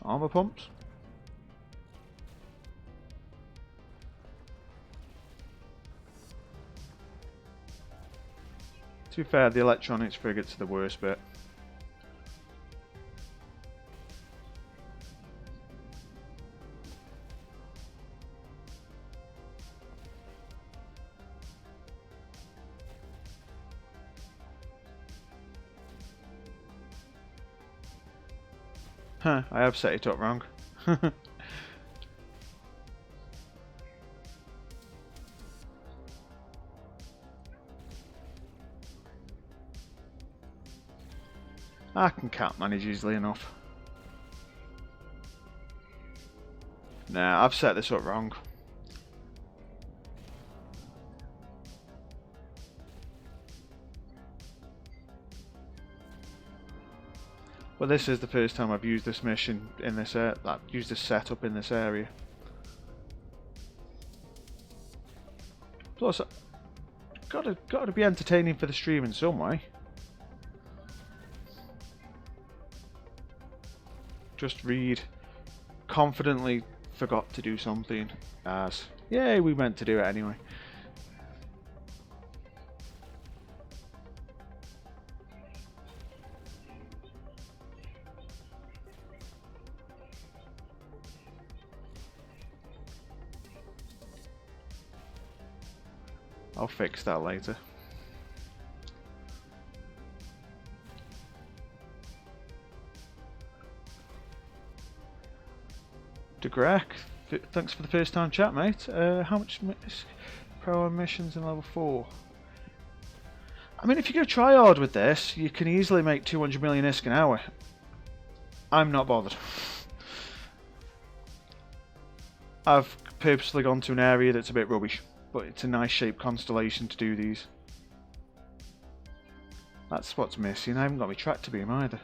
Armor pumps. To be fair, the electronics frigates are the worst bit. Huh, I have set it up wrong. I can cat manage easily enough. Nah, I've set this up wrong. Well, this is the first time I've used this mission in this used this setup in this area. Plus, gotta be entertaining for the stream in some way. Just read. Confidently forgot to do something. As yay, we meant to do it anyway. I'll fix that later. DeGrek, thanks for the first time chat, mate. How much pro missions in level 4? I mean, if you go try hard with this, you can easily make 200 million ISK an hour. I'm not bothered. I've purposely gone to an area that's a bit rubbish, but it's a nice shaped constellation to do these. That's what's missing. I haven't got my tractor beam either.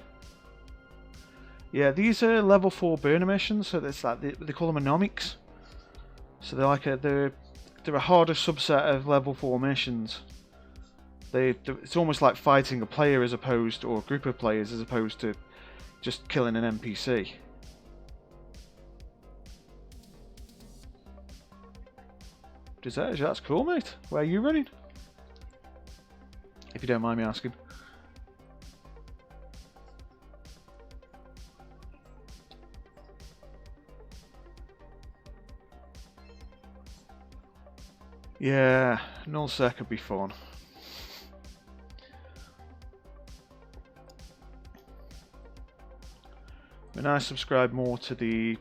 Yeah, these are level 4 burner missions, so it's like they call them anomics. So they're like they're a harder subset of level 4 missions. It's almost like fighting a player or a group of players as opposed to just killing an NPC. Deserge, that's cool, mate. Where are you running? If you don't mind me asking. Yeah, nullsec could be fun. When I subscribe more to the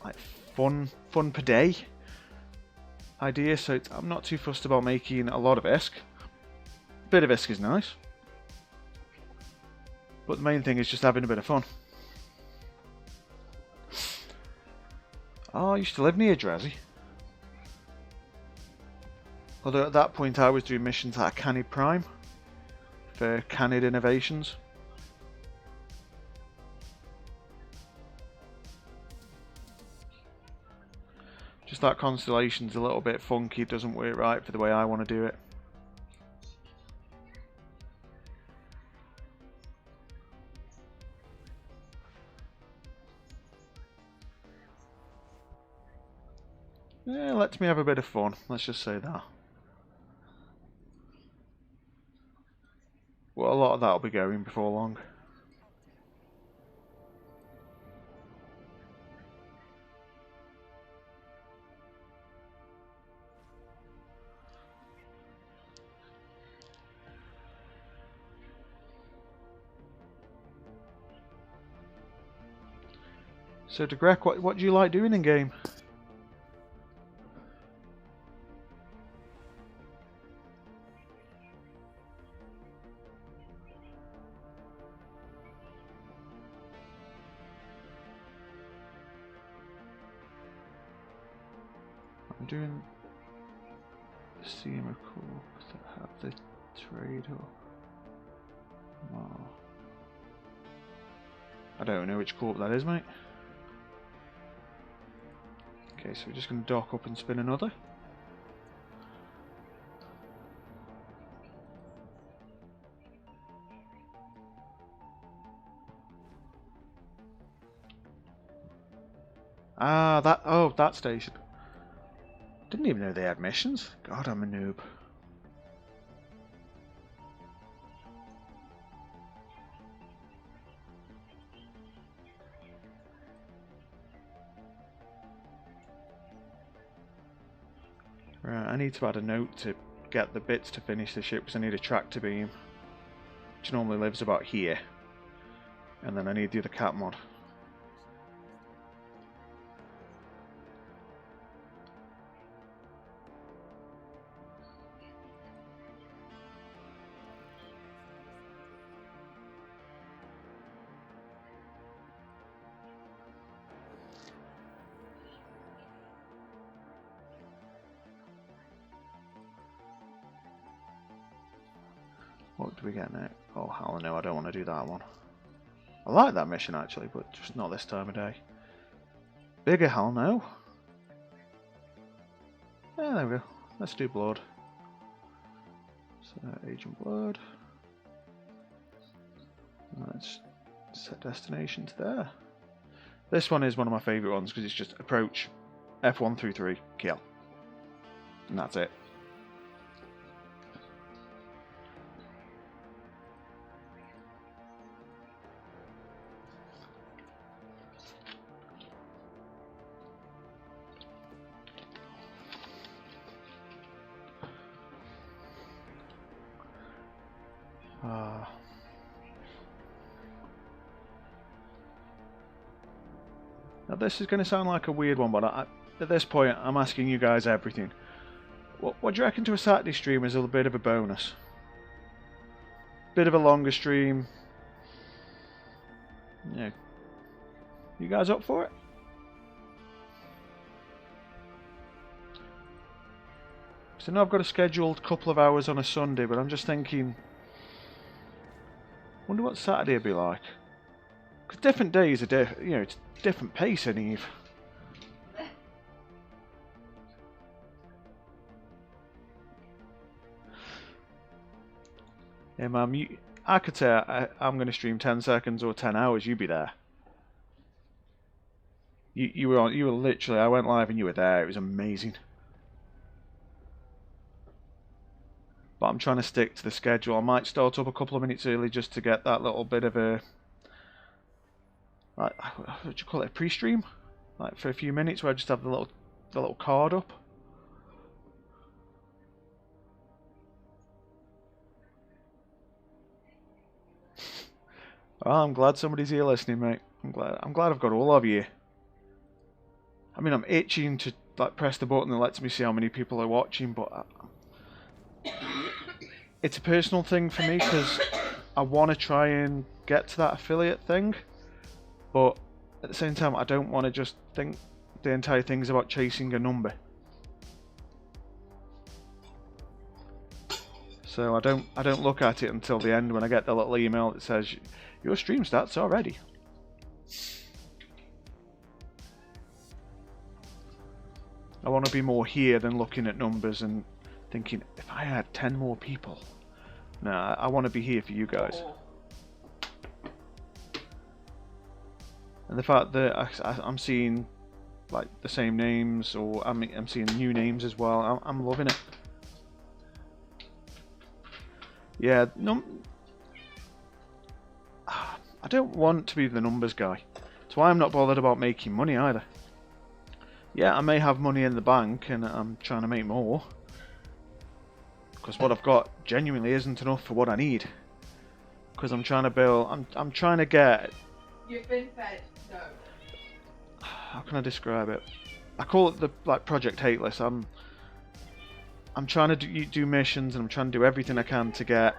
like fun per day idea, so I'm not too fussed about making a lot of ISK. A bit of ISK is nice, but the main thing is just having a bit of fun. Oh, I used to live near Drazzy. Although at that point I was doing missions at Canid Prime for Canid Innovations. Just that constellation's a little bit funky, doesn't work right for the way I want to do it. Yeah, lets me have a bit of fun, let's just say that. Well, a lot of that will be going before long. So, DeGrek, what do you like doing in game? I'm doing the SEMA Corp that have the trade or wow. I don't know which corp that is, mate. Okay, so we're just going to dock up and spin another. Ah, that station. Didn't even know they had missions. God, I'm a noob. Right, I need to add a note to get the bits to finish the ship because I need a tractor beam, which normally lives about here. And then I need the other cat mod. What do we get now? Oh, hell no, I don't want to do that one. I like that mission actually, but just not this time of day. Bigger, hell no. Yeah, there we go. Let's do Blood. So, Agent Blood. Let's set destination to there. This one is one of my favourite ones because it's just approach, F1 through 3, kill. And that's it. Now this is going to sound like a weird one, but at this point I'm asking you guys everything. What do you reckon to a Saturday stream as a bit of a bonus? Bit of a longer stream. Yeah. You guys up for it? So I know I've got a scheduled couple of hours on a Sunday, but I'm just thinking, wonder what Saturday would be like. Because different days are it's different pace in Eve. Yeah, Mum, I could say I'm going to stream 10 seconds or 10 hours. You'd be there. You were on. You were literally. I went live and you were there. It was amazing. But I'm trying to stick to the schedule. I might start up a couple of minutes early just to get that little bit of a, like, what do you call it, a pre-stream? Like for a few minutes where I just have the little card up. Oh, I'm glad somebody's here listening, mate. I'm glad I've got all of you. I mean, I'm itching to like press the button that lets me see how many people are watching, but it's a personal thing for me because I want to try and get to that affiliate thing, but at the same time I don't want to just think the entire thing's about chasing a number. So I don't look at it until the end when I get the little email that says your stream starts already. I want to be more here than looking at numbers and thinking, if I had 10 more people. No, I want to be here for you guys. And the fact that I'm seeing like the same names, or I'm seeing new names as well, I'm loving it. Yeah, I don't want to be the numbers guy. That's why I'm not bothered about making money either. Yeah, I may have money in the bank and I'm trying to make more. Because what I've got genuinely isn't enough for what I need. Because I'm trying to build, I'm trying to get... You've been fed, no. How can I describe it? I call it the Project Hateless. I'm trying to do missions and I'm trying to do everything I can to get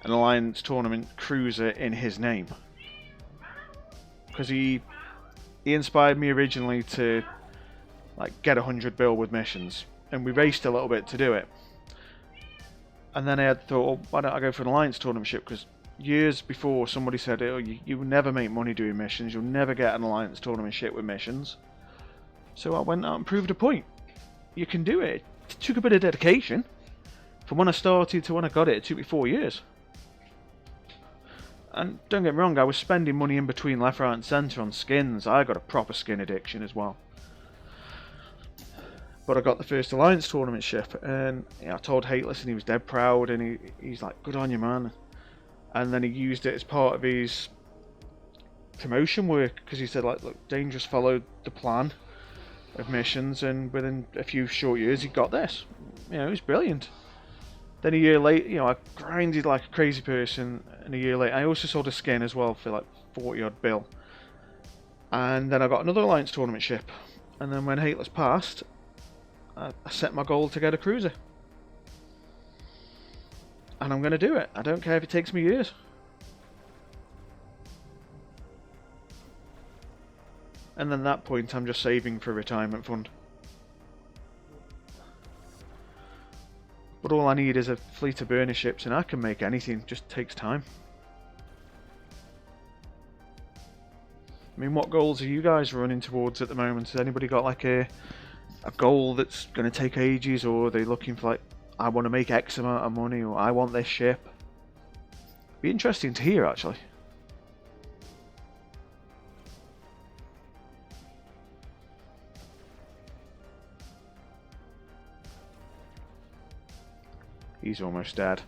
an Alliance Tournament cruiser in his name. Because he inspired me originally to like get 100 bill with missions, and we raced a little bit to do it. And then I had thought, oh, why don't I go for an Alliance Tournament ship? Because years before somebody said, oh, you will never make money doing missions, you'll never get an Alliance Tournament ship with missions. So I went out and proved a point. You can do it. It took a bit of dedication. From when I started to when I got it, it took me 4 years. And don't get me wrong, I was spending money in between left, right and centre on skins. I got a proper skin addiction as well. But I got the first Alliance Tournament ship, and I told Hateless and he was dead proud, and he's like, good on you, man. And then he used it as part of his promotion work, because he said, like, look, Dangerous followed the plan of missions, and within a few short years he got this. It was brilliant. Then a year later, I grinded like a crazy person, and a year later, I also sold a skin as well for like 40 odd bill. And then I got another Alliance Tournament ship. And then when Hateless passed, I set my goal to get a cruiser. And I'm going to do it. I don't care if it takes me years. And then at that point, I'm just saving for a retirement fund. But all I need is a fleet of burner ships and I can make anything, just takes time. I mean, what goals are you guys running towards at the moment? Has anybody got like a goal that's going to take ages, or are they looking for like, I want to make X amount of money, or I want this ship? Be interesting to hear, actually. He's almost dead.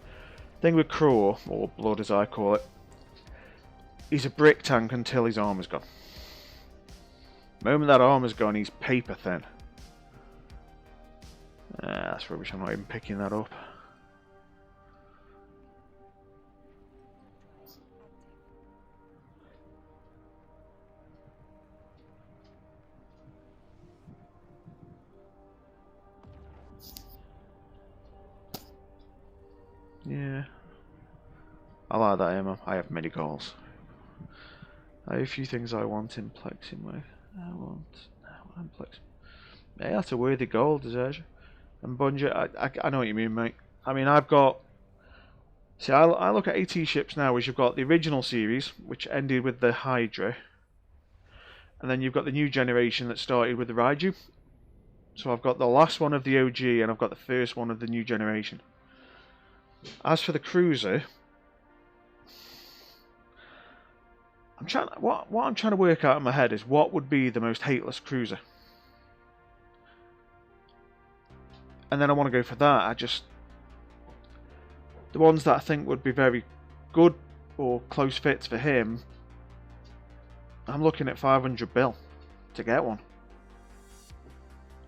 Thing with Crow, or Blood as I call it, he's a brick tank until his armor's gone. The moment that armor's gone, he's paper thin. That's rubbish, I'm not even picking that up. Yeah. I like that ammo. I have many goals. I have a few things I want in Plexing with. I want Plex. Yeah, that's a worthy goal, Desertia. And Bungie, I know what you mean, mate. I mean, I've got... See, I look at AT ships now as you've got the original series, which ended with the Hydra. And then you've got the new generation that started with the Raiju. So I've got the last one of the OG and I've got the first one of the new generation. As for the cruiser... What I'm trying to work out in my head is what would be the most hateless cruiser. And then I want to go for that. The ones that I think would be very good or close fits for him, I'm looking at 500 bill to get one.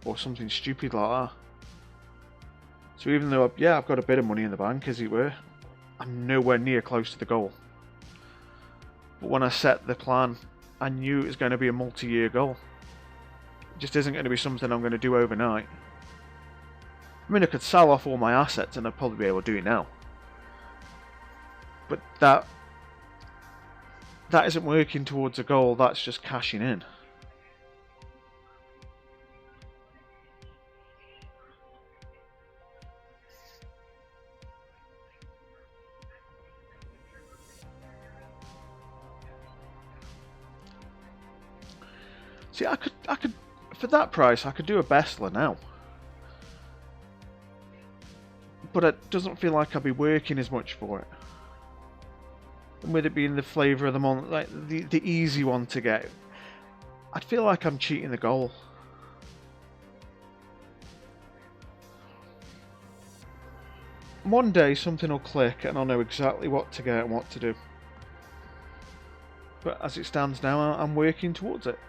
Or something stupid like that. So even though, I've got a bit of money in the bank, as it were, I'm nowhere near close to the goal. But when I set the plan, I knew it was going to be a multi-year goal. It just isn't going to be something I'm going to do overnight. I mean, I could sell off all my assets and I'd probably be able to do it now. But that isn't working towards a goal, that's just cashing in. See, I could, for that price, I could do a Bestler now. But it doesn't feel like I'd be working as much for it. And with it being the flavour of the month, like the easy one to get, I'd feel like I'm cheating the goal. One day something will click and I'll know exactly what to get and what to do. But as it stands now, I'm working towards it.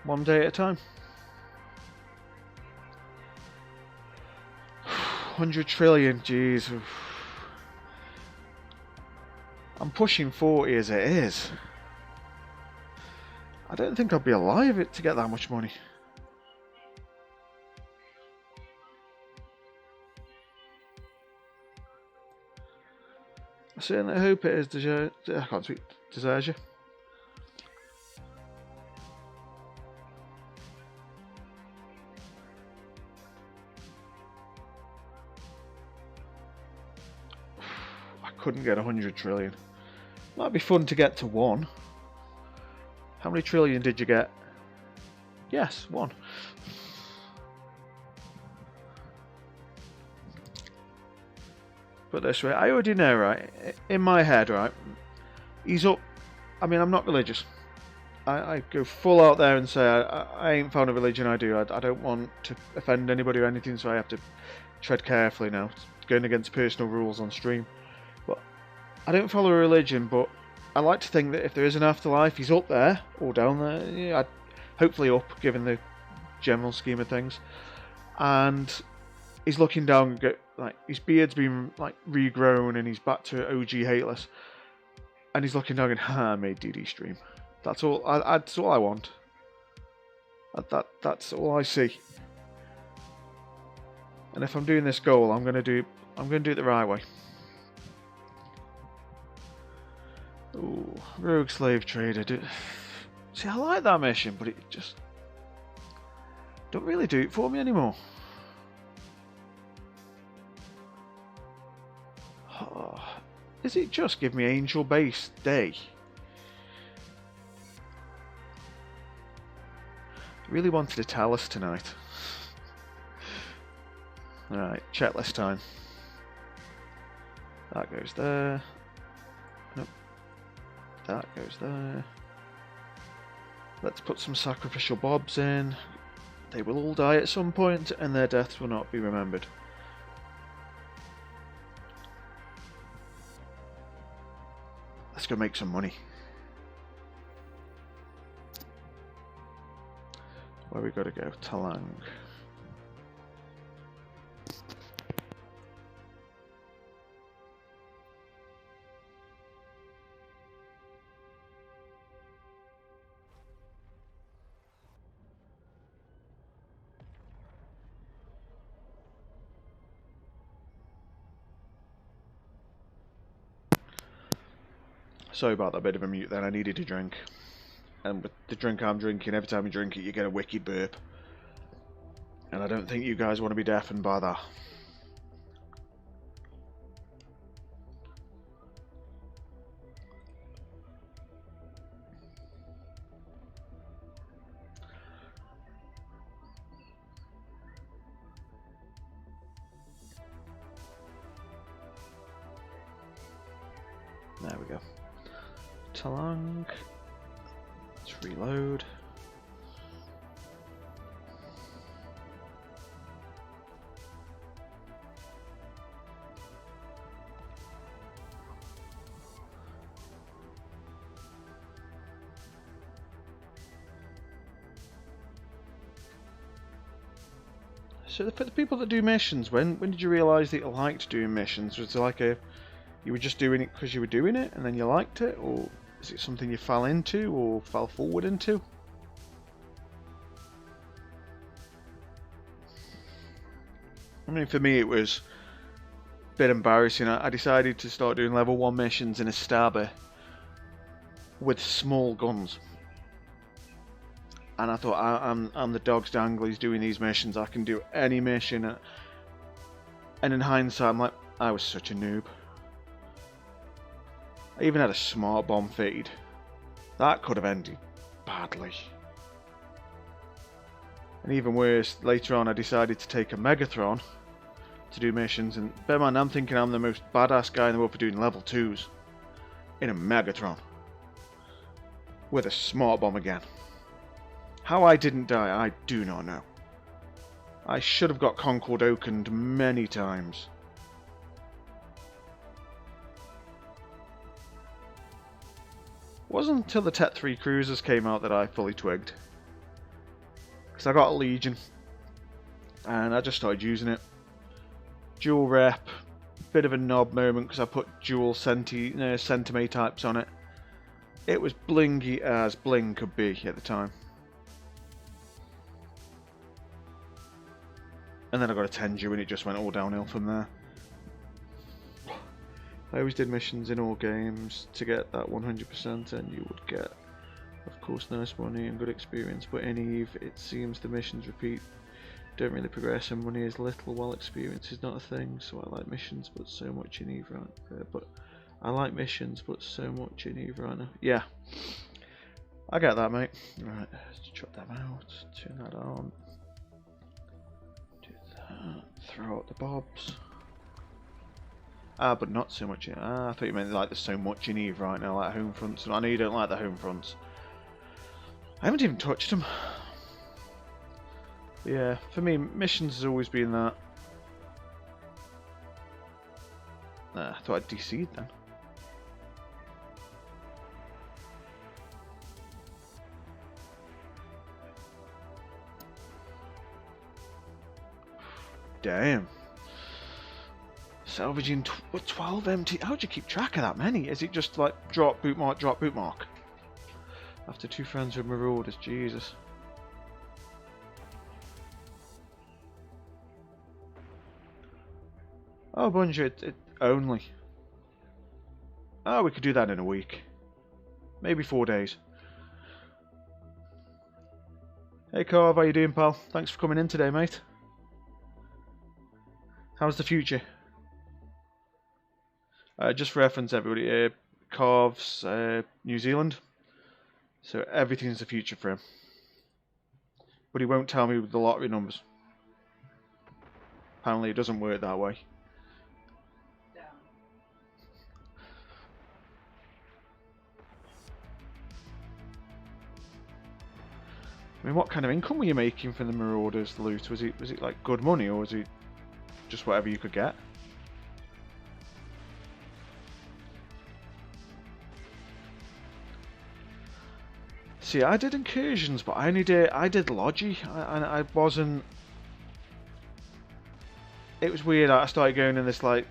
One day at a time. 100 trillion, jeez. I'm pushing 40 as it is. I don't think I'll be alive to get that much money. I certainly hope it is. I can't speak. Desertia. Couldn't get 100 trillion. Might be fun to get to 1. How many trillion did you get? Yes, 1. But this way, I already know, right? In my head, right? He's up. I mean, I'm not religious. I go full out there and say I ain't found a religion I do. I don't want to offend anybody or anything, so I have to tread carefully now. It's going against personal rules on stream. I don't follow a religion, but I like to think that if there is an afterlife, he's up there or down there. Yeah, hopefully up, given the general scheme of things. And he's looking down, like his beard's been like regrown, and he's back to OG hateless. And he's looking down and I made DD stream. That's all. That's all I want. That's all I see. And if I'm doing this goal, I'm gonna do it the right way. Ooh, Rogue Slave Trader. See, I like that mission, but it just don't really do it for me anymore. Is it just give me Angel Base Day? I really wanted a Talus tonight. Alright, checklist time. That goes there. Nope. That goes there. Let's put some sacrificial bobs in. They will all die at some point, and their deaths will not be remembered. Let's go make some money. Where we gotta go? Talang. Sorry about that bit of a mute then, I needed a drink. And with the drink I'm drinking, every time you drink it you get a wicked burp. And I don't think you guys want to be deafened by that. There we go. Talang. Let's reload. So for the people that do missions, when did you realise that you liked doing missions? Was it like you were just doing it because you were doing it and then you liked it, or is it something you fell into or fell forward into? I mean, for me it was a bit embarrassing. I decided to start doing level 1 missions in a stabber with small guns. And I thought, I'm the dog's danglies doing these missions, I can do any mission. And in hindsight, I'm like, I was such a noob. I even had a smart bomb feed. That could have ended badly. And even worse, later on I decided to take a Megatron to do missions. And bear in mind, I'm thinking I'm the most badass guy in the world for doing level 2s. In a Megatron. With a smart bomb again. How I didn't die, I do not know. I should have got Concord Oakened many times. It wasn't until the Tet 3 Cruisers came out that I fully twigged. Because I got a Legion. And I just started using it. Dual rep. Bit of a knob moment because I put dual Centimay types on it. It was blingy as bling could be at the time. And then I got a Tenju and it just went all downhill from there. I always did missions in all games to get that 100%, and you would get, of course, nice money and good experience, but in EVE it seems the missions repeat, don't really progress, and money is little while experience is not a thing. So I like missions but so much in EVE right now. Yeah, I get that, mate. Right, let's shut them out, turn that on. Throw out the bobs. But not so much in... I thought you meant like there's so much in EVE right now, like home fronts. I know you don't like the home fronts. I haven't even touched them. But yeah, for me, missions has always been that. I thought I'd DC'd then. Damn. Salvaging 12 empty. How'd you keep track of that many? Is it just like drop, boot mark, drop, boot mark? After 2 friends with Marauders, Jesus. Oh, Bungie, it only. Oh, we could do that in a week. Maybe 4 days. Hey Carv, how you doing, pal? Thanks for coming in today, mate. How's the future? Just for reference, everybody, Carves, New Zealand. So everything's the future for him. But he won't tell me the lottery numbers. Apparently it doesn't work that way. Down. I mean, what kind of income were you making from the Marauders loot? Was it like good money, or was it just whatever you could get? See, I did incursions, but I did Logi. I wasn't. It was weird. I started going in this like.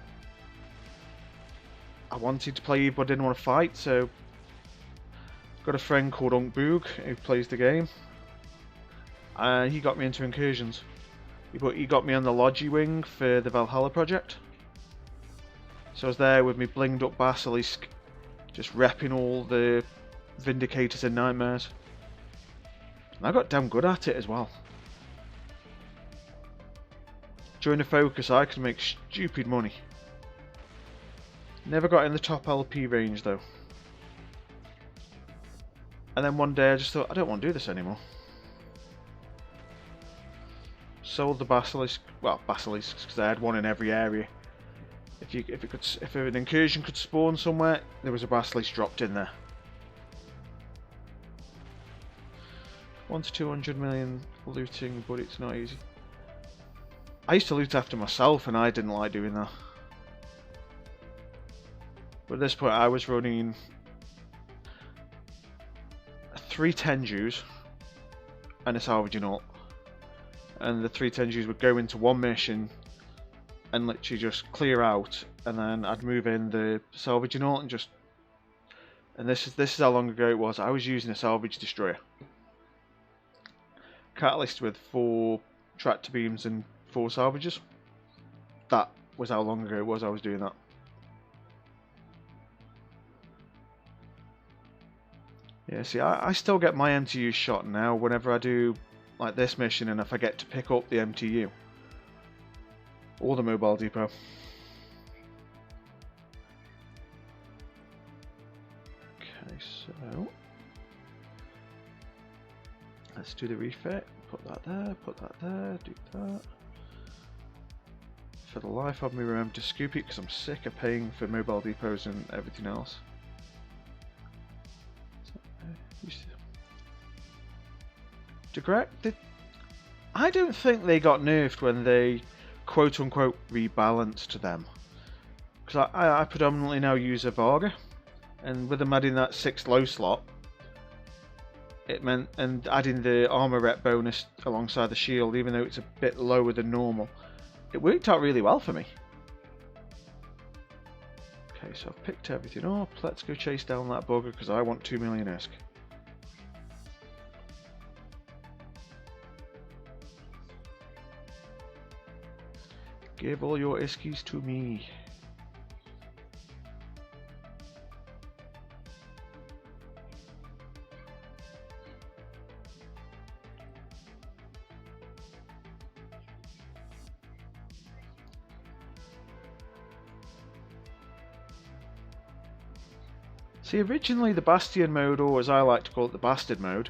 I wanted to play, but I didn't want to fight, so. Got a friend called Unk Boog who plays the game. He got me into incursions. He got me on the Logi wing for the Valhalla project. So I was there with me blinged up Basilisk, just repping all the Vindicators and Nightmares. And I got damn good at it as well. During the focus I could make stupid money. Never got in the top LP range though. And then one day I just thought, I don't want to do this anymore. Sold the Basilisk, well, Basilisks, because I had one in every area. If an incursion could spawn somewhere, there was a Basilisk dropped in there. 1 to 200 million looting, but it's not easy. I used to loot after myself, and I didn't like doing that. But at this point, I was running 3 Tenjus and a salvaging ult. And the 3 Tenjus would go into one mission and literally just clear out, and then I'd move in the salvaging ult and just. And this is how long ago it was. I was using a salvage destroyer, catalyst with 4 tractor beams and 4 salvages. That was how long ago it was I was doing that. Yeah, see, I still get my MTU shot now whenever I do like this mission, and if I get to pick up the MTU or the mobile depot. Okay, so let's do the refit. Put that there, do that. For the life of me, remember to scoop it because I'm sick of paying for mobile depots and everything else. I don't think they got nerfed when they quote unquote rebalanced them, because I predominantly now use a Varga, and with them adding that 6 low slot, it meant, and adding the armor rep bonus alongside the shield, even though it's a bit lower than normal, it worked out really well for me. Okay, so I've picked everything up. Let's go chase down that bugger because I want 2 million ISK. Give all your Iskies to me. See, originally the Bastion mode, or as I like to call it, the Bastard mode,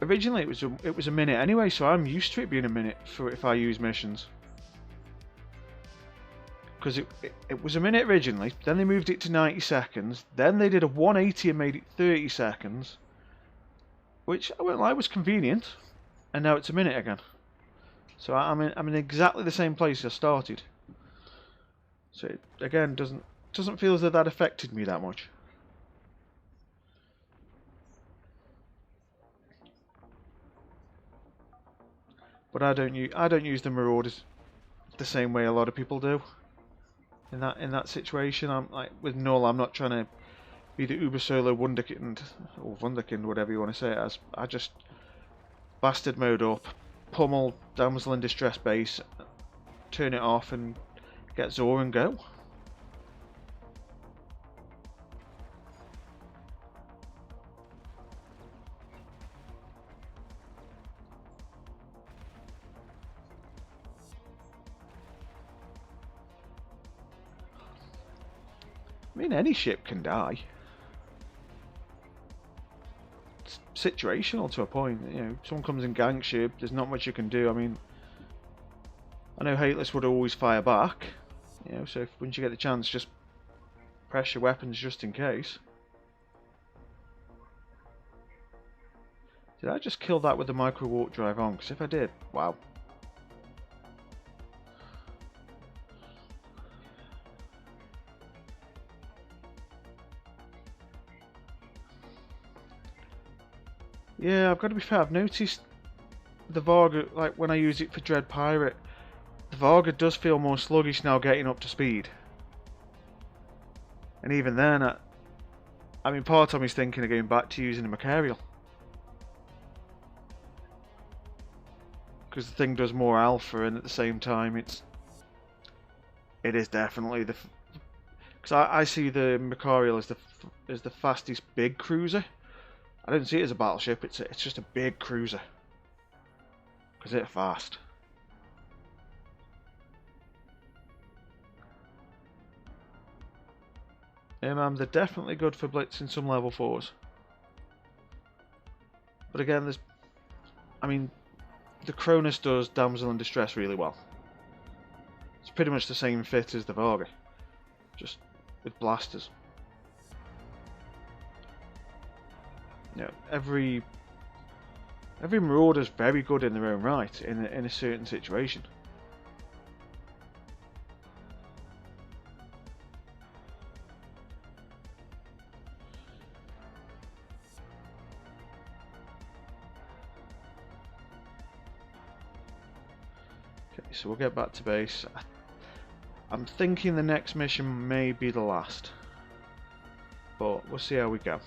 originally it was a minute anyway, so I'm used to it being a minute for if I use missions. Because it was a minute originally, then they moved it to 90 seconds, then they did a 180 and made it 30 seconds, which I won't lie was convenient, and now it's a minute again. So I'm in exactly the same place I started. So it, again, doesn't feel as though that affected me that much. But I don't use the Marauders the same way a lot of people do. In that situation, I'm like with Null, I'm not trying to be the uber solo wunderkind or wunderkind, whatever you want to say it as. I just bastard mode up, pummel damsel in distress base, turn it off, and get Zor and go. I mean, any ship can die. It's situational to a point. You know, someone comes and ganks you, there's not much you can do. I mean, I know Hateless would always fire back. You know, so once you get the chance, just press your weapons just in case. Did I just kill that with the micro warp drive on? Because if I did, wow. Yeah, I've got to be fair, I've noticed the Varga, like when I use it for Dread Pirate, the Varga does feel more sluggish now getting up to speed. And even then, I mean, part of me is thinking of going back to using the Macarial. Because the thing does more alpha, and at the same time, it is definitely the. Because I see the Macarial as the fastest big cruiser. I don't see it as a battleship. It's just a big cruiser. Because it's fast. Yeah, man, they're definitely good for blitzing some level 4s. But again, I mean, the Cronus does Damsel in Distress really well. It's pretty much the same fit as the Varga, just with blasters. You know, every Marauder's very good in their own right in a certain situation. So we'll get back to base. I'm thinking the next mission may be the last, but we'll see how we go.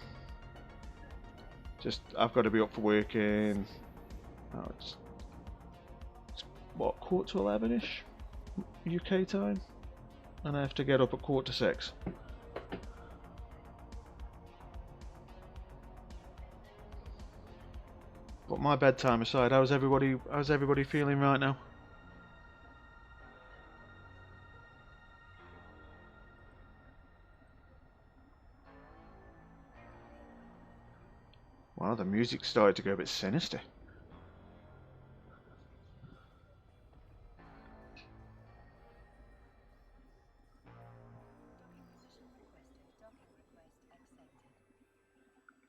Just, I've got to be up for work in, oh, it's what, 11:15-ish UK time, and I have to get up at 5:45. But my bedtime aside, how's everybody feeling right now? Wow, the music started to go a bit sinister.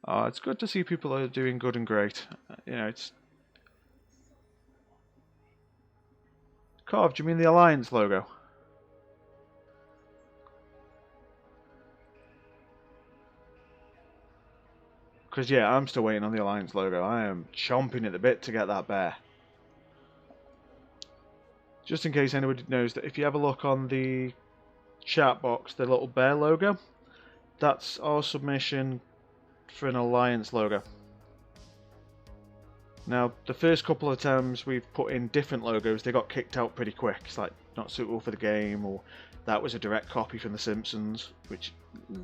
Oh, it's good to see people are doing good and great. You know, it's... Carve, do you mean the Alliance logo? Because, yeah, I'm still waiting on the Alliance logo. I am chomping at the bit to get that bear. Just in case anybody knows that if you have a look on the chat box, the little bear logo, that's our submission for an Alliance logo. Now, the first couple of times we've put in different logos, they got kicked out pretty quick. It's like, not suitable for the game, or that was a direct copy from The Simpsons, which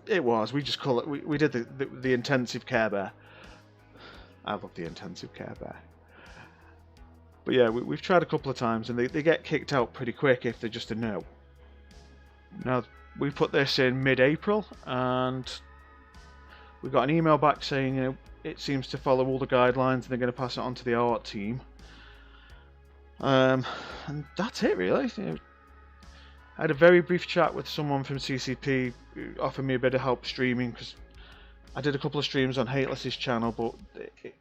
it was. We just call it, we did the intensive care bear. I love the intensive care bear. But yeah, we've tried a couple of times, and they get kicked out pretty quick if they're just a no. Now, we put this in mid-April, and we got an email back saying, you know, it seems to follow all the guidelines, and they're going to pass it on to the art team. And that's it, really. You know, I had a very brief chat with someone from CCP who offered me a bit of help streaming, because I did a couple of streams on Hateless's channel, but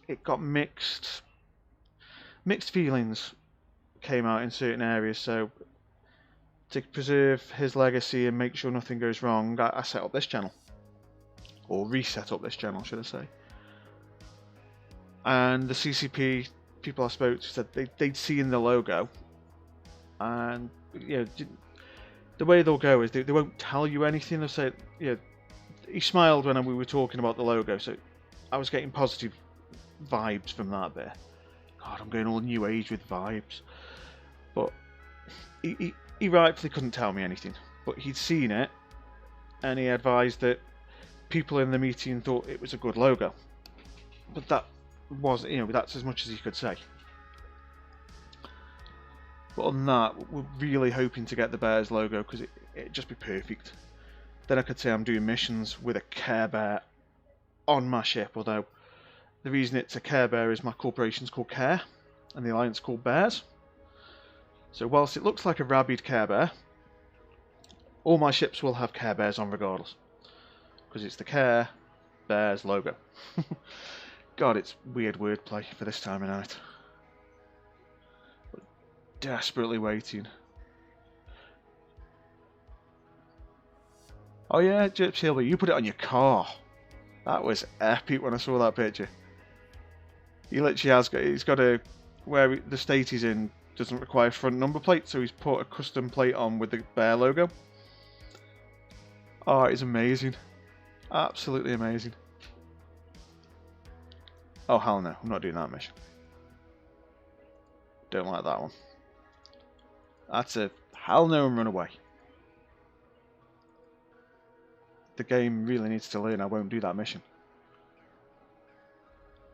it got mixed feelings came out in certain areas. So to preserve his legacy and make sure nothing goes wrong, I set up this channel, or reset up this channel, should I say. And the CCP people I spoke to said they'd seen the logo, and you know, the way they'll go is they won't tell you anything. They'll say, you know, he smiled when we were talking about the logo, so I was getting positive vibes from that bit. God, I'm going all new age with vibes. But he rightfully couldn't tell me anything, but he'd seen it, and he advised that people in the meeting thought it was a good logo. But that was, you know, that's as much as he could say. But on that, we're really hoping to get the Bears logo, because it'd just be perfect. then I could say I'm doing missions with a Care Bear on my ship, although the reason it's a Care Bear is my corporation's called Care, and the Alliance called Bears. So whilst it looks like a rabid Care Bear, all my ships will have Care Bears on regardless, because it's the Care Bears logo. God, it's weird wordplay for this time of night. But desperately waiting. Oh yeah, Gypsy Hilby, you put it on your car. That was epic when I saw that picture. He literally has got, he's got a, where the state he's in doesn't require front number plate, so he's put a custom plate on with the Bear logo. Oh, it's amazing. Absolutely amazing. Oh, hell no, I'm not doing that mission. Don't like that one. That's a hell no and run away. The game really needs to learn I won't do that mission.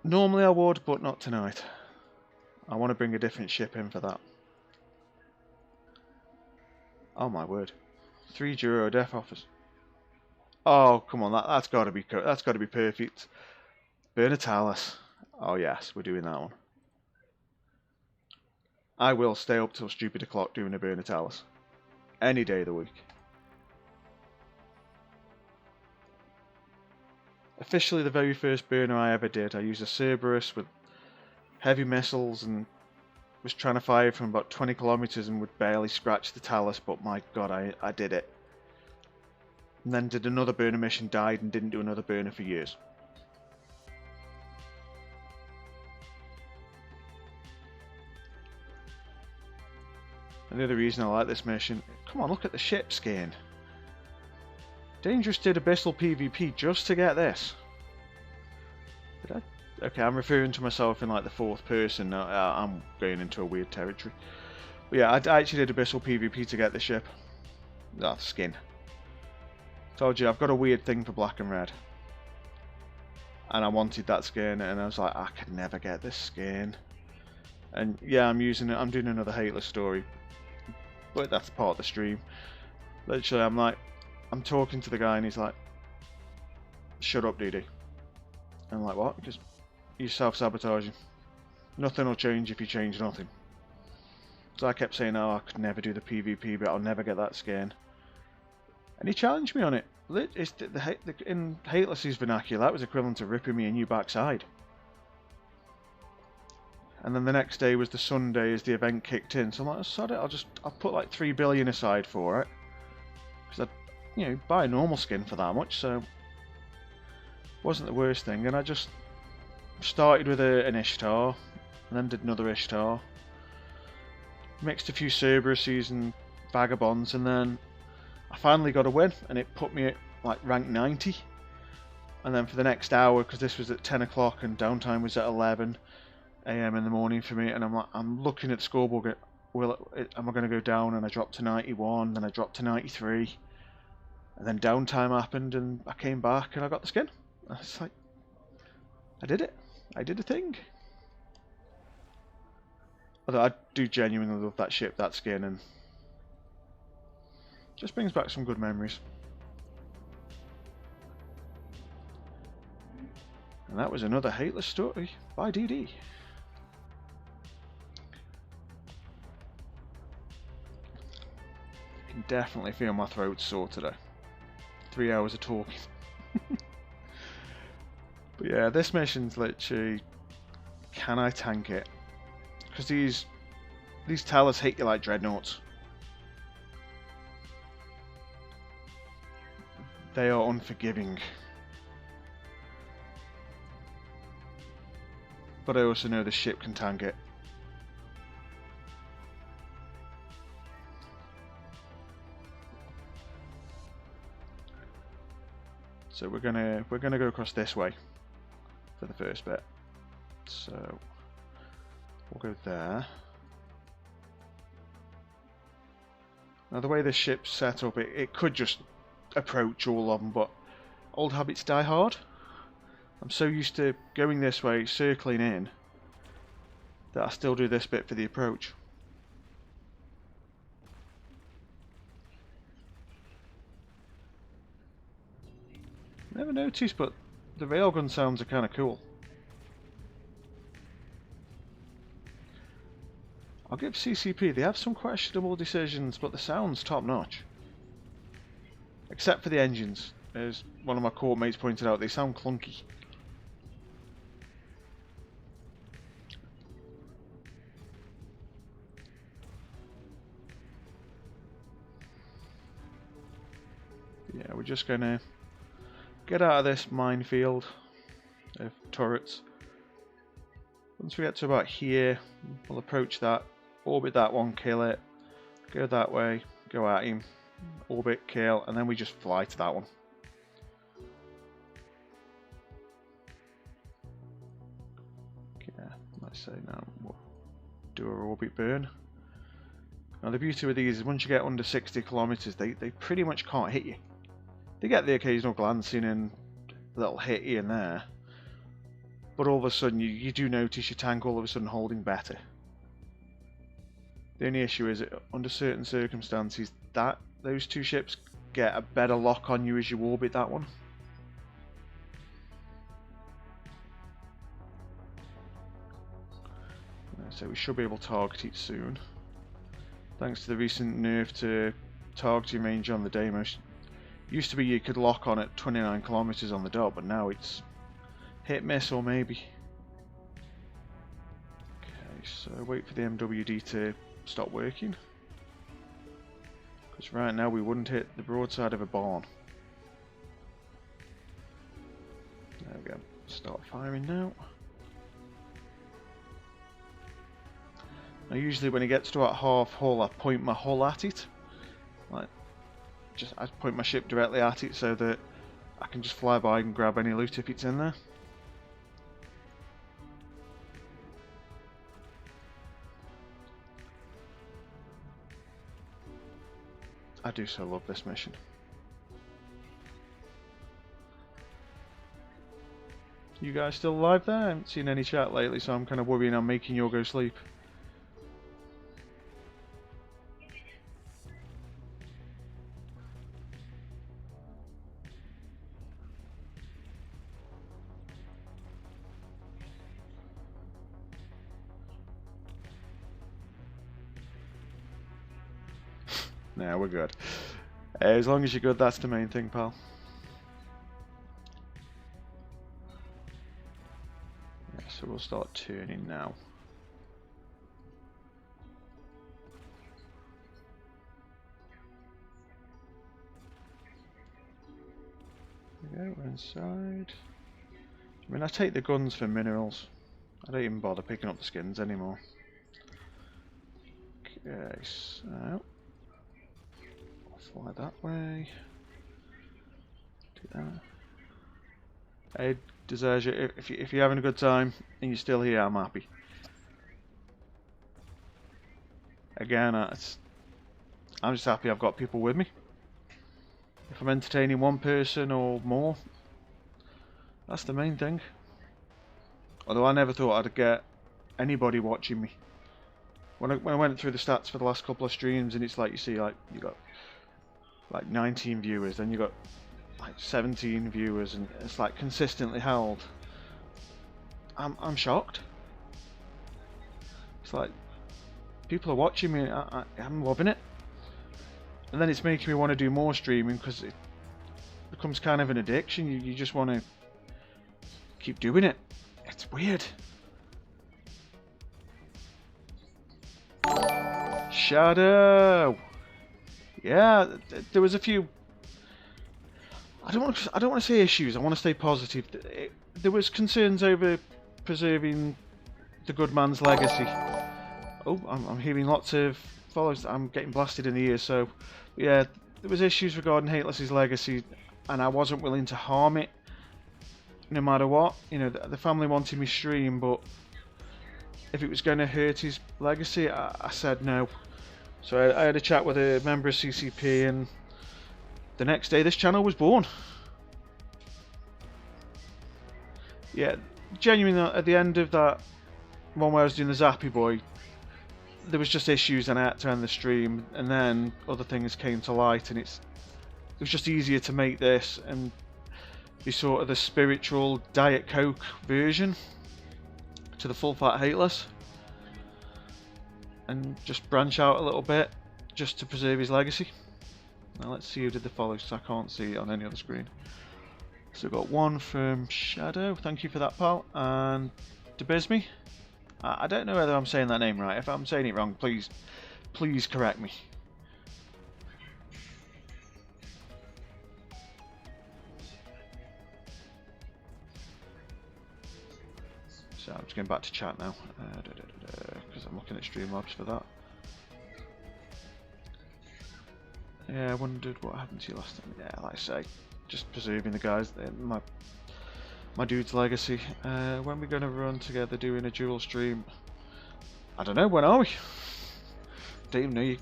Normally I would, but not tonight. I want to bring a different ship in for that. Oh my word. 3 Duro death offers. Oh, come on, that's got to be perfect. Bernatalis. Oh yes, we're doing that one. I will stay up till stupid o'clock doing a Bernatalis. Any day of the week. Officially the very first burner I ever did, I used a Cerberus with heavy missiles and was trying to fire from about 20 kilometers and would barely scratch the Talus, but my god, I did it. And then did another burner mission, died, and didn't do another burner for years. And the other reason I like this mission, come on, look at the ship skin. Dangerous did Abyssal PvP just to get this. Did I? Okay, I'm referring to myself in like the 4th person. I'm going into a weird territory. But yeah, I actually did Abyssal PvP to get the ship. Ah, skin. Told you, I've got a weird thing for black and red. And I wanted that skin, and I was like, I could never get this skin. And yeah, I'm using it. I'm doing another Hateless story. But that's part of the stream. Literally, I'm talking to the guy and he's like, shut up, DD. I'm like, what? Because you're self-sabotaging. Nothing will change if you change nothing. So I kept saying, oh, I could never do the PvP, but I'll never get that skin. And he challenged me on it. In Hateless's vernacular, that was equivalent to ripping me a new backside. And then the next day was the Sunday as the event kicked in. So I'm like, oh, sod it, I'll put like 3 billion aside for it. Because I'd, buy a normal skin for that much, so wasn't the worst thing. And I just started with an Ishtar, and then did another Ishtar. Mixed a few Cerberuses and Vagabonds, and then I finally got a win, and it put me at like rank 90. And then for the next hour, because this was at 10 o'clock and downtime was at 11 AM in the morning for me, and I'm looking at the scoreboard, am I going to go down? And I dropped to 91, then I dropped to 93, and then downtime happened, and I came back and I got the skin. And it's like, I did it. I did a thing. Although I do genuinely love that ship, that skin, and just brings back some good memories. And that was another Hateless story by DD. I can definitely feel my throat sore today. 3 hours of talking. But yeah, this mission's literally, can I tank it? Because these Talus hit you like dreadnoughts. They are unforgiving. But I also know the ship can tank it. So we're gonna go across this way for the first bit. So we'll go there. Now the way this ship's set up, it could just approach all of them, but old habits die hard. I'm so used to going this way, circling in, that I still do this bit for the approach. Never noticed, but the railgun sounds are kind of cool. I'll give CCP, they have some questionable decisions, but the sound's top notch. Except for the engines. As one of my court mates pointed out, they sound clunky. Yeah, we're just gonna get out of this minefield of turrets. Once we get to about here, we'll approach that, orbit that one, kill it, go that way, go at him, orbit, kill, and then we just fly to that one. Yeah, let's say now we'll do our orbit burn. Now the beauty with these is once you get under 60 kilometers, they pretty much can't hit you. They get the occasional glancing and little hit here and there, but all of a sudden you do notice your tank all of a sudden holding better. The only issue is that under certain circumstances that those two ships get a better lock on you as you orbit that one. So we should be able to target it soon. Thanks to the recent nerf to targeting range on the Deimos. Used to be you could lock on at 29 kilometers on the dot, but now it's hit, miss, or maybe. Okay, so wait for the MWD to stop working. Because right now we wouldn't hit the broadside of a barn. There we go. Start firing now. Now usually when it gets to about half hull, I point my hull at it. Like, I point my ship directly at it so that I can just fly by and grab any loot if it's in there. I do so love this mission. You guys still alive there? I haven't seen any chat lately, so I'm kind of worrying I'm making you all go sleep. Nah, we're good. As long as you're good, that's the main thing, pal. Yeah, so we'll start turning now. There we go, we're inside. I mean, I take the guns for minerals. I don't even bother picking up the skins anymore. Okay, so fly that way. Do that. Hey, Desertia, if you're having a good time and you're still here, I'm happy. Again, I'm just happy I've got people with me. If I'm entertaining one person or more, that's the main thing. Although I never thought I'd get anybody watching me. When I went through the stats for the last couple of streams, and it's like you see, like you got like 19 viewers, then you got like 17 viewers, and it's like consistently held. I'm shocked. It's like people are watching me. I'm loving it, and then it's making me want to do more streaming because it becomes kind of an addiction. You just want to keep doing it. It's weird. Shadow. Yeah, there was a few. I don't want to say issues. I want to stay positive. There was concerns over preserving the good man's legacy. Oh, I'm hearing lots of follows. I'm getting blasted in the ears. So, yeah, there was issues regarding Hateless's legacy, and I wasn't willing to harm it, no matter what. You know, the family wanted me stream, but if it was going to hurt his legacy, I said no. So I had a chat with a member of CCP, and the next day this channel was born. Yeah, genuinely at the end of that one where I was doing the Zappy Boy, there was just issues and I had to end the stream, and then other things came to light, and it was just easier to make this, and be sort of the spiritual Diet Coke version to the Full Fat Hateless, and just branch out a little bit just to preserve his legacy. Now let's see who did the follow, because I can't see it on any other screen. So we've got one from Shadow, thank you for that, pal, and Debisme. I don't know whether I'm saying that name right. If I'm saying it wrong, please correct me. So I'm just going back to chat now, because I'm looking at Streamlabs for that. Yeah, I wondered what happened to you last time. Yeah, like I say, just preserving the guys, my dude's legacy. When we're going to run together doing a dual stream? I don't know, when are we? Don't even know.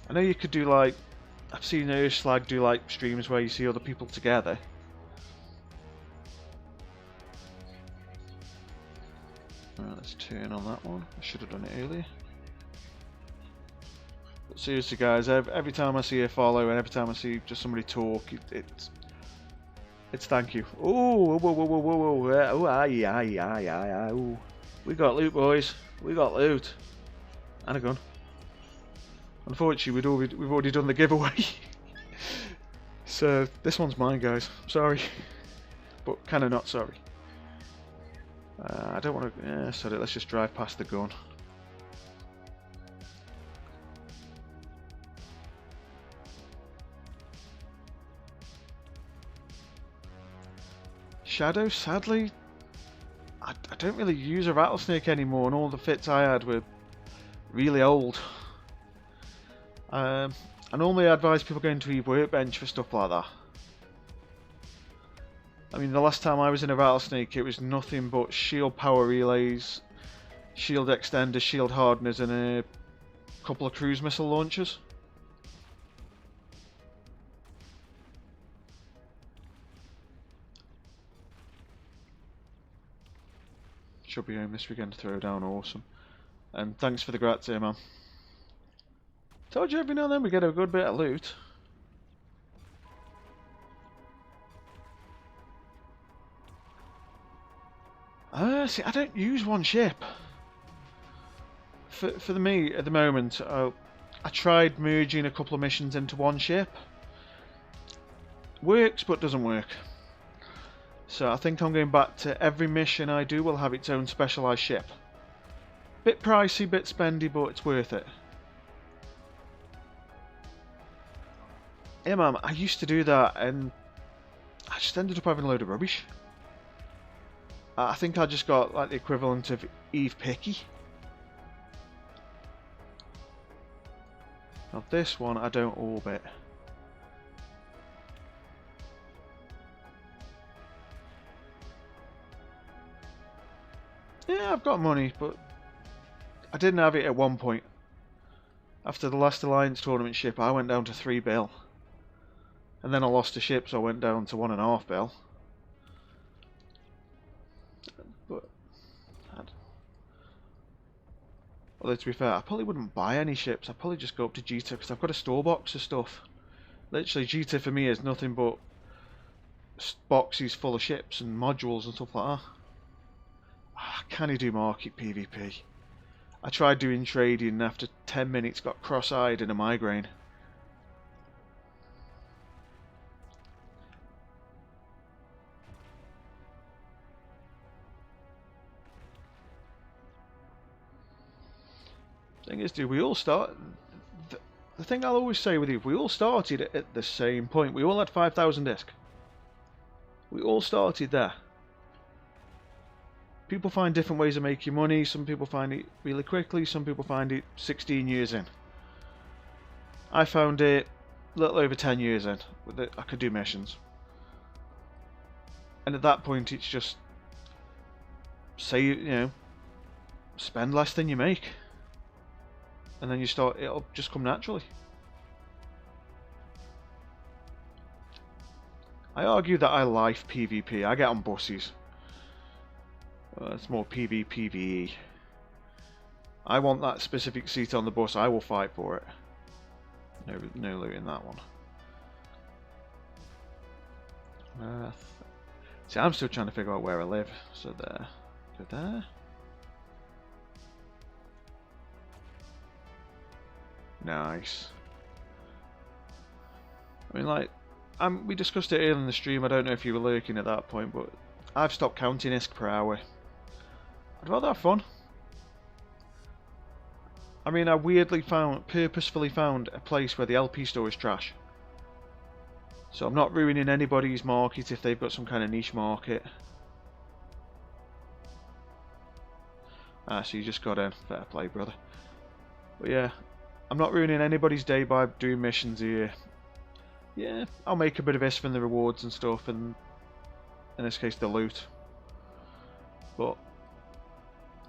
I know you could do like, I've seen Urslag do like streams where you see other people together. Right, let's turn on that one. I should have done it earlier. But seriously guys, every time I see a follow and every time I see just somebody talk, it's thank you. Oh, whoa, whoa, whoa, whoa, whoa, oh, aye. Ooh. We got loot, boys. We got loot. And a gun. Unfortunately, we've already done the giveaway. So, this one's mine, guys. Sorry. But kind of not sorry. I don't want to... sorry, let's just drive past the gun. Shadow, sadly, I don't really use a rattlesnake anymore, and all the fits I had were really old. I normally advise people going to Eve Workbench for stuff like that. I mean, the last time I was in a rattlesnake, it was nothing but shield power relays, shield extenders, shield hardeners, and a couple of cruise missile launchers. Should be home this weekend to throw down, awesome. And thanks for the grats here, man. Told you every now and then we get a good bit of loot. See, I don't use one ship. For me, at the moment, I tried merging a couple of missions into one ship. Works, but doesn't work. So I think I'm going back to every mission I do will have its own specialised ship. Bit pricey, bit spendy, but it's worth it. Yeah, man, I used to do that, and I just ended up having a load of rubbish. I think I just got like the equivalent of Eve Picky. Now this one I don't orbit. Yeah, I've got money, but I didn't have it at one point. After the last Alliance tournament ship, I went down to 3 bill. And then I lost a ship, so I went down to 1.5 bill. But, although to be fair, I probably wouldn't buy any ships. I'd probably just go up to Jita, because I've got a store box of stuff. Literally, Jita for me is nothing but boxes full of ships and modules and stuff like that. Can he do market PvP? I tried doing trading and after 10 minutes got cross-eyed and a migraine. Thing is, dude, we all start... The thing I'll always say with you, we all started at the same point. We all had 5,000 disc. We all started there. People find different ways of making money. Some people find it really quickly. Some people find it 16 years in. I found it a little over 10 years in. I could do missions. And at that point, it's just... Say, you know... Spend less than you make. And then you start... It'll just come naturally. I argue that I life PvP. I get on buses. It's more PvPvE. I want that specific seat on the bus. I will fight for it. No loot in that one. See, I'm still trying to figure out where I live. So there. Go there. Nice. I mean, like, we discussed it earlier in the stream. I don't know if you were lurking at that point, but I've stopped counting ISK per hour. I'd rather have fun. I mean, I purposefully found a place where the LP store is trash. So I'm not ruining anybody's market if they've got some kind of niche market. Ah, so you just got in. Fair play, brother. But yeah, I'm not ruining anybody's day by doing missions here. Yeah, I'll make a bit of this from the rewards and stuff, and in this case the loot. But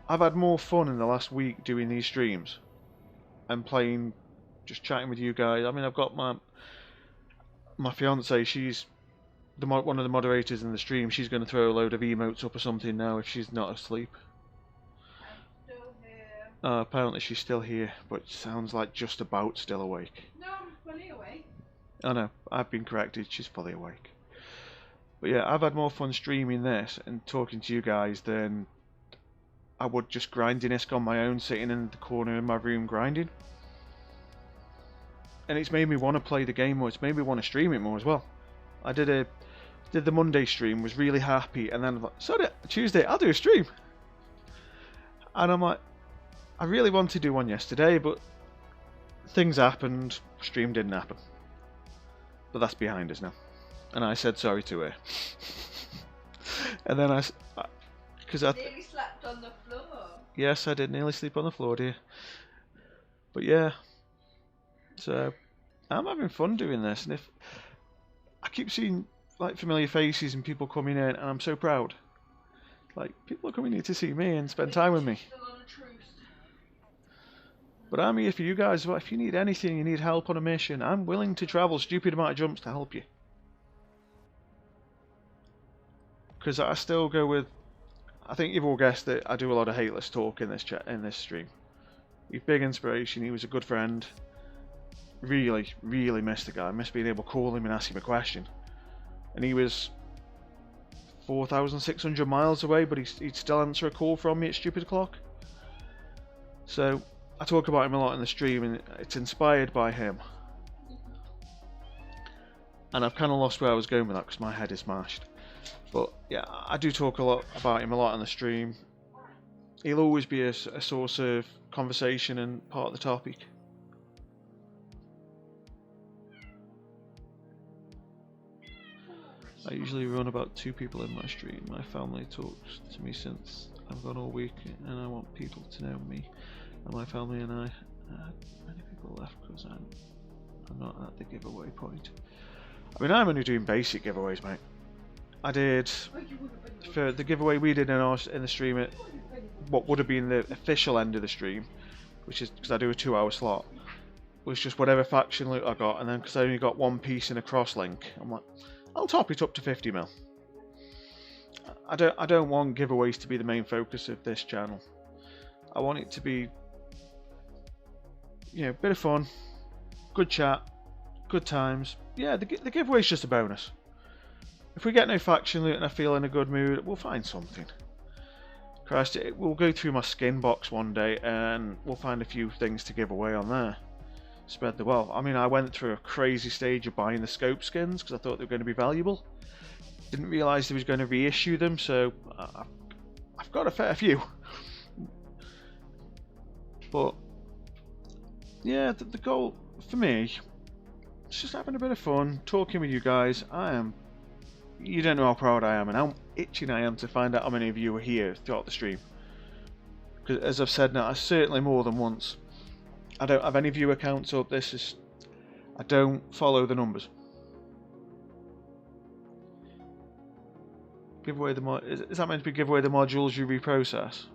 I've had more fun in the last week doing these streams and playing, just chatting with you guys. I mean, I've got my fiance. She's one of the moderators in the stream. She's going to throw a load of emotes up or something now if she's not asleep. I'm still here. Apparently she's still here, but sounds like just about still awake. No, I'm fully awake. Oh no, I've been corrected, she's fully awake. But yeah, I've had more fun streaming this and talking to you guys than I would just grinding ISK on my own, sitting in the corner in my room grinding. And it's made me want to play the game more, it's made me want to stream it more as well. I did the Monday stream, was really happy, and then I'm like, sorry, Tuesday, I'll do a stream. And I'm like, I really wanted to do one yesterday, but things happened, stream didn't happen. But that's behind us now. And I said sorry to her. And then because I nearly slept on the floor. Yes, I did nearly sleep on the floor, dear. But yeah. So I'm having fun doing this, and if I keep seeing like familiar faces and people coming in, and I'm so proud. Like, people are coming here to see me and spend time with me. But I'm here for you guys. Well, if you need anything, you need help on a mission, I'm willing to travel stupid amount of jumps to help you. Because I still go with, I think you've all guessed that I do a lot of hateless talk in this stream. He's big inspiration. He was a good friend. Really, really miss the guy. I miss being able to call him and ask him a question. And he was 4,600 miles away, but he'd still answer a call from me at stupid o'clock. So I talk about him a lot in the stream, and it's inspired by him. And I've kind of lost where I was going with that because my head is mashed. But yeah, I do talk about him a lot in the stream. He'll always be a source of conversation and part of the topic. I usually run about 2 people in my stream. My family talks to me since I've gone all week, and I want people to know me. And my family and I, many people left because I'm not at the giveaway point. I mean, I'm only doing basic giveaways, mate. I did, for the giveaway we did in the stream at what would have been the official end of the stream, which is because I do a 2-hour slot, was just whatever faction loot I got, and then because I only got 1 piece in a cross link, I'm like, I'll top it up to 50 mil. I don't want giveaways to be the main focus of this channel. I want it to be, you know, a bit of fun, good chat, good times. Yeah, the giveaway is just a bonus. If we get no faction loot and I feel in a good mood, we'll find something. Christ, we'll go through my skin box one day and we'll find a few things to give away on there. Spread the wealth. I mean, I went through a crazy stage of buying the scope skins because I thought they were going to be valuable. Didn't realise they was going to reissue them, so I've got a fair few. But yeah, the goal for me is just having a bit of fun, talking with you guys. You don't know how proud I am and how itching I am to find out how many of you are here throughout the stream. Because as I've said now, certainly more than once, I don't have any viewer counts up. I don't follow the numbers. Give away the is that meant to be give away the modules you reprocess?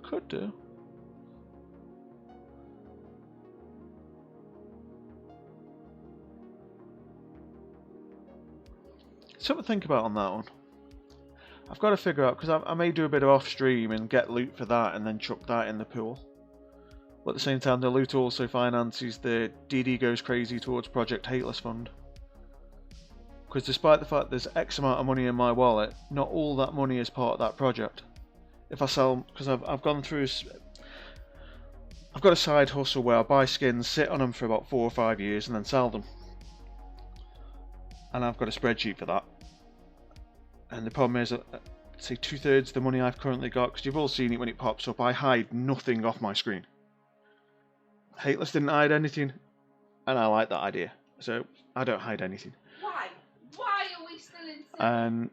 Could do. Something to think about on that one. I've got to figure out, because I may do a bit of off stream and get loot for that and then chuck that in the pool. But at the same time, the loot also finances the DD Goes Crazy towards Project Hateless Fund. Because despite the fact there's X amount of money in my wallet, not all that money is part of that project. If I sell, because I've gone through, I've got a side hustle where I buy skins, sit on them for about 4 or 5 years, and then sell them. And I've got a spreadsheet for that. And the problem is, say 2/3 of the money I've currently got, because you've all seen it when it pops up, I hide nothing off my screen. Hateless didn't hide anything, and I like that idea. So I don't hide anything. Why? Why are we still in And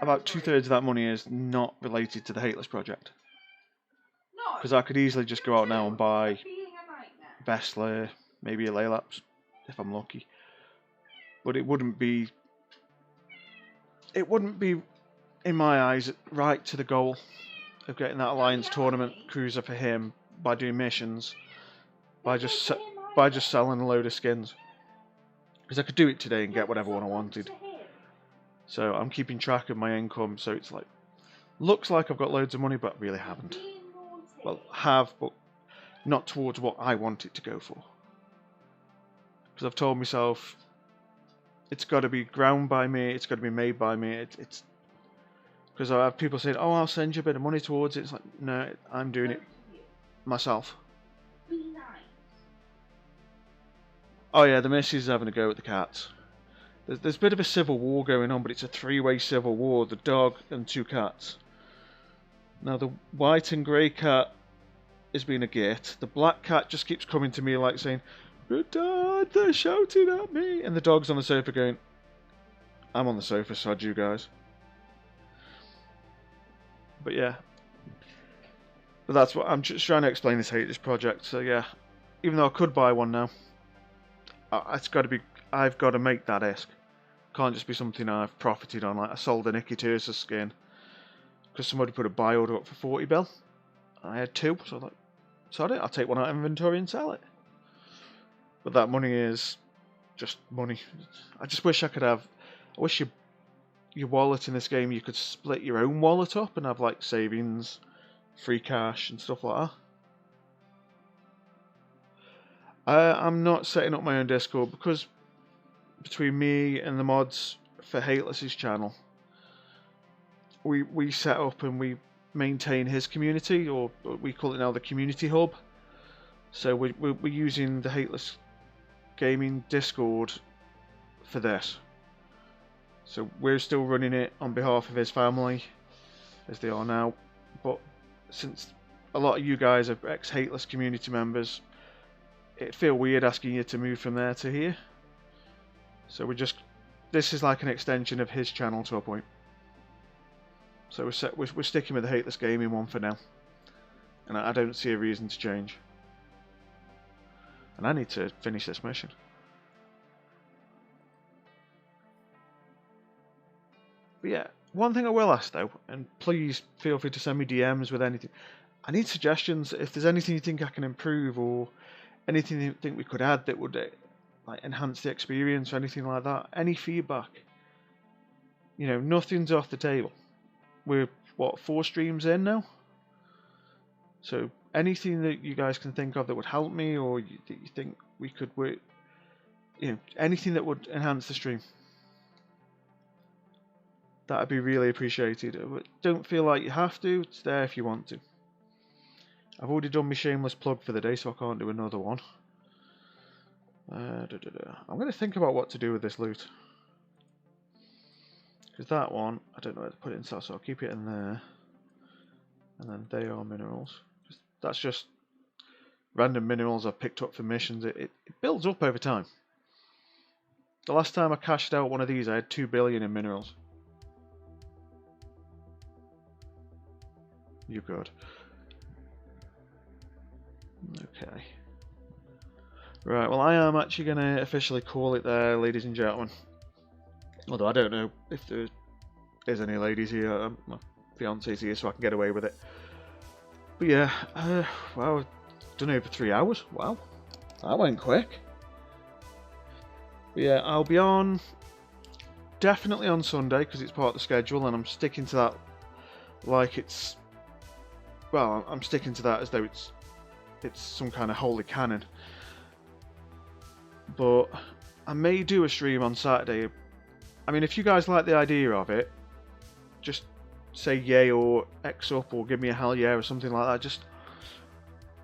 about 2/3 of that money is not related to the Hateless project. No. Because I could easily just go out now and buy Being a nightmare. Vestler, maybe a Laylaps, if I'm lucky. But it wouldn't be, in my eyes, right to the goal of getting that Alliance tournament cruiser for him by doing missions, by just selling a load of skins. Because I could do it today and get whatever one I wanted. So I'm keeping track of my income, so it's like, looks like I've got loads of money, but I really haven't. Well, have, but not towards what I want it to go for. Because I've told myself, it's got to be ground by me, it's got to be made by me. It's because I have people saying, "Oh, I'll send you a bit of money towards it." It's like, no, I'm doing it myself. Be nice. Oh yeah, the missus is having a go at the cats. There's a bit of a civil war going on, but it's a 3-way civil war: the dog and 2 cats. Now the white and grey cat is being a git. The black cat just keeps coming to me like saying, "But Dad, they're shouting at me," and the dog's on the sofa going, "I'm on the sofa, sod you guys." But yeah, but that's what I'm just trying to explain this Hateless project. So yeah, even though I could buy one now, it's got to be. I've got to make that ISK. Can't just be something I've profited on. Like I sold a Nikki Tursa skin because somebody put a buy order up for 40 bill. I had 2, so I was like, "Sorry, I'll take one out of inventory and sell it." But that money is just money. I just wish I could have. I wish your wallet in this game, you could split your own wallet up and have like savings, free cash and stuff like that. I'm not setting up my own Discord because between me and the mods for Hateless's channel, we set up and we maintain his community, or we call it now the community hub. So we're using the Hateless Gaming Discord for this. So we're still running it on behalf of his family, as they are now. But since a lot of you guys are ex-Hateless community members, it'd feel weird asking you to move from there to here. So this is like an extension of his channel to a point. So we're sticking with the Hateless Gaming one for now. And I don't see a reason to change. And I need to finish this mission. But yeah, one thing I will ask though, and please feel free to send me DMs with anything. I need suggestions. If there's anything you think I can improve, or anything you think we could add that would like enhance the experience or anything like that. Any feedback. You know, nothing's off the table. We're what, 4 streams in now? So anything that you guys can think of that would help me, or that you think we could work, you know, anything that would enhance the stream, that'd be really appreciated. But don't feel like you have to. It's there if you want to. I've already done my shameless plug for the day, so I can't do another one. I'm going to think about what to do with this loot. Because that one, I don't know where to put it in, so I'll keep it in there. And then they are minerals. That's just random minerals I've picked up for missions. It builds up over time. The last time I cashed out one of these, I had 2 billion in minerals. You're good. Okay. Right, well I am actually going to officially call it there, ladies and gentlemen. Although I don't know if there is any ladies here. My fiance's here, so I can get away with it. But yeah, well, done over 3 hours. Wow, that went quick. But yeah, I'll be on definitely on Sunday because it's part of the schedule, and I'm sticking to that like it's. Well, I'm sticking to that as though it's it's some kind of holy cannon. But I may do a stream on Saturday. I mean, if you guys like the idea of it, just say yay or X up or give me a hell yeah or something like that.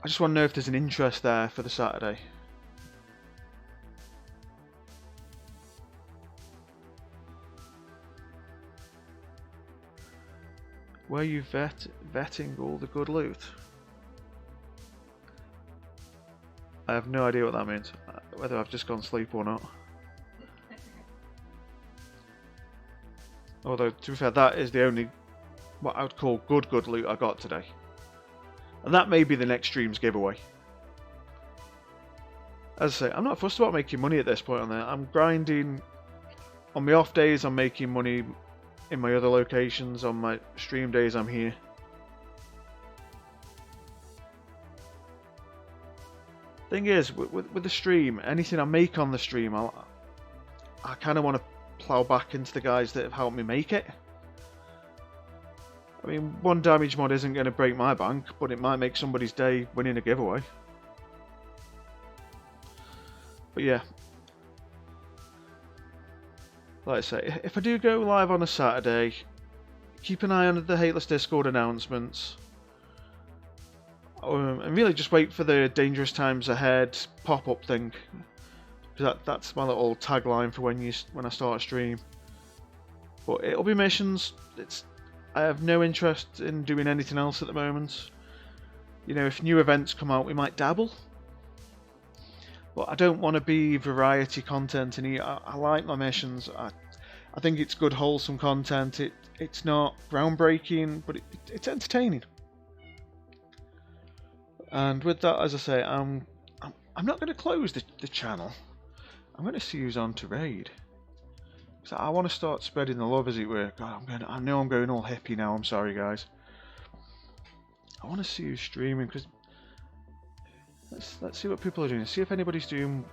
I just want to know if there's an interest there for the Saturday. Were you vetting all the good loot? I have no idea what that means, whether I've just gone to sleep or not. Although, to be fair, that is the only, what I would call good loot I got today. And that may be the next stream's giveaway. As I say, I'm not fussed about making money at this point on there. I'm grinding. On my off days, I'm making money in my other locations. On my stream days, I'm here. Thing is, with the stream, anything I make on the stream, I kind of want to plough back into the guys that have helped me make it. I mean, one damage mod isn't going to break my bank, but it might make somebody's day winning a giveaway. But yeah, like I say, if I do go live on a Saturday, keep an eye on the Hateless Discord announcements. And really just wait for the Dangerous Times Ahead pop-up thing. Because that's my little tagline for when I start a stream. But it'll be missions. I have no interest in doing anything else at the moment. You know, if new events come out, we might dabble. But I don't want to be variety content, and I like my missions. I think it's good, wholesome content. It's not groundbreaking, but it's entertaining. And with that, as I say, I'm not going to close the channel. I'm going to see who's on to raid. So I want to start spreading the love, as it were. God, I know I'm going all hippie now. I'm sorry, guys. I want to see who's streaming, because let's see what people are doing. See if anybody's doing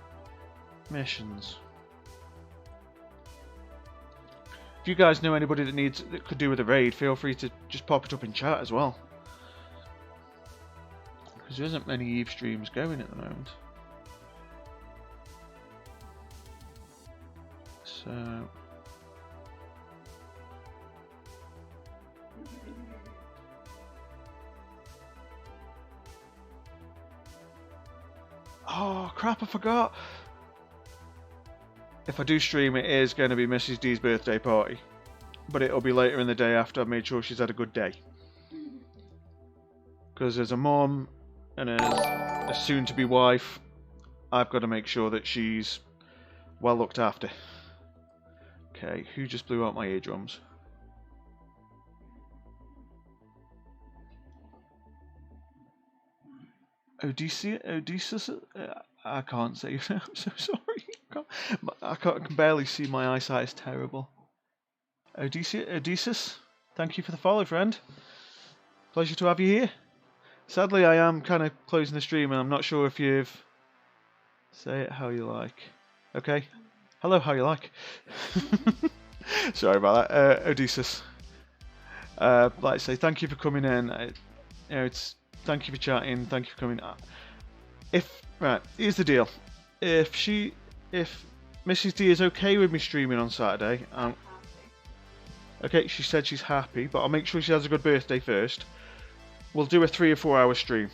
missions. If you guys know anybody that could do with a raid, feel free to just pop it up in chat as well. Because there isn't many Eve streams going at the moment. So oh crap, I forgot. If I do stream, it is going to be Mrs. D's birthday party. But it'll be later in the day after I've made sure she's had a good day. Because as a mom and as a soon-to-be wife, I've got to make sure that she's well looked after. Okay, who just blew out my eardrums? Odysseus? I can't say it. I'm so sorry. I can barely see. My eyesight is terrible. Odysseus? Thank you for the follow, friend. Pleasure to have you here. Sadly, I am kind of closing the stream, and I'm not sure if you've... Say it how you like. Okay. Hello, how you like. Sorry about that, Odysseus. Like I say, thank you for coming in. Thank you for chatting. Thank you for coming. Right, here's the deal. If Mrs. D is okay with me streaming on Saturday, okay, she said she's happy, but I'll make sure she has a good birthday first. We'll do a 3 or 4 hour stream,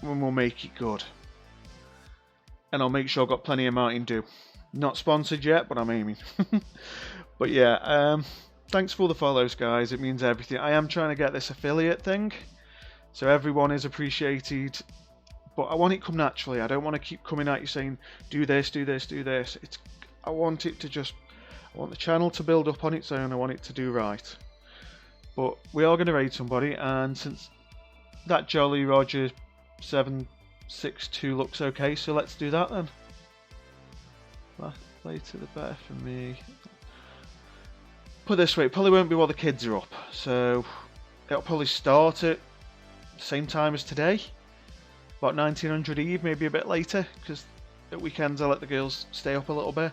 and we'll make it good. And I'll make sure I've got plenty of Mountain Dew. Not sponsored yet, but I'm aiming. But yeah, thanks for the follows, guys. It means everything. I am trying to get this affiliate thing, so everyone is appreciated. But I want it to come naturally. I don't want to keep coming at you saying, do this, do this, do this. I want it to just... I want the channel to build up on its own. I want it to do right. But we are going to raid somebody, and since that Jolly Roger 762 looks okay, so let's do that then. Later the better for me. Put it this way, it probably won't be while the kids are up, so it'll probably start at the same time as today, about 1900 Eve, maybe a bit later, because at weekends I let the girls stay up a little bit.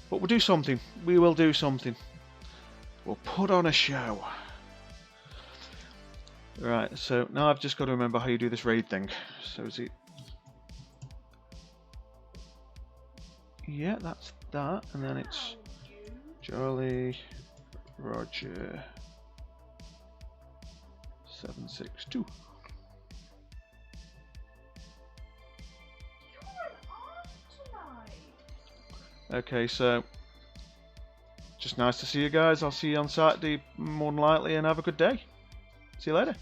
But we'll do something. We will do something. We'll put on a show. Right, so now I've just got to remember how you do this raid thing. So is it... Yeah, that's that, and then it's Charlie, Roger, 762. Okay, so just nice to see you guys. I'll see you on Saturday more than likely, and have a good day. See you later.